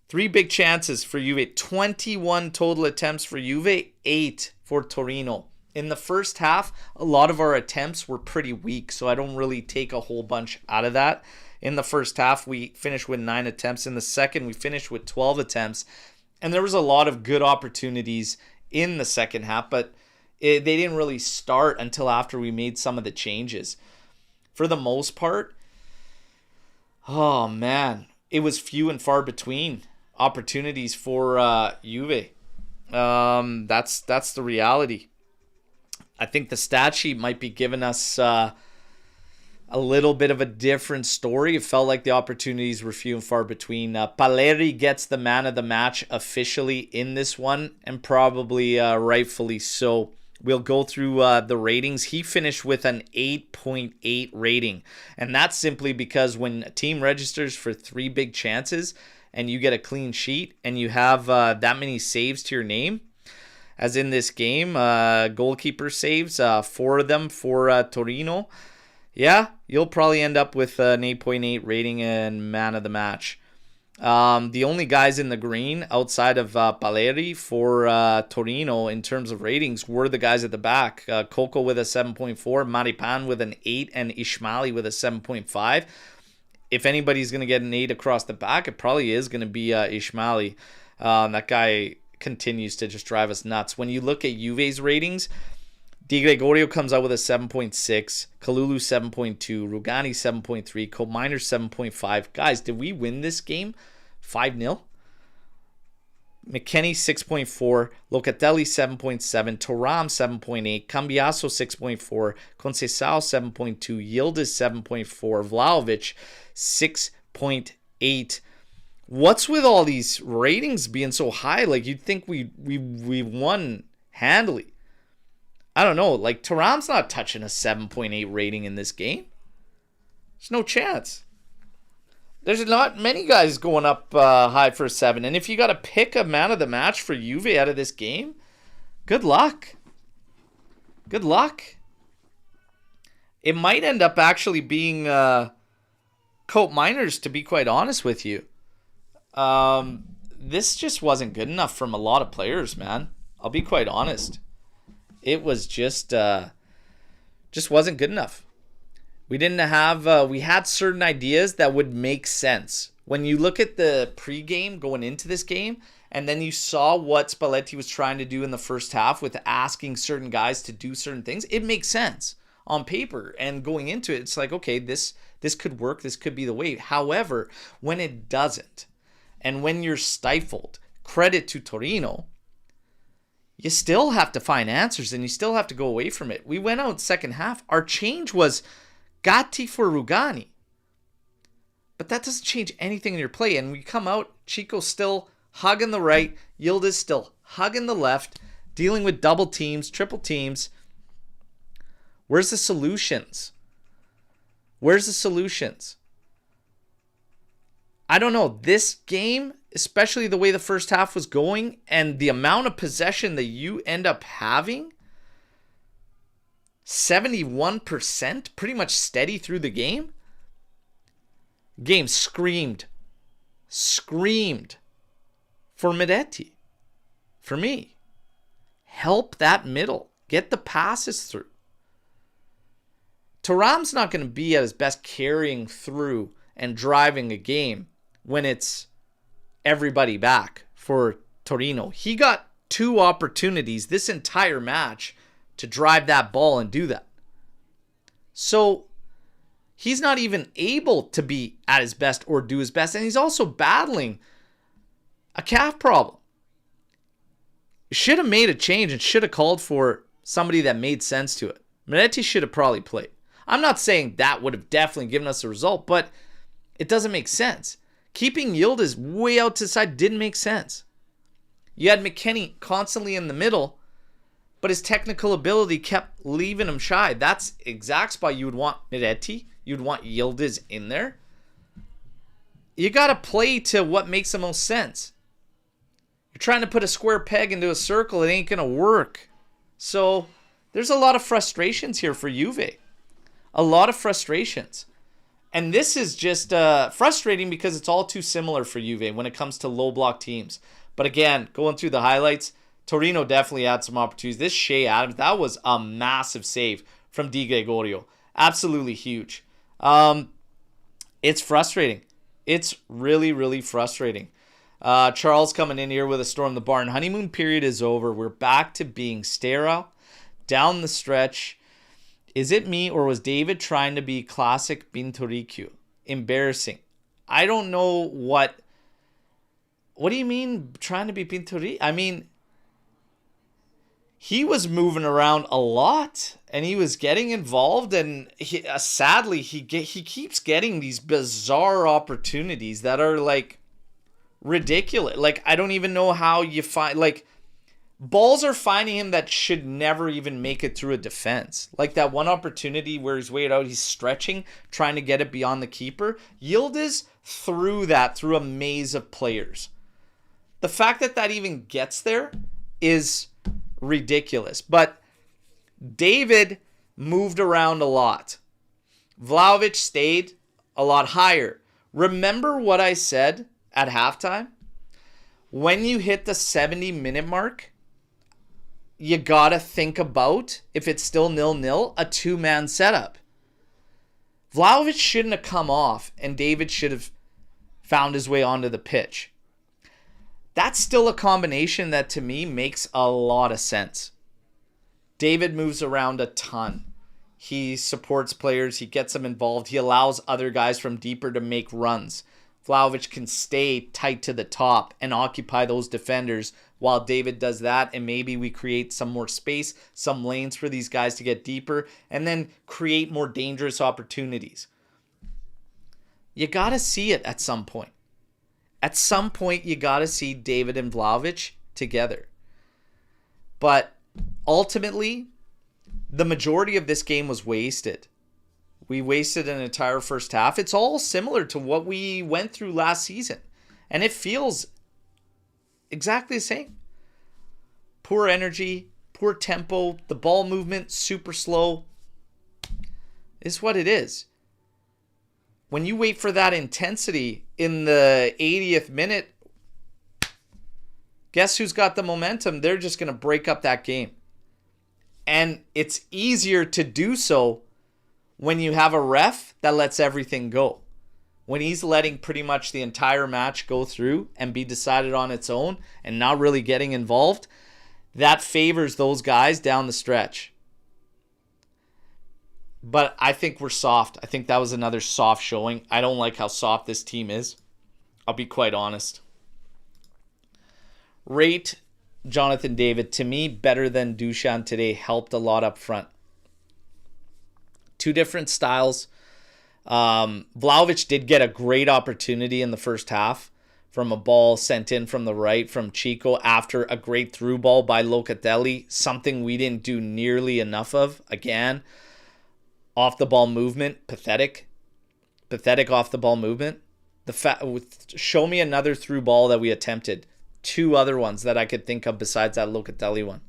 3 big chances for Juve. 21 total attempts for Juve. 8 for Torino. In the first half, a lot of our attempts were pretty weak, so I don't really take a whole bunch out of that. In the first half, we finished with 9 attempts. In the second, we finished with 12 attempts. And there was a lot of good opportunities in the second half, but they didn't really start until after we made some of the changes. For the most part, oh man, it was few and far between opportunities for Juve. That's the reality. I think the stat sheet might be giving us a little bit of a different story. It felt like the opportunities were few and far between. Valeri gets the man of the match officially in this one, and probably rightfully so. We'll go through the ratings. He finished with an 8.8 rating, and that's simply because when a team registers for 3 big chances and you get a clean sheet and you have that many saves to your name, as in this game, goalkeeper saves, 4 of them for Torino, yeah, you'll probably end up with an 8.8 rating and man of the match. The only guys in the green outside of Valeri for Torino in terms of ratings were the guys at the back. Coco with a 7.4, Maripan with an 8, and Ishmaeli with a 7.5. If anybody's going to get an 8 across the back, it probably is going to be Ishmaeli. That guy continues to just drive us nuts. When you look at Juve's ratings, Di Gregorio comes out with a 7.6, Kalulu 7.2, Rugani 7.3, Colt Miners 7.5. Guys, did we win this game 5-0? McKennie 6.4, Locatelli 7.7, Thuram 7.8, Cambiaso 6.4, Conceição 7.2, Yildiz 7.4, Vlahovic 6.8. What's with all these ratings being so high? Like, you'd think we won handily. I don't know. Like, Thuram's not touching a 7.8 rating in this game. There's no chance. There's not many guys going up high for a 7. And if you got to pick a man of the match for Juve out of this game, good luck. Good luck. It might end up actually being Colt Miners, to be quite honest with you. This just wasn't good enough from a lot of players, man. I'll be quite honest. It was just wasn't good enough. We didn't have, we had certain ideas that would make sense. When you look at the pregame going into this game, and then you saw what Spalletti was trying to do in the first half with asking certain guys to do certain things, it makes sense on paper. And going into it, it's like, okay, this could work. This could be the way. However, when it doesn't, and when you're stifled, credit to Torino, you still have to find answers and you still have to go away from it. We went out second half. Our change was Gatti for Rugani. But that doesn't change anything in your play. And we come out, Chico's still hugging the right, Yildiz still hugging the left, dealing with double teams, triple teams. Where's the solutions? Where's the solutions? I don't know. This game, especially the way the first half was going and the amount of possession that you end up having, 71%, pretty much steady through the game. Game screamed for Miretti, for me. Help that middle. Get the passes through. Thuram's not going to be at his best carrying through and driving a game when it's everybody back for Torino. He got 2 opportunities this entire match to drive that ball and do that. So he's not even able to be at his best or do his best. And he's also battling a calf problem. Should have made a change and should have called for somebody that made sense to it. Miretti should have probably played. I'm not saying that would have definitely given us a result, but it doesn't make sense. Keeping Yildiz way out to the side didn't make sense. You had McKennie constantly in the middle, but his technical ability kept leaving him shy. That's exact spot you would want Miretti. You'd want Yildiz in there. You got to play to what makes the most sense. You're trying to put a square peg into a circle. It ain't going to work. So there's a lot of frustrations here for Juve. A lot of frustrations. And this is just frustrating because it's all too similar for Juve when it comes to low block teams. But again, going through the highlights, Torino definitely had some opportunities. This Shea Adams, that was a massive save from Di Gregorio. Absolutely huge. It's frustrating. It's really, really frustrating. Charles coming in here with a storm the barn. Honeymoon period is over. We're back to being sterile. Down the stretch. Is it me or was David trying to be classic Binturicchio? Embarrassing. I don't know what do you mean trying to be Binturicchio? I mean, he was moving around a lot and he was getting involved and sadly he keeps getting these bizarre opportunities that are like ridiculous. Like, I don't even know how you find, like, balls are finding him that should never even make it through a defense. Like that one opportunity where he's way out, he's stretching, trying to get it beyond the keeper. Yildiz threw that through a maze of players. The fact that even gets there is ridiculous. But David moved around a lot. Vlahovic stayed a lot higher. Remember what I said at halftime? When you hit the 70-minute mark, you gotta think about, if it's still 0-0, a 2-man setup. Vlahovic shouldn't have come off and David should have found his way onto the pitch. That's still a combination that to me makes a lot of sense. David moves around a ton. He supports players. He gets them involved. He allows other guys from deeper to make runs. Vlahovic can stay tight to the top and occupy those defenders while David does that, and maybe we create some more space, some lanes for these guys to get deeper, and then create more dangerous opportunities. You got to see it at some point. At some point, you got to see David and Vlahovic together. But ultimately, the majority of this game was wasted. We wasted an entire first half. It's all similar to what we went through last season. And it feels exactly the same. Poor energy, poor tempo, the ball movement, super slow. It's what it is. When you wait for that intensity in the 80th minute, guess who's got the momentum? They're just going to break up that game. And it's easier to do so when you have a ref that lets everything go. When he's letting pretty much the entire match go through and be decided on its own and not really getting involved, that favors those guys down the stretch. But I think we're soft. I think that was another soft showing. I don't like how soft this team is. I'll be quite honest. Rate Jonathan David, to me, better than Dusan today. Helped a lot up front. Two different styles. Vlahovic did get a great opportunity in the first half from a ball sent in from the right from Chico after a great through ball by Locatelli. Something we didn't do nearly enough of. Again, off the ball movement, pathetic. Pathetic off the ball movement. Show me another through ball that we attempted. Two other ones that I could think of besides that Locatelli one.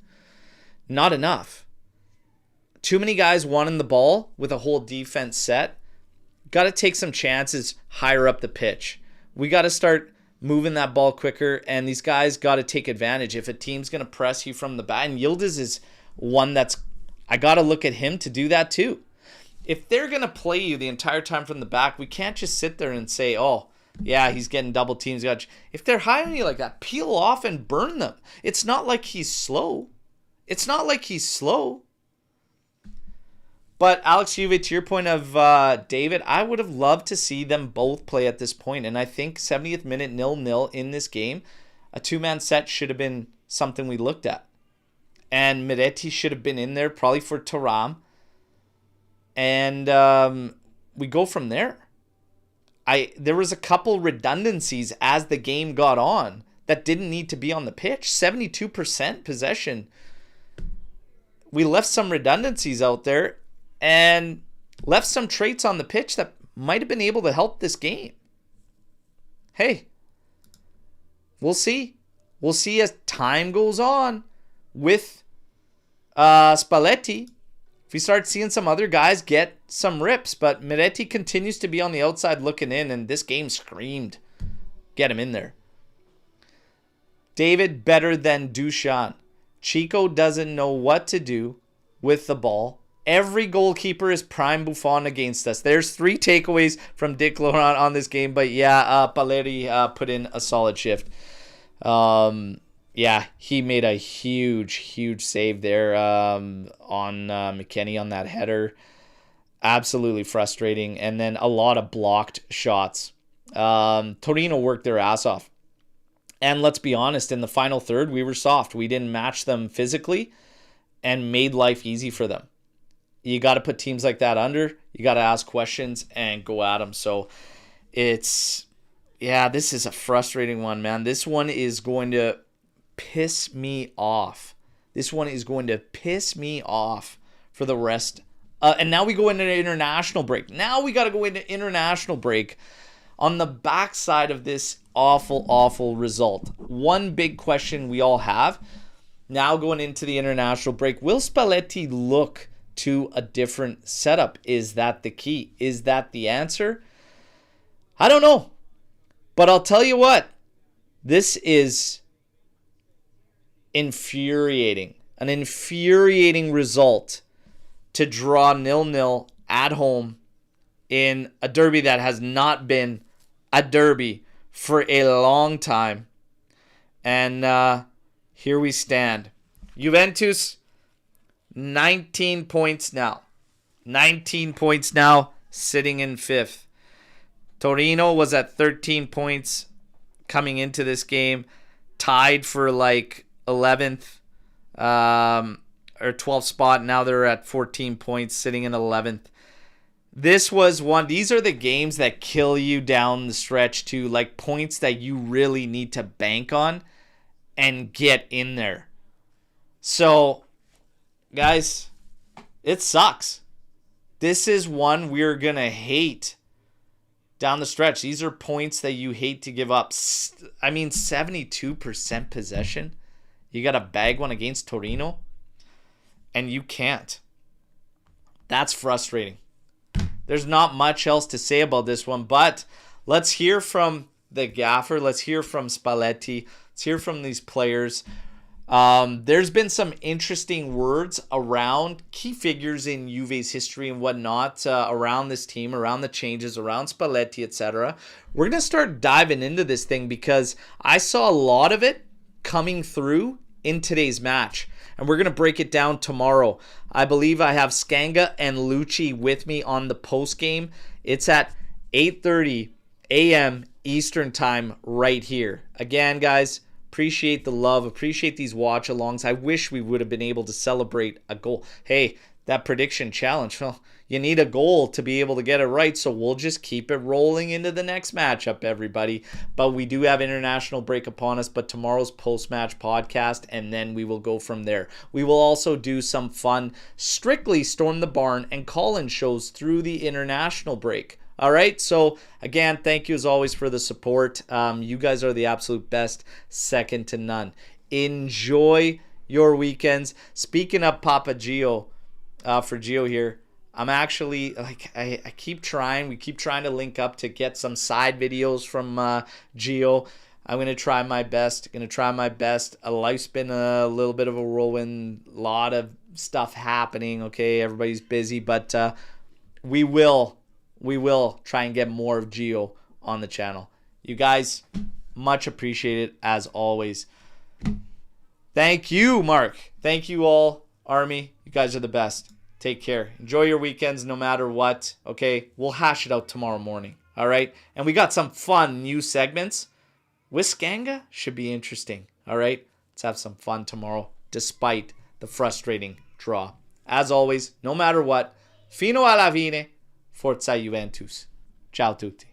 Not enough. Too many guys wanting the ball with a whole defense set. Got to take some chances higher up the pitch. We got to start moving that ball quicker, and these guys got to take advantage. If a team's going to press you from the back, and Yildiz is one I got to look at him to do that too. If they're going to play you the entire time from the back, we can't just sit there and say, oh, yeah, he's getting double teams. If they're high on you like that, peel off and burn them. It's not like he's slow. But Alex Juve, to your point of David, I would have loved to see them both play at this point. And I think 70th minute 0-0 in this game, a two-man set should have been something we looked at. And Miretti should have been in there probably for Thuram. And we go from there. There was a couple redundancies as the game got on that didn't need to be on the pitch. 72% possession. We left some redundancies out there and left some traits on the pitch that might have been able to help this game. Hey, we'll see. We'll see as time goes on with Spalletti. If we start seeing some other guys get some rips, but Miretti continues to be on the outside looking in, and this game screamed, get him in there. David better than Dusan. Chico doesn't know what to do with the ball. Every goalkeeper is prime Buffon against us. There's 3 takeaways from Dick Laurent on this game, but yeah, Paleri put in a solid shift. Yeah, he made a huge save there on McKennie on that header. Absolutely frustrating. And then a lot of blocked shots. Torino worked their ass off. And let's be honest, in the final third, we were soft. We didn't match them physically and made life easy for them. You got to put teams like that under. You got to ask questions and go at them. So this is a frustrating one, man. This one is going to piss me off. For the rest. And now we go into an international break. Now we got to go into international break on the backside of this awful result. One big question we all have now going into the international break. Will Spalletti look to a different setup? Is that the key? Is that the answer? I don't know. But I'll tell you what. This is infuriating. An infuriating result to draw 0-0 at home in a derby that has not been a derby for a long time. And here we stand. Juventus, 19 points now. 19 points now, sitting in 5th. Torino was at 13 points coming into this game, tied for like 11th or 12th spot. Now they're at 14 points, sitting in 11th. This was one. These are the games that kill you down the stretch too, like points that you really need to bank on and get in there. So, guys, it sucks. This is one we're going to hate down the stretch. These are points that you hate to give up. I mean, 72% possession. You got to bag one against Torino, and you can't. That's frustrating. There's not much else to say about this one, but let's hear from the gaffer. Let's hear from Spalletti. Let's hear from these players. There's been some interesting words around key figures in Juve's history and whatnot, around this team, around the changes, around Spalletti, etc. We're going to start diving into this thing because I saw a lot of it coming through in today's match. And we're going to break it down tomorrow. I believe I have Scanga and Lucci with me on the post game. It's at 8:30 a.m. Eastern time right here. Again, guys, appreciate the love. Appreciate these watch-alongs. I wish we would have been able to celebrate a goal. Hey, that prediction challenge, well, you need a goal to be able to get it right, so we'll just keep it rolling into the next matchup, everybody. But we do have international break upon us, but tomorrow's post-match podcast, and then we will go from there. We will also do some fun, strictly Storm the Barn and call-in shows through the international break. All right, so again, thank you as always for the support. You guys are the absolute best, second to none. Enjoy your weekends. Speaking of Papa Gio, for Gio here, I'm actually, like, I keep trying. We keep trying to link up to get some side videos from Gio. I'm going to try my best. Life's been a little bit of a whirlwind. A lot of stuff happening, okay? Everybody's busy, but we will try and get more of Gio on the channel. You guys, much appreciated as always. Thank you, Mark. Thank you all, Army. You guys are the best. Take care. Enjoy your weekends no matter what. Okay, we'll hash it out tomorrow morning. All right? And we got some fun new segments. With Scanga, should be interesting. All right? Let's have some fun tomorrow despite the frustrating draw. As always, no matter what, fino alla fine, Forza Juventus. Ciao tutti.